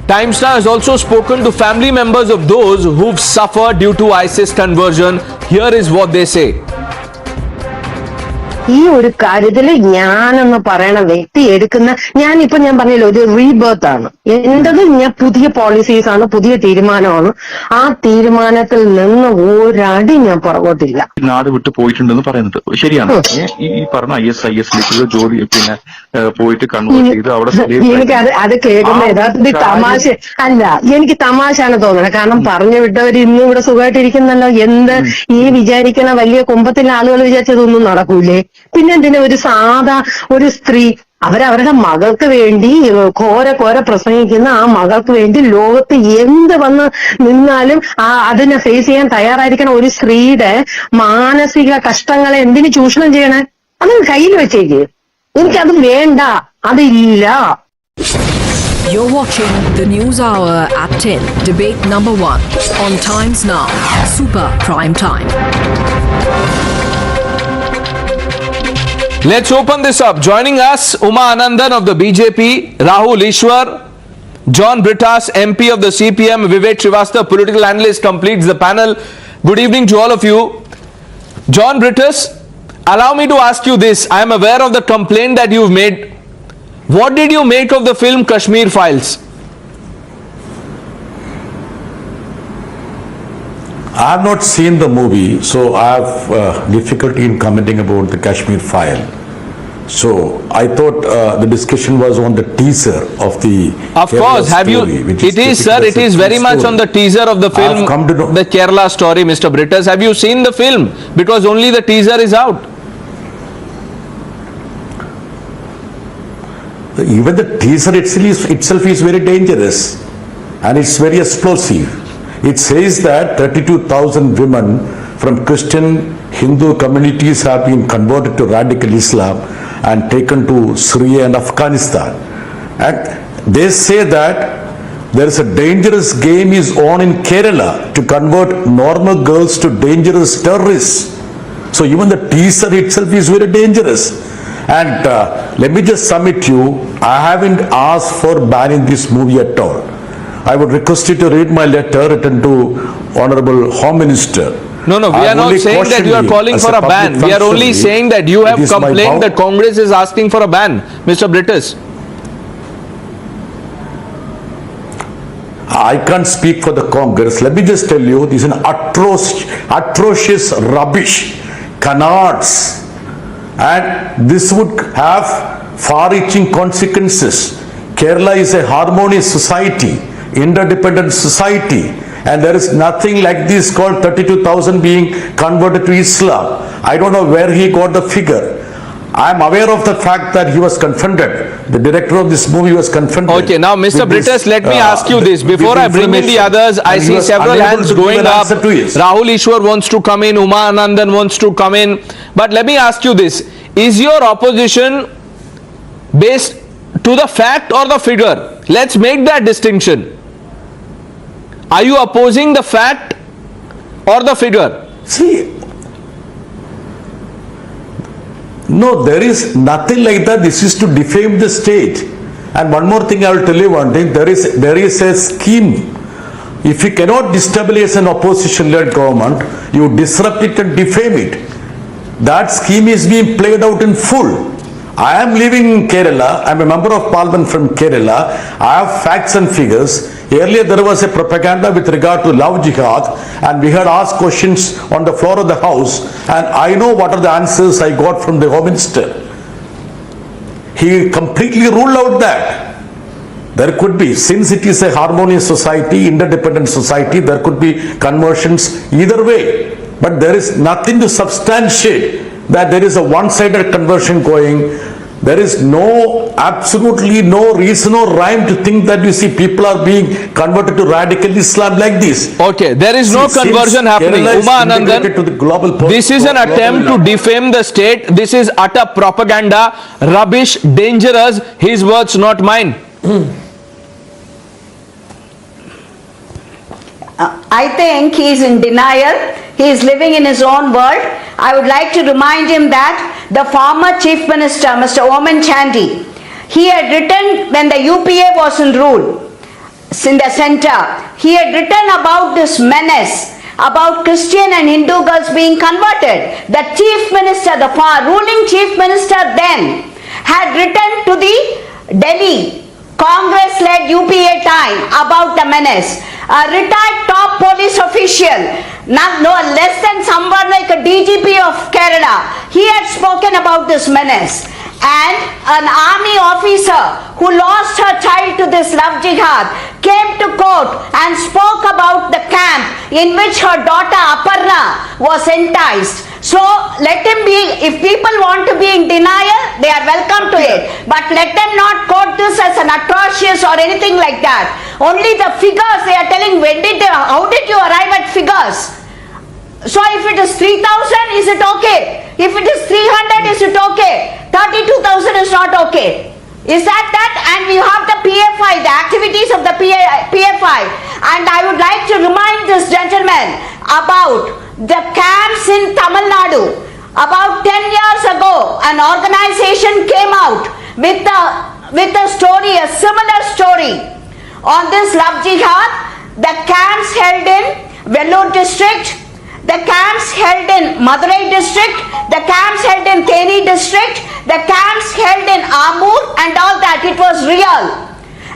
Times Now has also spoken to family members of those who've suffered due to ISIS conversion. Here is what they say. ഈ ഒരു കാര്യത്തില് ഞാനെന്ന് പറയണ വ്യക്തി എടുക്കുന്ന ഞാൻ പറഞ്ഞല്ലോ ഒരു റീബർത്ത് ആണ് എന്റത്. ഞാൻ പുതിയ പോളിസീസ് ആണ്, പുതിയ തീരുമാനമാണ്. ആ തീരുമാനത്തിൽ നിന്ന് ഒരടി ഞാൻ പുറകോട്ടില്ല. നാട് വിട്ടു പോയിട്ടുണ്ടെന്ന് പറയുന്നത് ശരിയാണ്. ഈ പറഞ്ഞ ISISലേക്ക് ജോലി പിന്നെ പോയിട്ട് കൺവേർട്ട് ചെയ്ത് അവിടെ എനിക്ക് അത് കേൾക്കുന്ന യഥാർത്ഥത്തിൽ തമാശ അല്ല, എനിക്ക് തമാശയാണ് തോന്നുന്നത്. കാരണം പറഞ്ഞു വിട്ടവർ ഇന്നും ഇവിടെ സുഖമായിട്ടിരിക്കുന്നല്ലോ. എന്ത് ഈ വിചാരിക്കണ വലിയ കുമ്പത്തിലെ ആളുകൾ വിചാരിച്ചതൊന്നും നടക്കൂലേ? പിന്നെ എന്തിനാ ഒരു സാധാ ഒരു സ്ത്രീ അവരവരുടെ മകൾക്ക് വേണ്ടി ഘോര പ്രസംഗിക്കുന്ന ആ മകൾക്ക് വേണ്ടി ലോകത്ത് എന്ത് വന്ന് നിന്നാലും അതിനെ ഫേസ് ചെയ്യാൻ തയ്യാറായിരിക്കണം ഒരു സ്ത്രീയുടെ മാനസിക കഷ്ടങ്ങളെ എന്തിനു ചൂഷണം ചെയ്യണേ? അത് കയ്യിൽ വെച്ചേക്ക്. എനിക്കത് വേണ്ട, അതില്ല. You're watching the News Hour at 10. Debate number 1 on Times Now. Super Prime Time. Let's open this up. Joining us, Uma Anandan of the BJP, Rahul Ishwar, John Brittas, MP of the CPM, Vivek Srivastava, political analyst, completes the panel. Good evening to all of you. John Brittas, allow me to ask you this. I am aware of the complaint that you've made. What did you make of the film Kashmir Files? I have not seen the movie, so I have difficulty in commenting about the Kashmir File. So I thought the discussion was on the teaser of the Of Kerala course, have you? story, which It is, sir. It is very much story. on the teaser of the film, I've come to know. the Kerala story, Mr. Brittas. Have you seen the film? Because only the teaser is out. Even the teaser itself is very dangerous and it's very explosive. It says that 32,000 women from Christian, Hindu communities have been converted to radical Islam and taken to Syria and Afghanistan. And they say that there is a dangerous game is on in Kerala to convert normal girls to dangerous terrorists. So even the teaser itself is very dangerous. And let me just submit you, I haven't asked for banning this movie at all. I would request you to read my letter written to Honorable Home Minister. No, we are not saying that you are calling for a ban. We are only saying that you have complained that Congress is asking for a ban, Mr. Brittas. I can't speak for the Congress. Let me just tell you, this is an atrocious rubbish, canards. And this would have far-reaching consequences. Kerala is a harmonious society, interdependent society, and there is nothing like this called 32,000 being converted to Islam. I don't know where he got the figure. I am aware of the fact that he was confronted. The director of this movie was confronted. Okay, now Mr. Brittas, let me ask you this. Before I bring in the others, I see several hands going up. Rahul Shivshankar wants to come in, Uma Anandan wants to come in. But let me ask you this. Is your opposition based to the fact or the figure? Let's make that distinction. Are you opposing the fact or the figure? See, no, there is nothing like that. This is to defame the state. And one more thing, I will tell you one thing. There is a scheme. If you cannot destabilize an opposition-led government, you disrupt it and defame it. That scheme is being played out in full. I am living in Kerala. I am a member of parliament from Kerala. I have facts and figures. Earlier there was a propaganda with regard to love jihad, and we had asked questions on the floor of the house, and I know what are the answers I got from the Home Minister. He completely ruled out that. There could be, since it is a harmonious society, interdependent society, there could be conversions either way. But there is nothing to substantiate that there is a one-sided conversion going. There is absolutely no reason or rhyme to think that you see people are being converted to radical Islam like this. Okay, there is no conversion happening. Uma Anandan, this is an attempt to defame the state. This is utter propaganda, rubbish, dangerous. His words, not mine. I think he is in denial. He is living in his own world. I would like to remind him that the former Chief Minister, Mr. Oman Chandy, he had written when the UPA was in rule, in the center, he had written about this menace, about Christian and Hindu girls being converted. The Chief Minister, the ruling Chief Minister then, had written to the Delhi Congress-led UPA time about the menace. A retired top police official, no less than someone like a DGP of Kerala, he had spoken about this menace. And an army officer who lost her child to this love jihad came to court and spoke about the camp in which her daughter Aparna was enticed. So let him be, if people want to be in denial, they are welcome to it. But let them not quote this as an atrocious or anything like that. Only the figures they are telling, how did you arrive at figures? So if it is 3,000, is it okay? If it is 300, is it okay? 32,000 is not okay. Is that? And we have the PFI, the activities of the PFI. And I would like to remind this gentleman about the camps in Tamil Nadu. About 10 years ago, an organization came out with a story, a similar story on this love jihad, the camps held in Vellore district, the camps held in Madurai district, the camps held in Theni district, the camps held in Amur and all that, it was real.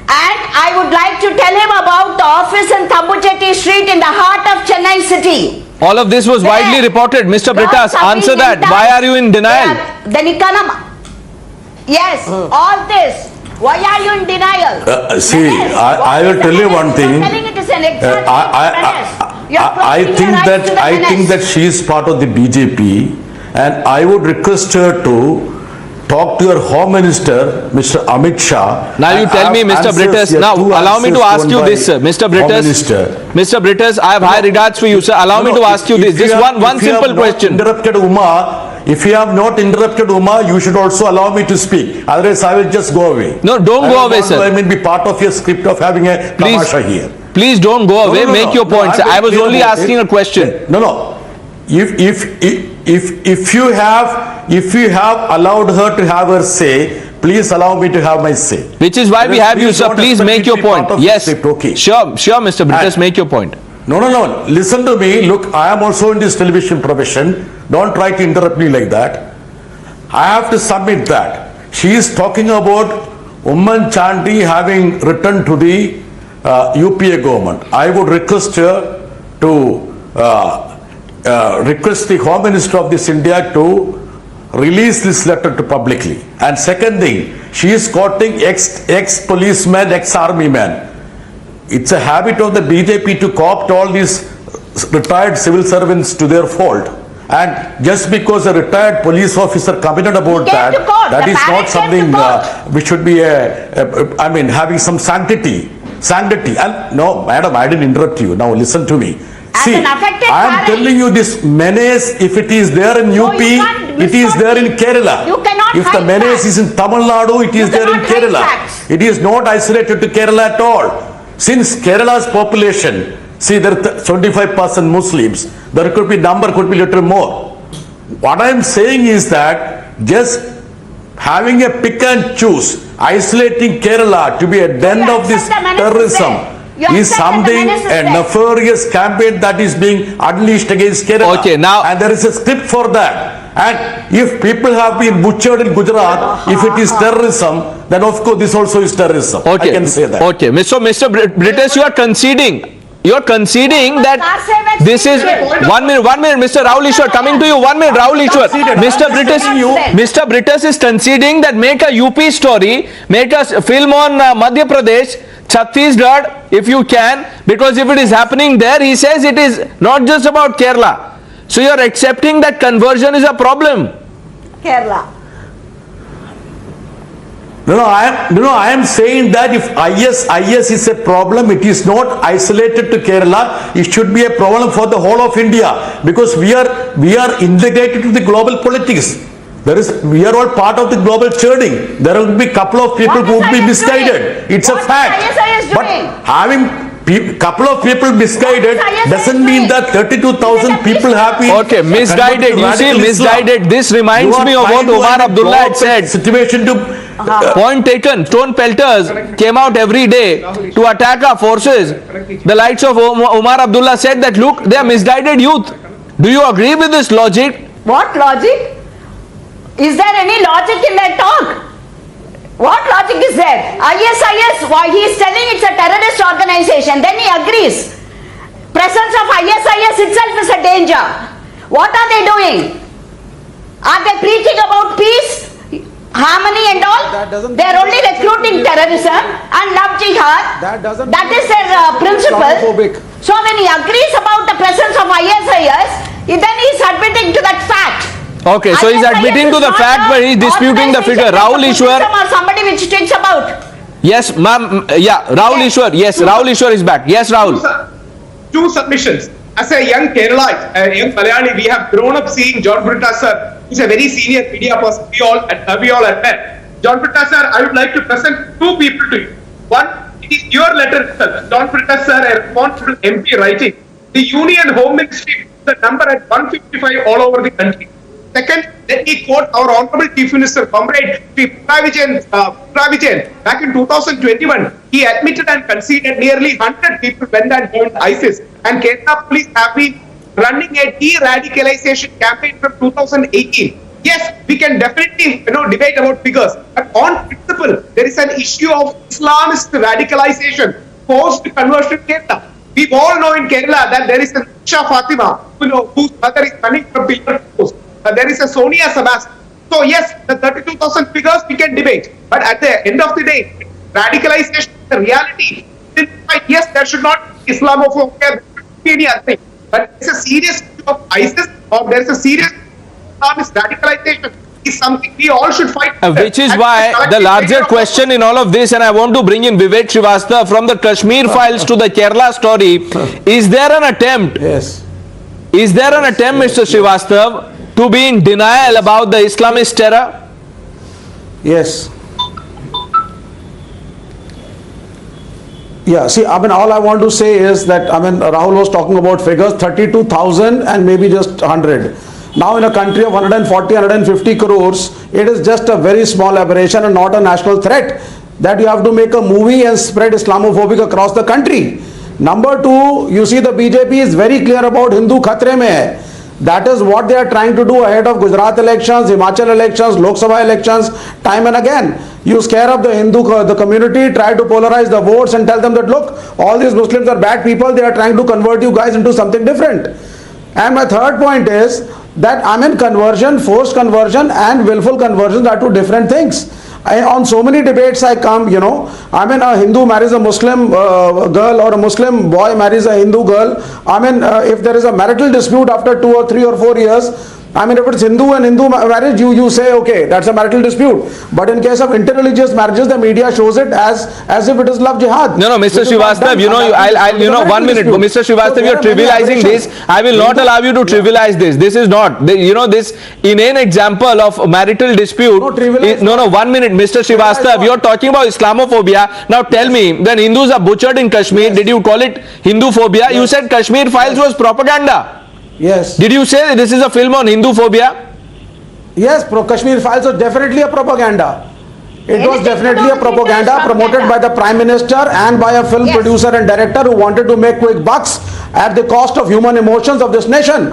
And I would like to tell him about the office in Thambuchetti street in the heart of Chennai city. All of this was widely reported. Mr. Britas, answer that. Why are you in denial? The Nikanam. Yes, all this. Why are you in denial? See, I will tell you one thing. I think that she is part of the BJP, and I would request her to talk to your Home Minister, Mr. Amit Shah. Now you tell me, Mr. Britas, now allow me to ask you this, sir. Mr. Britas, I have high regards for you, sir. Allow me to ask you this. Just one simple question. If you have not interrupted Uma, you should also allow me to speak. Otherwise, I will just go away. No, don't go away, sir. I mean, be part of your script of having a tamasha here. Please don't go away. Make your point, sir. I was only asking a question. No. If you have allowed her to have her say, please allow me to have my say. Which is why we have you, sir. Please make your point. Yes. Okay. Sure, Mr. Britas, make your point. No. Listen to me. Look, I am also in this television profession. Don't try to interrupt me like that. I have to submit that. She is talking about Umman Chandy having returned to the UPA government. I would request her to request the Home Minister of this India to release this letter to publicly. And second thing, she is quoting ex-policemen, ex-army men. It's a habit of the BJP to co-opt all these retired civil servants to their fold. And just because a retired police officer commented about that, that is not something which should be having some sanctity. And no, madam, I didn't interrupt you. Now listen to me. See, I am telling you this menace, if it is there in UP, it is there in Kerala. If the menace is in Tamil Nadu, it is there in Kerala. It is not isolated to Kerala at all. Since Kerala's population, see, there are 25% Muslims, there could be little more. What I am saying is that just having a pick and choose, isolating Kerala to be a den of this terrorism is something, a nefarious campaign that is being unleashed against Kerala. Okay, now, and there is a script for that. And if people have been butchered in Gujarat, if it is terrorism, then of course this also is terrorism. Okay. I can say that. Okay, Mr. Britas, you are conceding. You are conceding that this is... One minute, Mr. Rahul Ishwar, coming to you. 1 minute, Rahul Ishwar. Mr. Britas is conceding that make a UP story, make a film on Madhya Pradesh, Chhattisgarh, if you can, because if it is happening there, he says it is not just about Kerala. So you are accepting that conversion is a problem. Kerala. No, I am saying that if IS is a problem, it is not isolated to Kerala. It should be a problem for the whole of India, because we are integrated to the global politics. We are all part of the global churning. There will be a couple of people who will be misguided. It's a fact. But having couple of people misguided doesn't mean that 32,000 people have been... Okay, misguided. You see, misguided. This reminds me of what Umar Abdullah had said. Situation to... Point taken. Stone pelters came out every day to attack our forces. The likes of Umar Abdullah said that, look, they are misguided youth. Do you agree with this logic? What logic? Is there any logic in that talk? What logic is there? ISIS, why he is telling it's a terrorist organization, then he agrees. Presence of ISIS itself is a danger. What are they doing? Are they preaching about peace, harmony and all? They are only recruiting terrorism and love jihad. That is their principle. So when he agrees about the presence of ISIS, then he is admitting to that fact. Okay, so he's admitting to the fact, but he's disputing the figure. Rahul Ishwar. Or somebody which thinks about. Yes, ma'am. Yeah, Rahul Ishwar. Yes, Rahul Ishwar is back. Yes, Rahul. Two submissions. As a young Keralite, a young Malayali, we have grown up seeing John Britas sir. He's a very senior media person. We all admit. John Britas sir, I would like to present two people to you. One, it is your letter itself. John Britas sir, a responsible MP writing. The Union Home Ministry put the number at 155 all over the country. Second, let me quote our Honorable Chief Minister, Comrade Dravidian, back in 2021, he admitted and conceded nearly 100 people went and joined ISIS. And Kerala police have been running a de-radicalization campaign from 2018. Yes, we can definitely debate about figures, but on principle, there is an issue of Islamist radicalization, forced conversion in Kerala. We all know in Kerala that there is a Isha Fatima, whose mother is running from pillar to post. There is a Sonia Sebastian. So yes, the 32,000 figures we can debate, but at the end of the day, radicalization is the reality. Yes, there should not be Islamophobia, there should be any other thing, but it's a serious issue of ISIS, or there is a serious Islamist radicalization. Is something we all should fight. Which is why the larger question in all of this, and I want to bring in Vivek Srivastava, from the Kashmir files to the Kerala story, is there an attempt? Yes. Is there an attempt, Mr. Srivastava, to be in denial about the Islamist terror? Yes. Yeah, see, all I want to say is that, Rahul was talking about figures, 32,000 and maybe just 100. Now in a country of 140, 150 crores, it is just a very small aberration and not a national threat that you have to make a movie and spread Islamophobic across the country. Number two, you see the BJP is very clear about Hindu khatre mein hai. That is what they are trying to do ahead of Gujarat elections, Himachal elections, Lok Sabha elections, time and again. You scare up the the community, try to polarize the votes and tell them that, look, all these Muslims are bad people, they are trying to convert you guys into something different. And my third point is that conversion, forced conversion and willful conversion are two different things. On so many debates I come, a Hindu marries a Muslim girl or a Muslim boy marries a Hindu girl. If there is a marital dispute after 2 or 3 or 4 years, if it's Hindu and Hindu marriage, you say, okay, that's a marital dispute. But in case of interreligious marriages, the media shows it as if it is love jihad. No, Mr. Srivastava, 1 minute. Mr. Srivastava, you're trivializing this. I will not allow you to trivialize this. This is not, this inane example of marital dispute. No, 1 minute, Mr. Srivastava, you're talking about Islamophobia. Now tell me, when Hindus are butchered in Kashmir, did you call it Hindu phobia? You said Kashmir Files was propaganda. Yes. Did you say this is a film on Hindu phobia? Yes, Kashmir Files was definitely a propaganda. It was definitely a propaganda promoted by the Prime Minister and by a film producer and director who wanted to make quick bucks at the cost of human emotions of this nation.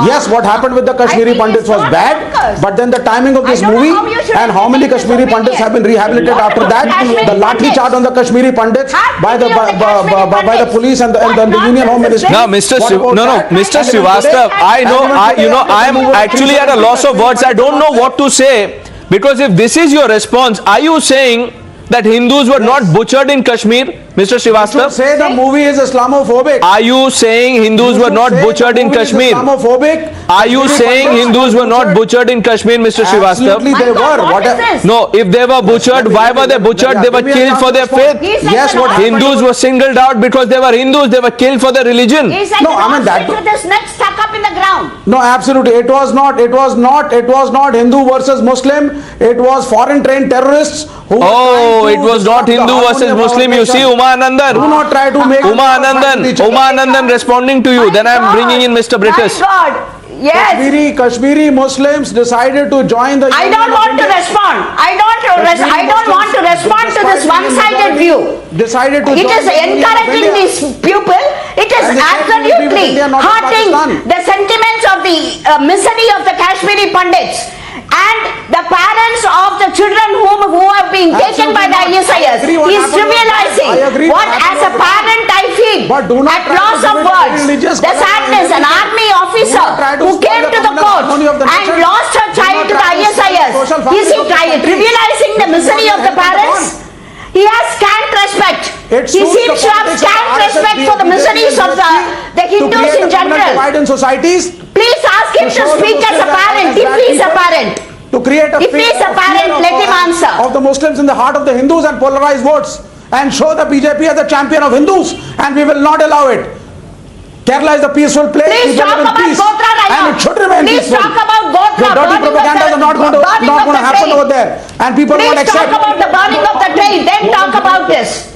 Yes, what happened with the Kashmiri Pandits was bad, but then the timing of this movie and how many Kashmiri Pandits have been rehabilitated after that, the lathi charge on the Kashmiri Pandits by the police and the Union Home Ministry. Now, Mr. Srivastava, I am actually at a loss of words. I don't know what to say. Because if this is your response, are you saying that Hindus were not butchered in Kashmir, Mr. Srivastava? Say the movie is Islamophobic. Are you saying Hindus were not butchered in Kashmir? Islamophobic. Are you saying Hindus were not butchered in Kashmir, Mr. Srivastava? Absolutely they were. No, if they were butchered, why were they butchered? They were killed for their faith. Yes, what Hindus were singled out because they were Hindus. They were killed for their religion. He's like that with his neck stuck up in the ground. No, absolutely. It was not Hindu versus Muslim. It was foreign trained terrorists who it was not Hindu versus Muslim. You see, Uma Anandan. Do not try to make Uma Anandan responding to you. Then I am bringing in Mr. British. My God. Yes. Kashmiri Muslims decided to join the. I don't want to respond. I don't want to respond to this one-sided view. Decided to. It is encouraging these people. It is absolutely hurting the sentiments of the misery of the Kashmiri Pandits and the parents of the children who have been taken by the ISIS. He is trivializing what as a parent I feel at loss of words. The sadness, an army officer who came to the court and lost her child to the ISIS. Is he trivializing the misery of the parents? He has scant respect. He seems to have scant respect for the miseries of the Hindus in general. Please ask him to speak as a parent, if he is a parent. To create a if he is a parent, let him answer. Of the Muslims in the heart of the Hindus and polarize votes and show the BJP as the champion of Hindus, and we will not allow it. Kerala is a peaceful place. Please talk about Gotra right now. And it should remain peaceful. Please talk about Gotra. Your dirty propagandas are not going to happen over there, and people won't accept. Please talk about the burning of the train, then talk about this.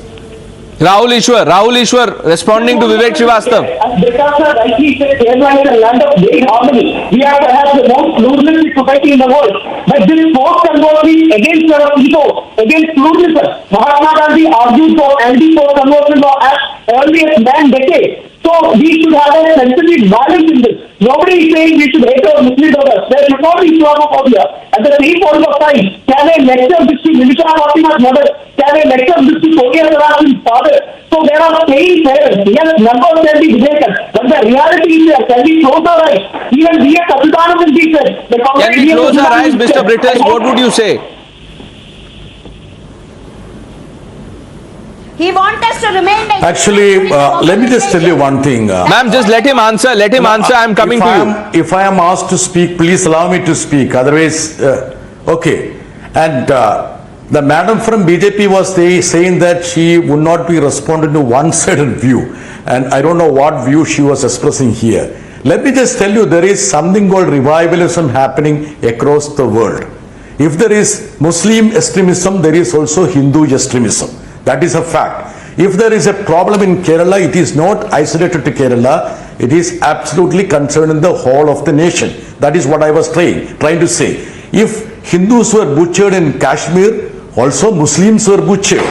Rahul Ishwar, responding to Vivek Srivastava. As Brekasa rightly said, Kerala is a land of great harmony. We are perhaps the most pluralistic society in the world. But this forced conversion against our ego, against pluralism. Mahatma Gandhi argued for anti-forced conversion law as early as 9 decades. So we should have a sensitive balance in this. Nobody is saying we should hate our Muslim brothers. There should not be Islamophobia. At the same point of time, can a lecture which to Nimisha Fatima's mother, can a lecture which to Sonia Saras's father? So there are saying parents. Yes, numbers can be debated, but the reality is there. Can we close our eyes? Even we are Kapitanam said. Can we close our eyes, Mr. Britis? What would you say? He wants us to remain like... Actually, let me just tell you one thing. Ma'am, just let him answer. Let him answer. I am coming to you. If I am asked to speak, please allow me to speak. Otherwise, okay. And the madam from BJP was saying that she would not be responding to one-sided view. And I don't know what view she was expressing here. Let me just tell you, there is something called revivalism happening across the world. If there is Muslim extremism, there is also Hindu extremism. That is a fact. If there is a problem in Kerala, it is not isolated to Kerala. It is absolutely concerning the whole of the nation. That is what I was trying to say. If Hindus were butchered in Kashmir, also Muslims were butchered.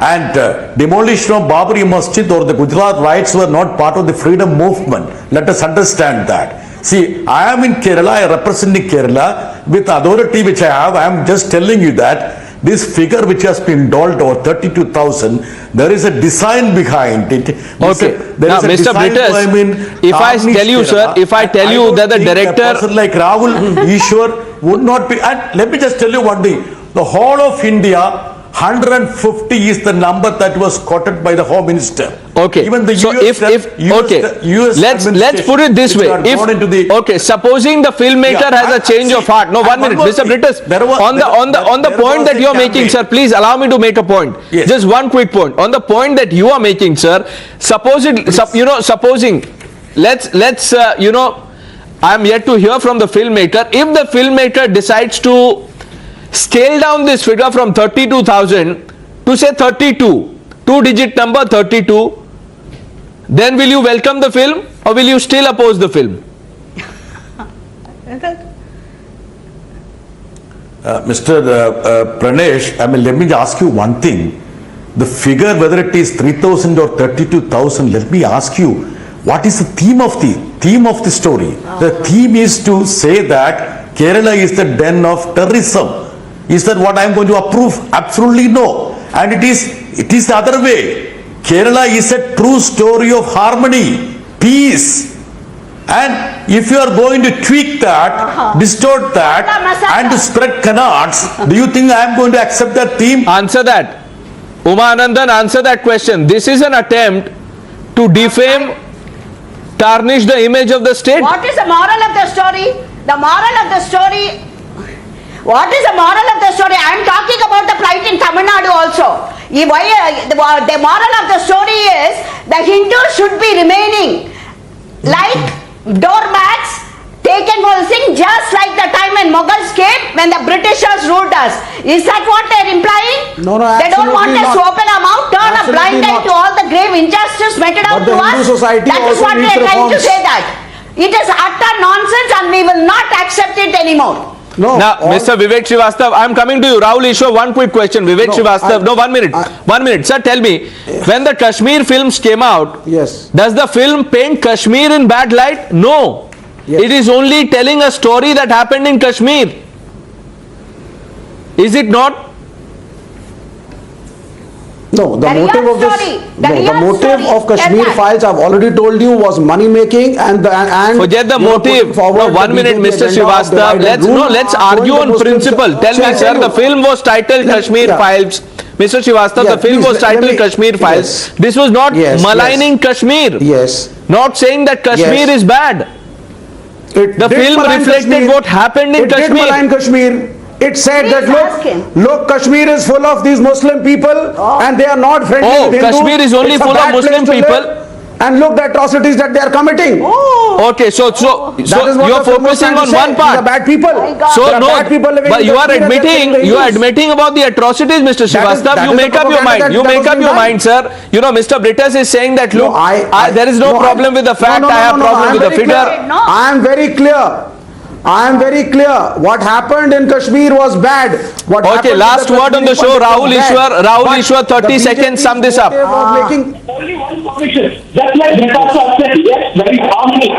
And demolition of Babri Masjid or the Gujarat riots were not part of the freedom movement. Let us understand that. See, I am in Kerala, I represent Kerala. With authority which I have, I am just telling you that this figure which has been doled over 32,000, there is a design behind it. Okay. Now, Mr. Britis, if I tell you, sir, if I tell you that the director... A person like Rahul Ishwar would not be... And let me just tell you one thing. The whole of India, 150 is the number that was quoted by the Home Minister. Okay. Even the so US, let's put it this way. Okay, supposing the filmmaker has a change of heart. No, 1 minute, Mr. Britis. On the point that you are making, sir, please allow me to make a point. Yes. Just one quick point. On the point that you are making, sir, supposing, let's I am yet to hear from the filmmaker. If the filmmaker decides to scale down this figure from 32,000 to say 32, two-digit number 32, then will you welcome the film or will you still oppose the film? Mr. Pranesh, I mean, let me ask you one thing. The figure, whether it is 3,000 or 32,000, let me ask you, what is the theme of the story? The theme is to say that Kerala is the den of terrorism. Is that what I am going to approve? Absolutely no. And it is the other way. Kerala is a true story of harmony, peace. And if you are going to tweak that, distort that, and to spread canards, do you think I am going to accept that theme? Answer that. Uma Anandan, answer that question. This is an attempt to defame, tarnish the image of the state. What is the moral of the story? The moral of the story... What is the moral of the story? I am talking about the plight in Tamil Nadu also. The moral of the story is the Hindus should be remaining like doormats taken for the thing, just like the time when Mughals came, when the Britishers ruled us. Is that what they are implying? No, they don't want us to open our mouth, turn a blind eye to all the grave injustice meted out to us. That is what they are trying to say that. It is utter nonsense and we will not accept it anymore. No, now, Mr. Vivek Srivastava, I am coming to you. Rahul Ishwar, one quick question. Vivek Srivastava, 1 minute. 1 minute. Sir, tell me, when the Kashmir films came out, yes, does the film paint Kashmir in bad light? No. Yes. It is only telling a story that happened in Kashmir. Is it not? No, the motive of this, the motive of Kashmir files, I've already told you, was money making and forget the motive. No, 1 minute, Mr. Srivastava. Let's argue on principle. Tell me, sir, the film was titled Kashmir Files. Mr. Srivastava, the film was titled Kashmir Files. This was not maligning Kashmir. Yes. Not saying that Kashmir is bad. The film reflected what happened in Kashmir. It did malign Kashmir. It said that look, Kashmir is full of these Muslim people and they are not friendly with Hindus. Kashmir is only full of Muslim people. and look the atrocities that they are committing. Okay, so That is what you're the film was focusing trying to on say. one part. These are bad people. So There are no, bad people living but in you the are country and they're admitting, taking you are views. admitting about the atrocities, Mr. Srivastava. that You is make the up your propaganda mind. that- You that make was up being your done. mind, sir. You know, Mr. Britas is saying that look, there is no problem with the fact. No, I have problem I am with the very figure. clear. I am very clear. I am very clear. What happened in Kashmir was bad. What Okay, happened last with word on the Kashmiri show. politics was bad. Rahul But Ishwar, 30 the seconds, sum this up. BJP was making Only one commission. Just like Vikas said, yes, very harmony.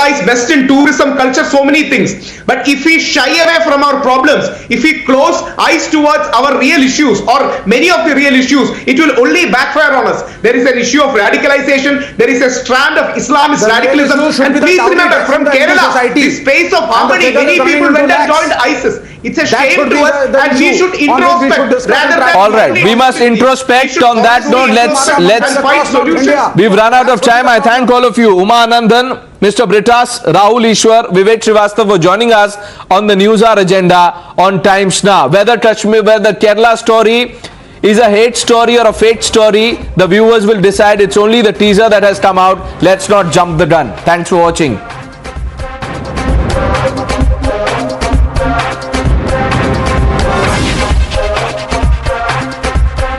Is best in tourism culture, so many things. But if we shy away from our problems, if we close eyes towards our real issues or many of the real issues, it will only backfire on us. There is an issue of radicalization. There is a strand of Islamist The real radicalism. issue should And be the please Saudi remember, tax from in the Hindu Kerala, society. this space of And the harmony, figure many is running people into went and lakhs. joined ISIS. It's a That shame should to be us, the and we issue should on which we should introspect discuss rather and than. All right, we must introspect on that note. Let's and find solutions. We've run out of time. I thank all of you. Uma Anandan, Mr. Britas, Rahul Ishwar, Vivek Srivastava for joining us on the Newshour agenda on Times Now. Whether Kerala story is a hate story or a fake story, the viewers will decide. It's only the teaser that has come out. Let's not jump the gun. Thanks for watching.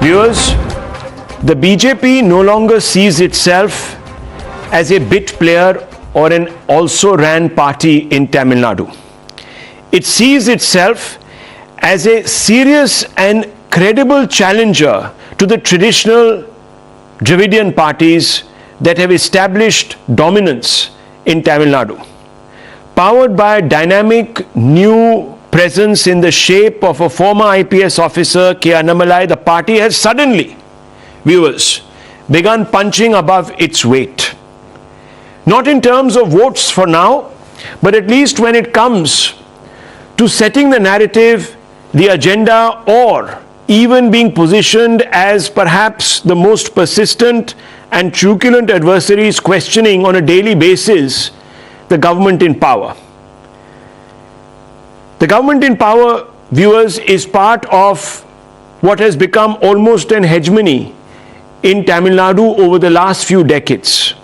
Viewers, the BJP no longer sees itself as a bit player or an also-ran party in Tamil Nadu. It sees itself as a serious and credible challenger to the traditional Dravidian parties that have established dominance in Tamil Nadu. Powered by a dynamic new presence in the shape of a former IPS officer, K. Annamalai, the party has suddenly, viewers, begun punching above its weight. Not in terms of votes for now, but at least when it comes to setting the narrative, the agenda, or even being positioned as perhaps the most persistent and truculent adversaries questioning on a daily basis the government in power. The government in power, viewers, is part of what has become almost an hegemony in Tamil Nadu over the last few decades.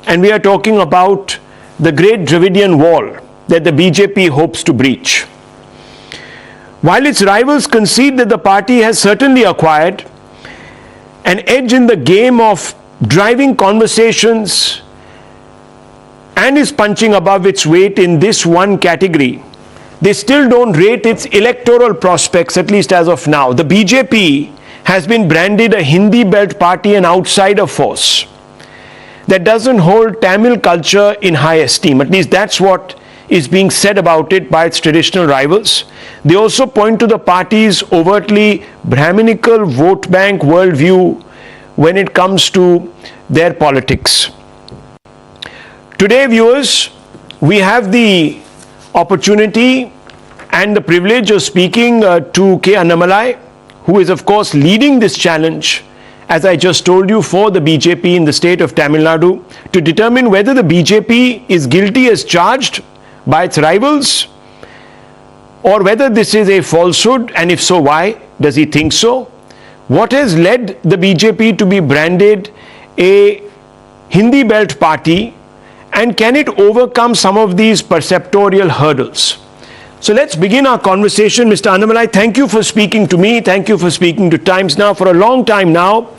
And we are talking about the great Dravidian wall that the BJP hopes to breach. While its rivals concede that the party has certainly acquired an edge in the game of driving conversations and is punching above its weight in this one category, they still don't rate its electoral prospects, at least as of now. The BJP has been branded a Hindi belt party, an outsider force that doesn't hold Tamil culture in high esteem. At least that's what is being said about it by its traditional rivals. They also point to the party's overtly Brahminical vote bank worldview when it comes to their politics. Today, viewers, we have the opportunity and the privilege of speaking to K. Annamalai, who is of course leading this challenge, as I just told you, for the BJP in the state of Tamil Nadu, to determine whether the BJP is guilty as charged by its rivals, or whether this is a falsehood, and if so, why does he think so? What has led the BJP to be branded a Hindi belt party, and can it overcome some of these perceptorial hurdles? So let's begin our conversation. Mr. Annamalai, thank you for speaking to me. Thank you for speaking to Times Now. For a long time now,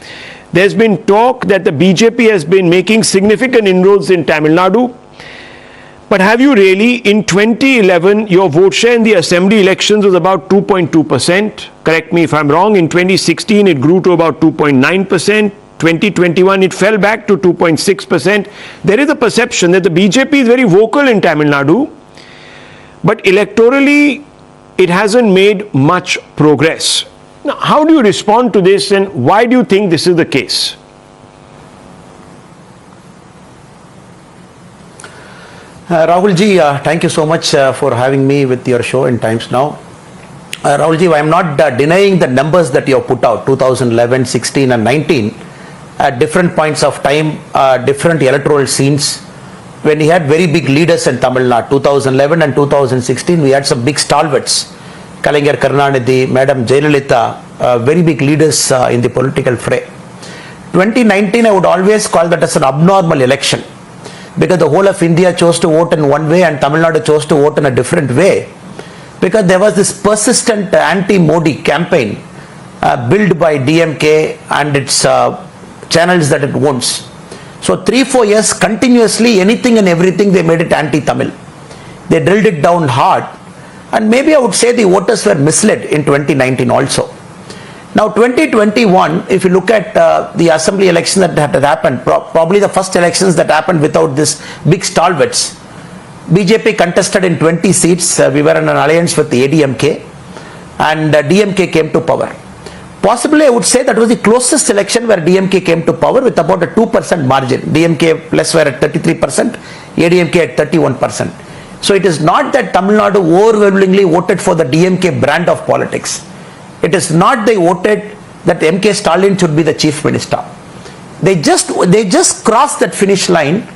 there's been talk that the BJP has been making significant inroads in Tamil Nadu. But have you really? In 2011, your vote share in the assembly elections was about 2.2%. Correct me if I'm wrong. In 2016, it grew to about 2.9%. 2021, it fell back to 2.6%. There is a perception that the BJP is very vocal in Tamil Nadu, but electorally, it hasn't made much progress. Now, how do you respond to this, and why do you think this is the case? Rahul ji, thank you so much for having me with your show in Times Now. Rahul ji, I am not denying the numbers that you have put out, 2011, 16 and 19. At different points of time, different electoral scenes. When we had very big leaders in Tamil Nadu, 2011 and 2016, we had some big stalwarts. Kalaignar Karunanidhi, Madam Jayalalitha, very big leaders in the political fray. 2019, I would always call that as an abnormal election, because the whole of India chose to vote in one way and Tamil Nadu chose to vote in a different way, because there was this persistent anti-Modi campaign built by DMK and its channels that it owns. So 3-4 years continuously, anything and everything, they made it anti-Tamil. They drilled it down hard, and maybe I would say the voters were misled in 2019 also. Now 2021, if you look at the assembly election that had happened, probably the first elections that happened without this big stalwarts, BJP contested in 20 seats. We were in an alliance with the ADMK, and DMK came to power. Possibly I would say that was the closest election where DMK came to power with about a 2% margin. DMK plus were at 33%, ADMK at 31%. So it is not that Tamil Nadu overwhelmingly voted for the DMK brand of politics. It is not they voted that MK Stalin should be the chief minister. They just crossed that finish line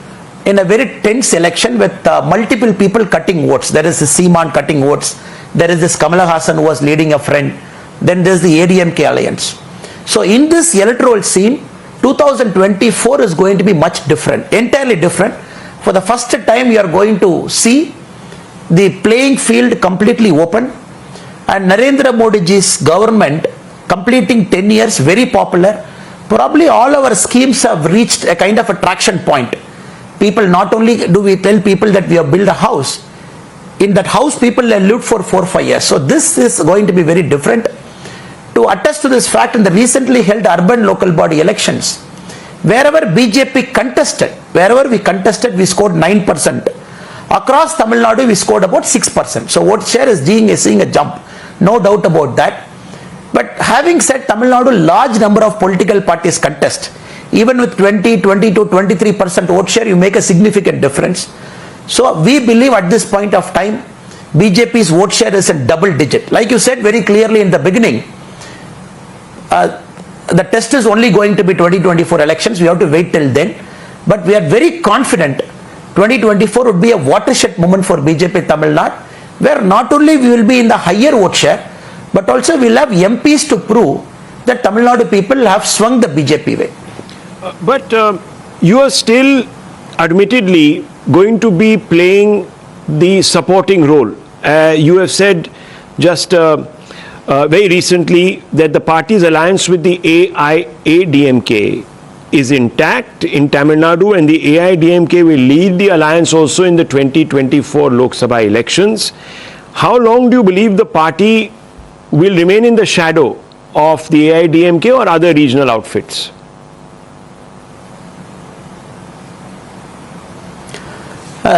in a very tense election with multiple people cutting votes. There is this Seaman cutting votes. There is this Kamala Hassan who was leading a friend. Then there is the ADMK alliance. So in this electoral scene, 2024 is going to be much different, entirely different. For the first time, you are going to see the playing field completely open, and Narendra Modi ji's government completing 10 years, very popular. Probably all our schemes have reached a kind of a traction point. People, not only do we tell people that we have built a house, in that house people have lived for 4-5 years. So this is going to be very different. To attest to this fact, in the recently held urban local body elections, wherever BJP contested, we scored 9%. Across Tamil Nadu, we scored about 6%. So vote share is seeing a jump, no doubt about that. But having said Tamil Nadu, large number of political parties contest. Even with 20, 22, 23% vote share, you make a significant difference. So we believe at this point of time, BJP's vote share is in double digit. Like you said very clearly in the beginning, the test is only going to be 2024 elections. We have to wait till then. But we are very confident 2024 would be a watershed moment for BJP Tamil Nadu, where not only we will be in the higher vote share, but also we will have MPs to prove that Tamil Nadu people have swung the BJP way. But you are still admittedly going to be playing the supporting role. You have said just very recently that the party's alliance with the AIADMK is intact in Tamil Nadu, and the AIADMK will lead the alliance also in the 2024 Lok Sabha elections. How long do you believe the party will remain in the shadow of the AIADMK or other regional outfits?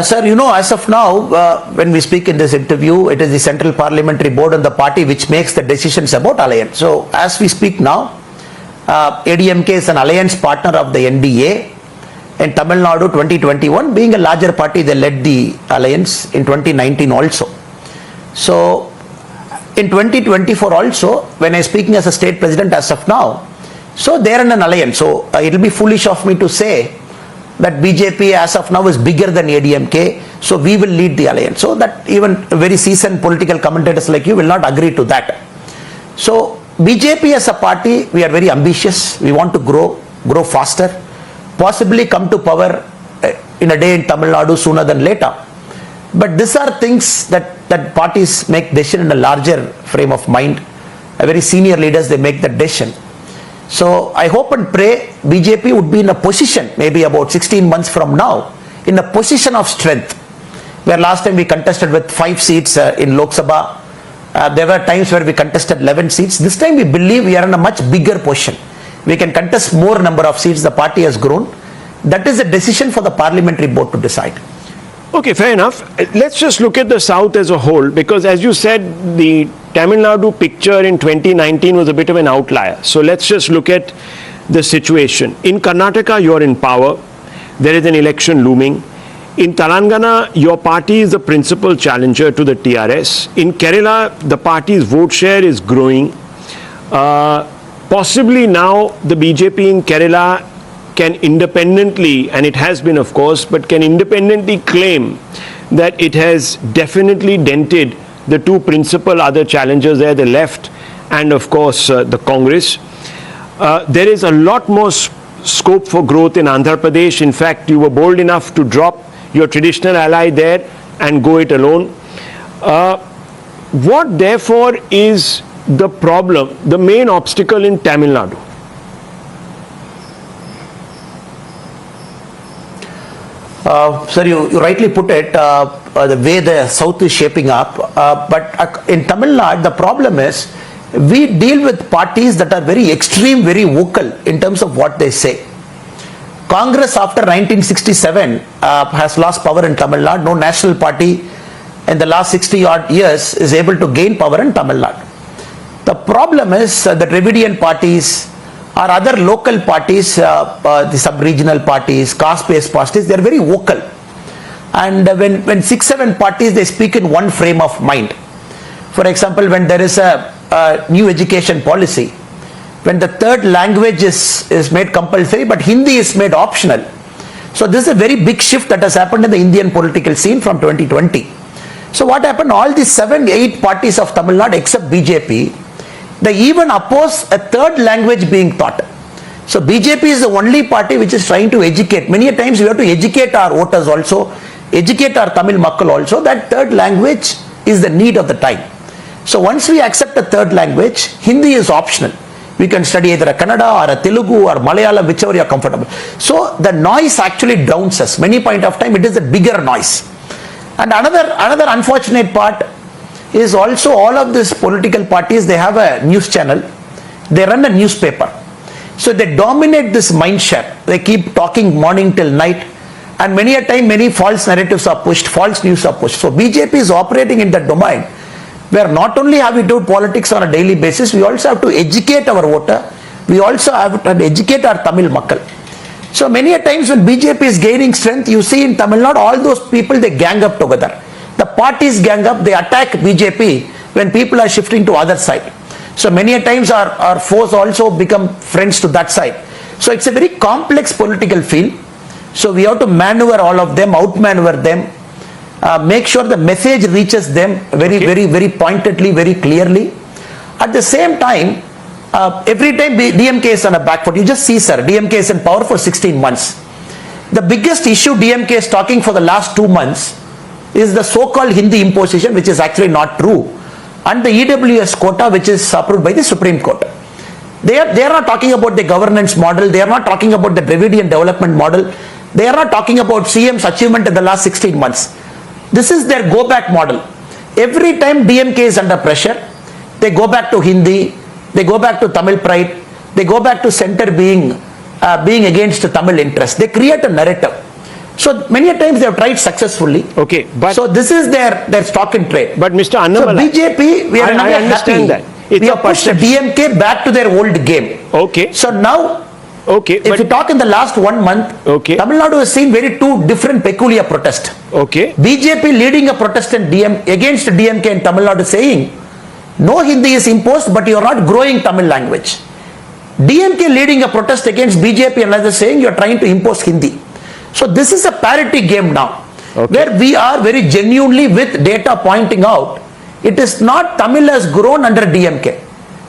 Sir, you know, as of now, when we speak in this interview, it is the Central Parliamentary Board and the party which makes the decisions about alliance. So, as we speak now, ADMK is an alliance partner of the NDA. In Tamil Nadu 2021, being a larger party, they led the alliance in 2019 also. So, in 2024 also, when I am speaking as a state president as of now, so they are in an alliance. So, it will be foolish of me to say that BJP as of now is bigger than ADMK, so we will lead the alliance. So that even very seasoned political commentators like you will not agree to that. So BJP as a party, we are very ambitious. We want to grow faster, possibly come to power in a day in Tamil Nadu sooner than later. But these are things that parties make decision in a larger frame of mind. Very senior leaders, they make that decision. So I hope and pray BJP would be in a position, maybe about 16 months from now, in a position of strength. Where last time we contested with 5 seats in Lok Sabha. There were times where we contested 11 seats. This time we believe we are in a much bigger position. We can contest more number of seats. The party has grown. That is a decision for the parliamentary board to decide. Okay, fair enough. Let's just look at the South as a whole, because as you said, the Tamil Nadu picture in 2019 was a bit of an outlier. So let's just look at the situation. In Karnataka, you're in power. There is an election looming. In Telangana, your party is the principal challenger to the TRS. In Kerala, the party's vote share is growing. Possibly now the BJP in Kerala can independently, and it has been of course, but can independently claim that it has definitely dented the two principal other challengers there, the left and of course the Congress. There is a lot more scope for growth in Andhra Pradesh. In fact, you were bold enough to drop your traditional ally there and go it alone. What therefore is the problem, the main obstacle in Tamil Nadu? Sir, you rightly put it, the way the south is shaping up, but in Tamil Nadu the problem is we deal with parties that are very extreme, very vocal in terms of what they say. Congress after 1967 has lost power in Tamil Nadu. No national party in the last 60 odd years is able to gain power in Tamil Nadu. The problem is the Dravidian parties or other local parties, the sub-regional parties, caste-based parties, they are very vocal. And when 6-7 parties, they speak in one frame of mind. For example, when there is a new education policy, when the third language is made compulsory, but Hindi is made optional. So this is a very big shift that has happened in the Indian political scene from 2020. So what happened, all these 7-8 parties of Tamil Nadu except BJP, they even oppose a third language being taught. So BJP is the only party which is trying to educate. Many a times we have to educate our voters also, educate our Tamil Makkal also, that third language is the need of the time. So once we accept a third language, Hindi is optional. We can study either a Kannada or a Telugu or Malayalam, whichever you are comfortable. So the noise actually drowns us. Many point of time it is a bigger noise. And another unfortunate part is also all of these political parties, they have a news channel, they run a newspaper. So they dominate this mind share. They keep talking morning till night, and many a time many false narratives are pushed, false news are pushed. So BJP is operating in that domain where not only have we do politics on a daily basis, we also have to educate our voter, we also have to educate our Tamil Makkal. So many a times when BJP is gaining strength, you see in Tamil Nadu, all those people, they gang up together. The parties gang up, they attack BJP when people are shifting to other side. So many a times our foes also become friends to that side. So it's a very complex political field. So we have to maneuver all of them, outmaneuver them, make sure the message reaches them very pointedly, very clearly. At the same time, every time DMK is on a back foot. You just see, sir, DMK is in power for 16 months. The biggest issue DMK is talking for the last 2 months is the so-called Hindi imposition, which is actually not true, and the EWS quota, which is approved by the Supreme Court. They are not talking about the governance model. They are not talking about the Dravidian development model. They are not talking about CM's achievement in the last 16 months. This is their go-back model. Every time DMK is under pressure, they go back to Hindi, they go back to Tamil pride, they go back to center being against the Tamil interest. They create a narrative. So many a times they have tried successfully. Okay, but so this is their stock in trade. But Mr. Annamalai, so BJP, we are I understand happy. that. It's we have pushed DMK back to their old game. Okay. So now, if you talk in the last 1 month, Tamil Nadu has seen two different peculiar protests. Okay. BJP leading a protest against DMK in Tamil Nadu saying, no Hindi is imposed, but you are not growing Tamil language. DMK leading a protest against BJP and others saying you are trying to impose Hindi. So this is a parity game now, where we are very genuinely with data pointing out, it is not Tamil has grown under DMK.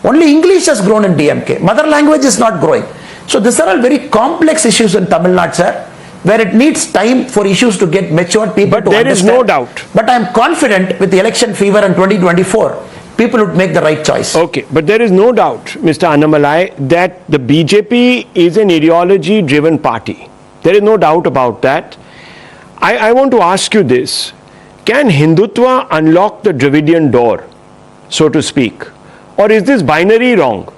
Only English has grown in DMK. Mother language is not growing. So these are all very complex issues in Tamil Nadu, sir, where it needs time for issues to get matured, people to understand. There is no doubt. But I am confident with the election fever in 2024, people would make the right choice. Okay, but there is no doubt, Mr. Annamalai, that the BJP is an ideology-driven party. There is no doubt about that. I want to ask you this. Can Hindutva unlock the Dravidian door, so to speak? Or is this binary wrong?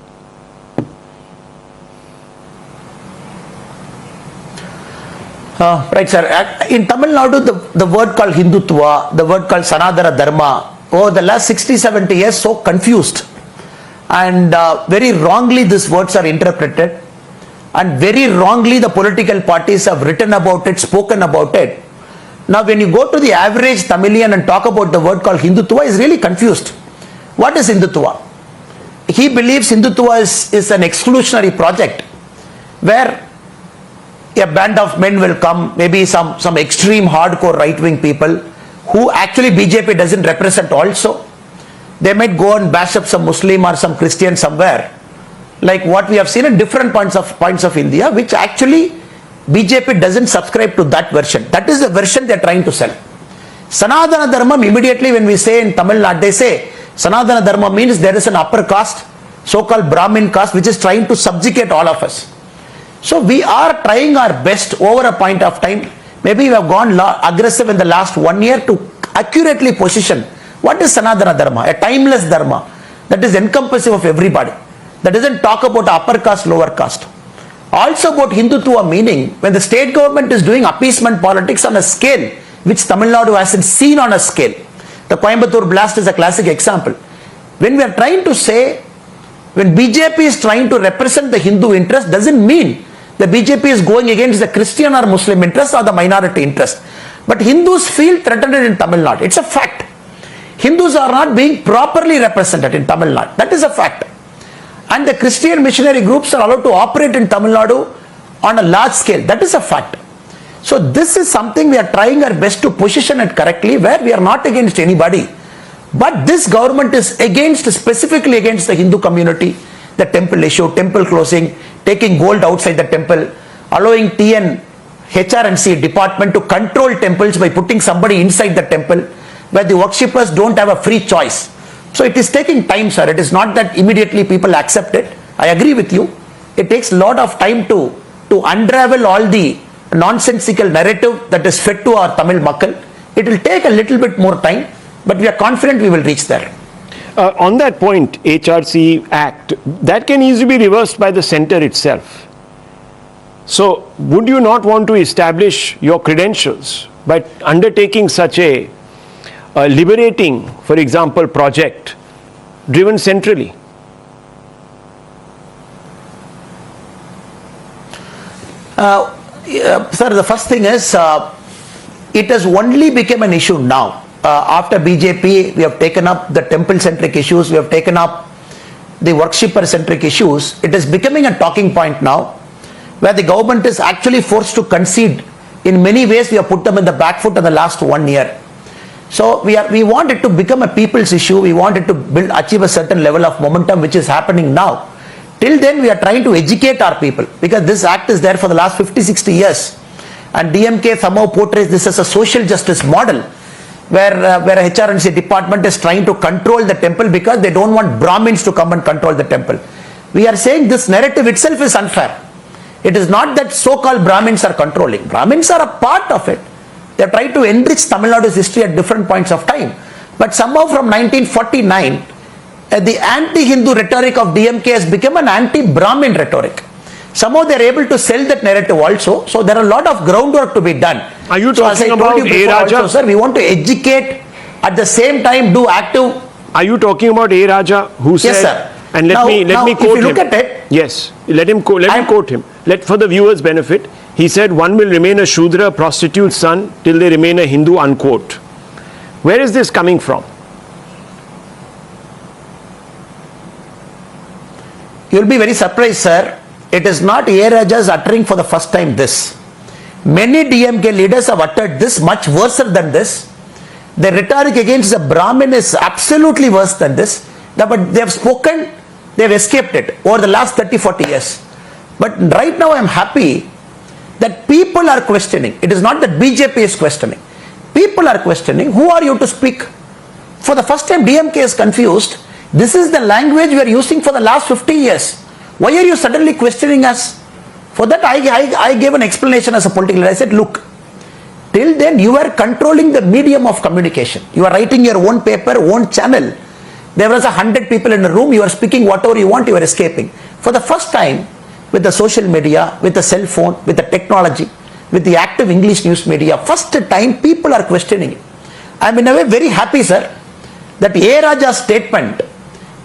Right, sir. In Tamil Nadu, the word called Hindutva, the word called Sanatana Dharma, over the last 60-70 years, so confused. And very wrongly these words are interpreted. And very wrongly the political parties have written about it, spoken about it. Now when you go to the average Tamilian and talk about the word called Hindutva, is really confused. What is Hindutva? He believes Hindutva is an exclusionary project where a band of men will come, maybe some extreme hardcore right-wing people who actually BJP doesn't represent also. They might go and bash up some Muslim or some Christian somewhere. like what we have seen in different points of India, which actually BJP doesn't subscribe to that version. That is the version they are trying to sell. Sanatana Dharma, immediately when we say in Tamil Nadu, they say Sanatana Dharma means there is an upper caste, so-called Brahmin caste, which is trying to subjugate all of us. So we are trying our best over a point of time. Maybe we have gone aggressive in the last 1 year to accurately position what is Sanatana Dharma, a timeless Dharma that is encompassing of everybody. That doesn't talk about upper caste, lower caste. Also about Hindutva meaning, when the state government is doing appeasement politics on a scale which Tamil Nadu hasn't seen on a scale. The Coimbatore blast is a classic example. When we are trying to say, when BJP is trying to represent the Hindu interest, doesn't mean the BJP is going against the Christian or Muslim interest or the minority interest. But Hindus feel threatened in Tamil Nadu. It's a fact. Hindus are not being properly represented in Tamil Nadu. That is a fact. And the Christian missionary groups are allowed to operate in Tamil Nadu on a large scale. That is a fact. So this is something we are trying our best to position it correctly, where we are not against anybody. But this government is specifically against the Hindu community, the temple issue, temple closing, taking gold outside the temple, allowing HRNC department to control temples by putting somebody inside the temple, where the worshippers don't have a free choice. So it is taking time, sir. It is not that immediately people accept it. I agree with you. It takes a lot of time to unravel all the nonsensical narrative that is fed to our Tamil Makkal. It will take a little bit more time, but we are confident we will reach there. On that point, HRC Act, that can easily be reversed by the center itself. So would you not want to establish your credentials by undertaking such a liberating, for example, project driven centrally? Sir, the first thing is, it has only become an issue now. After BJP, we have taken up the temple-centric issues, we have taken up the worshipper-centric issues. It is becoming a talking point now, where the government is actually forced to concede. In many ways, we have put them in the back foot in the last 1 year. So we want it to become a people's issue. We want it to achieve a certain level of momentum, which is happening now. Till then, we are trying to educate our people, because this act is there for the last 50-60 years. And DMK somehow portrays this as a social justice model, where a HRNC department is trying to control the temple because they don't want Brahmins to come and control the temple. We are saying this narrative itself is unfair. It is not that so-called Brahmins are controlling. Brahmins are a part of it. They have tried to enrich Tamil Nadu's history at different points of time. But somehow from 1949, the anti-Hindu rhetoric of DMK has become an anti-Brahmin rhetoric. Somehow they are able to sell that narrative also. So there are a lot of groundwork to be done. Are you talking about A. Raja? Also, sir, we want to educate, at the same time do active. Are you talking about A. Raja, who said? Yes, sir. And let me quote him. If you look at it, yes, let me quote him. For the viewers' benefit, he said, "One will remain a Shudra, prostitute's son, till they remain a Hindu," unquote. Where is this coming from? You will be very surprised, sir. It is not A. Raja's uttering for the first time this. Many DMK leaders have uttered this, much worse than this. The rhetoric against the Brahmin is absolutely worse than this. But they have spoken, they have escaped it over the last 30-40 years. But right now I am happy that people are questioning. It is not that BJP is questioning. People are questioning. Who are you to speak? For the first time, DMK is confused. This is the language we are using for the last 50 years. Why are you suddenly questioning us? For that, I gave an explanation as a political leader. I said, look, till then you were controlling the medium of communication. You are writing your own paper, own channel. There was 100 people in a room. You are speaking whatever you want. You are escaping. For the first time, with the social media, with the cell phone, with the technology, with the active English news media, first time people are questioning it. I am in a way very happy, sir, that A. Raja's statement,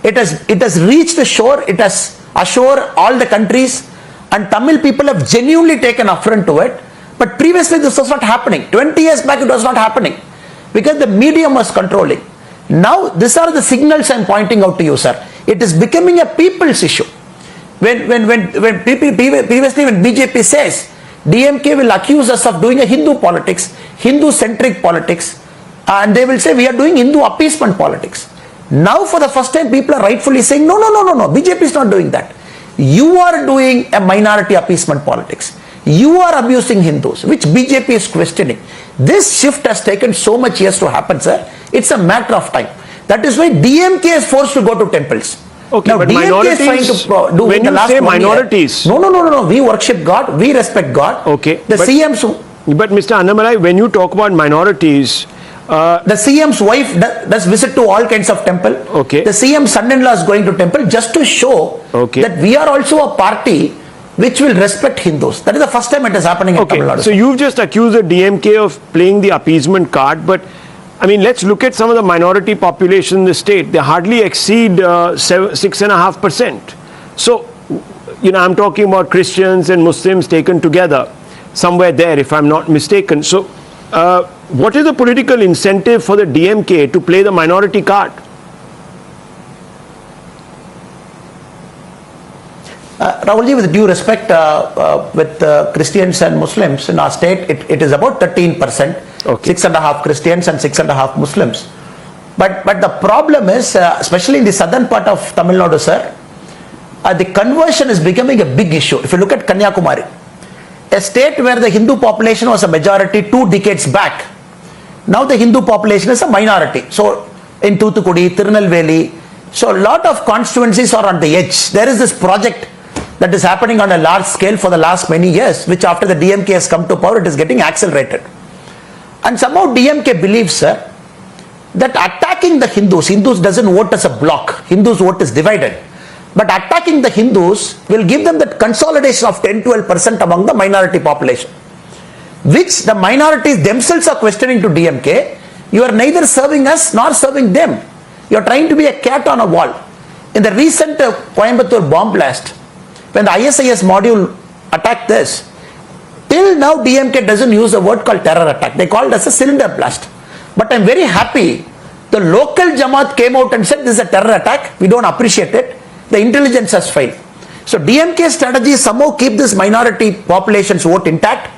it has reached the shore, it has assured all the countries, and Tamil people have genuinely taken affront to it. But previously this was not happening. 20 years back it was not happening, because the medium was controlling. Now these are the signals I am pointing out to you, sir. It is becoming a people's issue. When previously when BJP says DMK will accuse us of doing a Hindu politics, Hindu-centric politics, and they will say we are doing Hindu appeasement politics. Now for the first time people are rightfully saying no, BJP is not doing that. You are doing a minority appeasement politics. You are abusing Hindus, which BJP is questioning. This shift has taken so much years to happen, sir. It's a matter of time. That is why DMK is forced to go to temples. Okay, now, but DMK minorities, is trying to do when the you last say 1 year. minorities. No. We worship God. We respect God. Okay. The CM's. But Mr. Annamalai, when you talk about minorities, the CM's wife does visit to all kinds of temple. Okay. The CM's son-in-law is going to temple just to show that we are also a party which will respect Hindus. That is the first time it is happening in Tamil Nadu. So you've just accused the DMK of playing the appeasement card, but I mean, let's look at some of the minority population in the state. They hardly exceed 6.5%. So, you know, I'm talking about Christians and Muslims taken together, somewhere there, if I'm not mistaken. So, what is the political incentive for the DMK to play the minority card? Rahulji, with due respect, with Christians and Muslims in our state, it is about 13%. Okay. 6.5 Christians and 6.5 Muslims. But the problem is, especially in the southern part of Tamil Nadu, sir, the conversion is becoming a big issue. If you look at Kanyakumari, a state where the Hindu population was a majority 2 decades back, now the Hindu population is a minority. So in Thoothukudi, Tirunelveli, so a lot of constituencies are on the edge. There is this project that is happening on a large scale for the last many years, which after the DMK has come to power, it is getting accelerated. And somehow DMK believes, sir, that attacking the Hindus doesn't vote as a block. Hindus vote is divided. But attacking the Hindus will give them that consolidation of 10-12% among the minority population, which the minorities themselves are questioning to DMK. You are neither serving us nor serving them. You are trying to be a cat on a wall. In the recent Coimbatore bomb blast, when the ISIS module attacked this, till now DMK doesn't use a word called terror attack. They call it as a cylinder blast. But I'm very happy the local Jamaat came out and said this is a terror attack. We don't appreciate it. The intelligence has failed. So DMK's strategy is somehow keep this minority population's vote intact,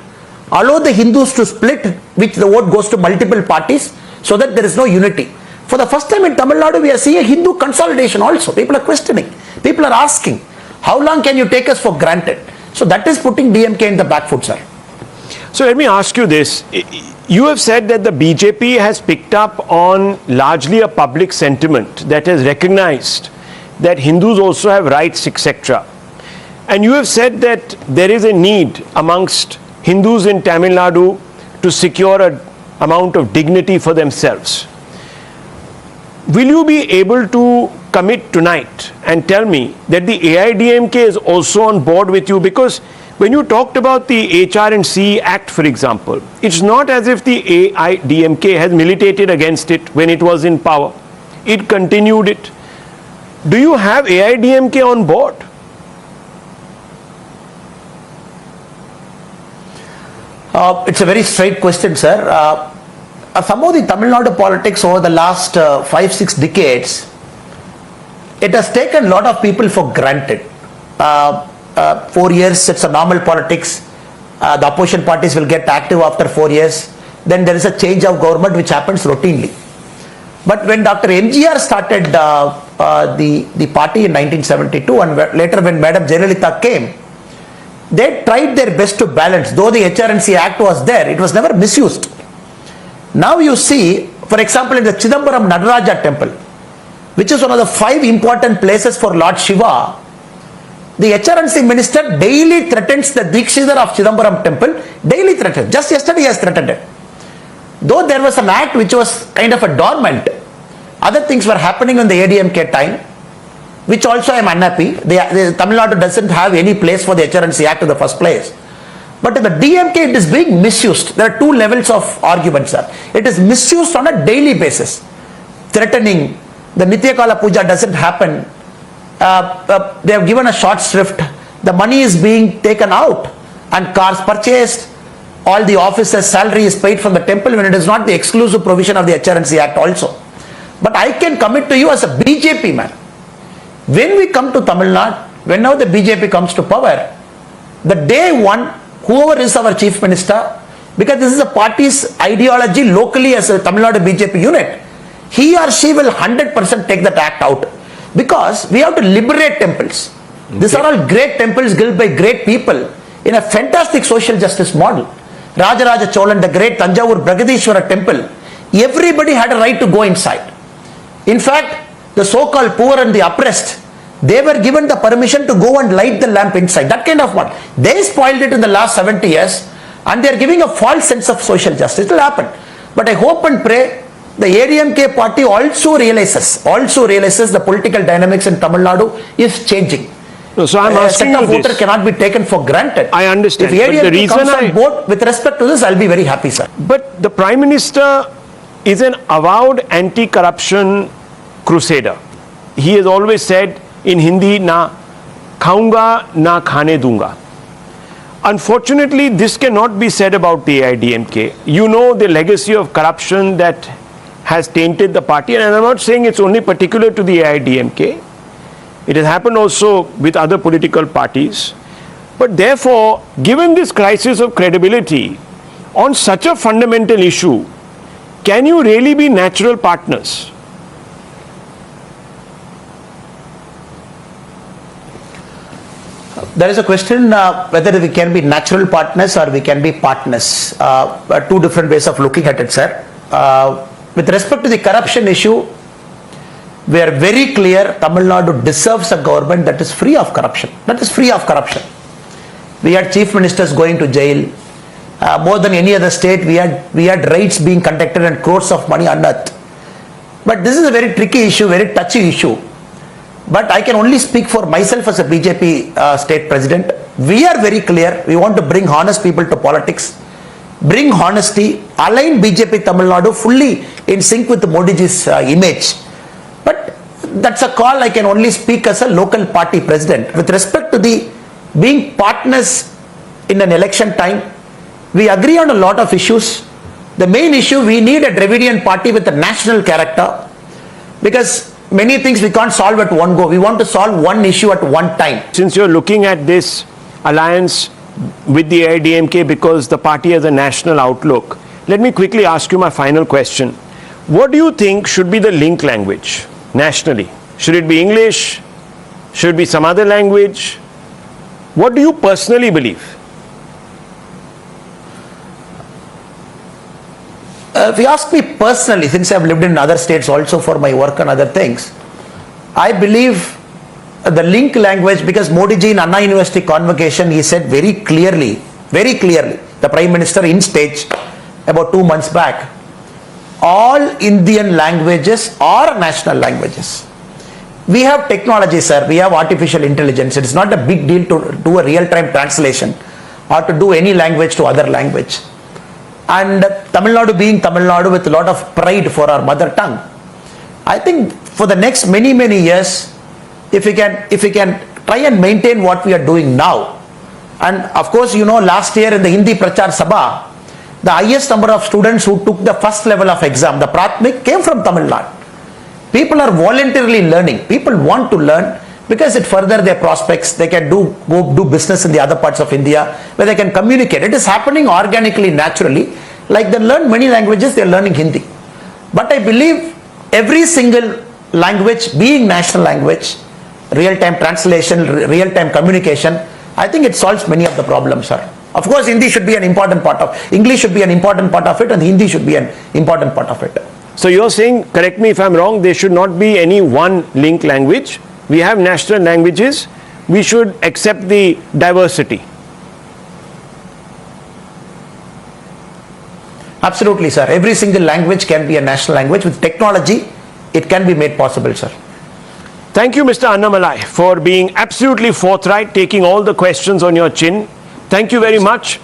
allow the Hindus to split, which the vote goes to multiple parties, so that there is no unity. For the first time in Tamil Nadu, we are seeing a Hindu consolidation also. People are questioning. People are asking, how long can you take us for granted? So that is putting DMK in the back foot, sir. So let me ask you this. You have said that the BJP has picked up on largely a public sentiment that has recognized that Hindus also have rights, etc. And you have said that there is a need amongst Hindus in Tamil Nadu to secure an amount of dignity for themselves. Will you be able to commit tonight and tell me that the AIDMK is also on board with you? Because when you talked about the HR&C Act, for example, it's not as if the AIDMK has militated against it when it was in power. It continued it. Do you have AIDMK on board? It's a very straight question, sir. Some of the Tamil Nadu politics over the last 5-6 decades, it has taken a lot of people for granted. 4 years, it's a normal politics. The opposition parties will get active after 4 years. Then there is a change of government which happens routinely. But when Dr. MGR started the party in 1972 and later when Madam Jayalalitha came, they tried their best to balance. Though the HR&C Act was there, it was never misused. Now you see, for example, in the Chidambaram Nadaraja temple, which is one of the 5 important places for Lord Shiva, the HR&C minister daily threatens the Dikshidhar of Chidambaram temple, daily threatens. Just yesterday he has threatened it. Though there was an act which was kind of a dormant, other things were happening in the ADMK time, which also I am unhappy. The Tamil Nadu doesn't have any place for the HR&C Act in the first place. But in the DMK it is being misused. There are 2 levels of arguments, sir. It is misused on a daily basis. Threatening, the Nityakala Puja doesn't happen. They have given a short shrift. The money is being taken out and cars purchased. All the officers' salary is paid from the temple when it is not the exclusive provision of the HR&C Act also. But I can commit to you as a BJP man. When we come to Tamil Nadu, whenever the BJP comes to power, the day one, whoever is our chief minister, because this is a party's ideology locally as a Tamil Nadu BJP unit, he or she will 100% take that act out. Because we have to liberate temples. These are all great temples built by great people in a fantastic social justice model. Rajaraja Cholan, the great Tanjavur Bragadishwara temple, everybody had a right to go inside. In fact, the so-called poor and the oppressed, they were given the permission to go and light the lamp inside. That kind of what? They spoiled it in the last 70 years and they are giving a false sense of social justice. It will happen. But I hope and pray the ADMK party also realizes the political dynamics in Tamil Nadu is changing. No, so I'm asking you voter this. cannot be taken for granted. I understand. If But the ADMK reason comes on board with respect to this, I'll be very happy, sir. But the Prime Minister is an avowed anti-corruption crusader. He has always said in Hindi, na khaunga, na khane dunga. Unfortunately, this cannot be said about the AIDMK. You know the legacy of corruption that has tainted the party, and I'm not saying it's only particular to the AIDMK. It has happened also with other political parties. But therefore, given this crisis of credibility on such a fundamental issue, can you really be natural partners? There is a question whether we can be natural partners or we can be partners. Two different ways of looking at it, sir. With respect to the corruption issue, we are very clear Tamil Nadu deserves a government that is free of corruption. That is free of corruption. We had chief ministers going to jail. More than any other state, we had raids being conducted and crores of money unearthed. But this is a very tricky issue, very touchy issue. But I can only speak for myself as a BJP state president. We are very clear. We want to bring honest people to politics, bring honesty, align BJP Tamil Nadu fully in sync with Modi ji's image. But that's a call I can only speak as a local party president. With respect to the being partners in an election time, we agree on a lot of issues. The main issue, we need a Dravidian party with a national character, because many things we can't solve at one go. We want to solve one issue at one time. Since you're looking at this alliance with the AIDMK because the party has a national outlook, let me quickly ask you my final question. What do you think should be the link language nationally? Should it be English? Should it be some other language? What do you personally believe? If you ask me personally, since I've lived in other states also for my work and other things, I believe the link language, because Modi ji in Anna University convocation, he said very clearly, the Prime Minister in stage about 2 months back, all Indian languages are national languages. We have technology, sir, we have artificial intelligence. It's not a big deal to do a real-time translation or to do any language to other language. And Tamil Nadu being Tamil Nadu with a lot of pride for our mother tongue, I think for the next many years, if we can try and maintain what we are doing now, and of course you know last year in the Hindi Prachar Sabha, the highest number of students who took the first level of exam, the Pratmik, came from Tamil Nadu. People are voluntarily learning. People want to learn because it further their prospects. They can go do business in the other parts of India where they can communicate. It is happening organically, naturally. Like they learn many languages, they are learning Hindi. But I believe every single language being national language, real-time translation, real-time communication, I think it solves many of the problems, sir. Of course, Hindi should be an important part of, English should be an important part of it, and Hindi should be an important part of it. So you're saying, correct me if I'm wrong, there should not be any one link language. We have national languages. We should accept the diversity. Absolutely, sir. Every single language can be a national language. With technology, it can be made possible, sir. Thank you, Mr. Annamalai, for being absolutely forthright, taking all the questions on your chin. Thank you very much.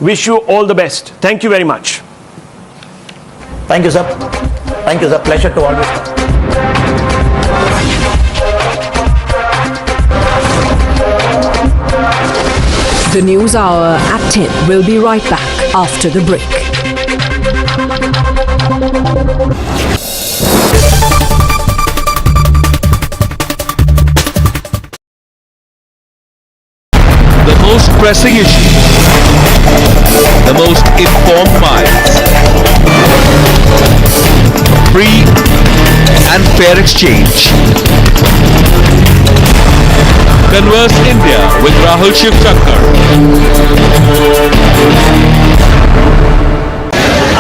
Wish you all the best. Thank you very much. Thank you, sir. Thank you, sir. Pleasure to always come. The News Hour at 10 will be right back after the break. The most pressing issues, the most informed minds, free and fair exchange. Converse India with Rahul Shivshankar.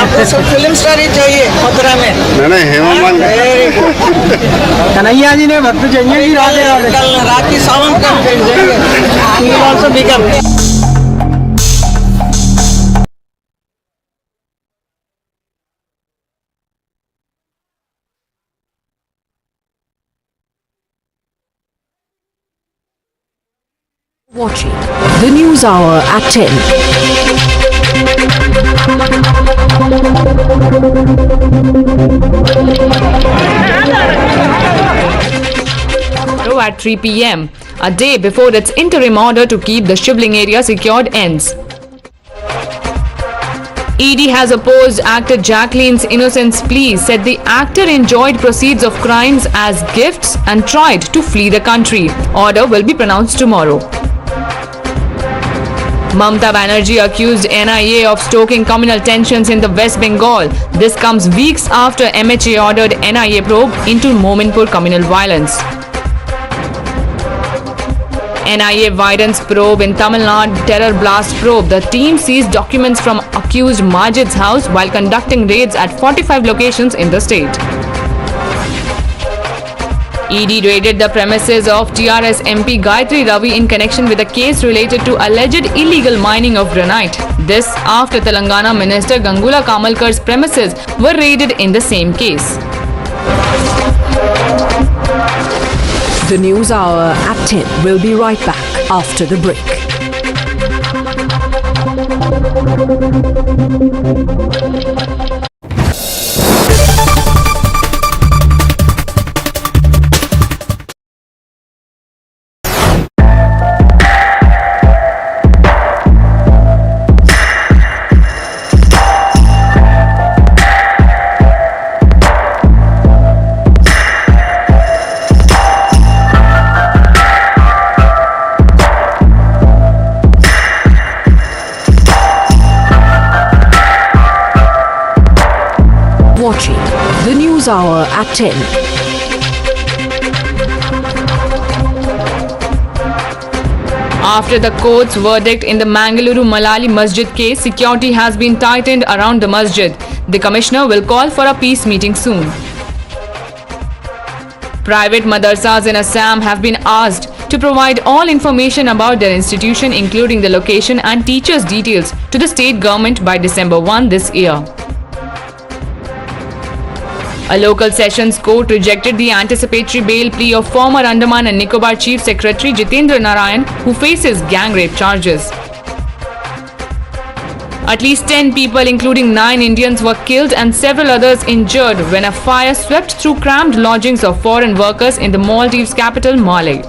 आपको सब film star ही चाहिए मथुरा में। नहीं हेमा कन्हैया जी ने भक्त चाहिए जी राधे राधे। कल राखी सावंत का देंगे। Also become. Watching the News Hour at 10. At 3 p.m., a day before its interim order to keep the Shivling area secured ends. ED has opposed actor Jacqueline's innocence plea, said the actor enjoyed proceeds of crimes as gifts and tried to flee the country. Order will be pronounced tomorrow. Mamata Banerjee accused NIA of stoking communal tensions in the West Bengal. This comes weeks after MHA ordered NIA probe into Mominpur communal violence. NIA widens probe in Tamil Nadu terror blast probe. The team seized documents from accused Majid's house while conducting raids at 45 locations in the state. ED raided the premises of TRS MP Gayatri Ravi in connection with a case related to alleged illegal mining of granite. This after Telangana Minister Gangula Kamalkar's premises were raided in the same case. The News Hour at 10 will be right back after the break. Watching the News Hour at 10. After the court's verdict in the Mangaluru Malali Masjid case, security has been tightened around the masjid. The commissioner will call for a peace meeting soon. Private madrasas in Assam have been asked to provide all information about their institution, including the location and teachers' details, to the state government by December 1 this year. A local sessions court rejected the anticipatory bail plea of former Andaman and Nicobar Chief Secretary Jitendra Narayan, who faces gang rape charges. At least 10 people, including 9 Indians, were killed and several others injured when a fire swept through cramped lodgings of foreign workers in the Maldives capital, Malé.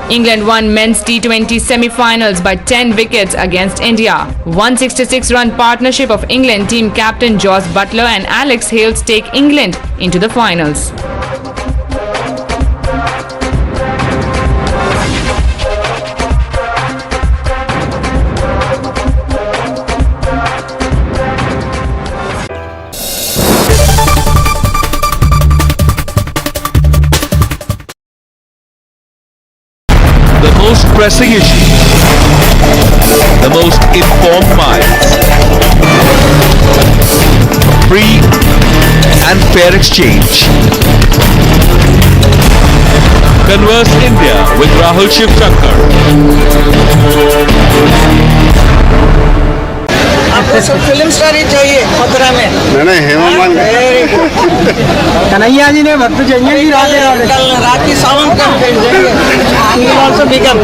England won men's T20 semi-finals by 10 wickets against India. 166-run partnership of England team captain Joss Butler and Alex Hales take England into the finals. Most pressing issues, the most informed minds, free and fair exchange. Converse India with Rahul Shivshankar. आपको सब film star ही चाहिए मथुरा में। नहीं हेमा कन्हैया जी ने भक्त चाहिए जी राधे राधे। कल राखी सावंत का देंगे। Also become.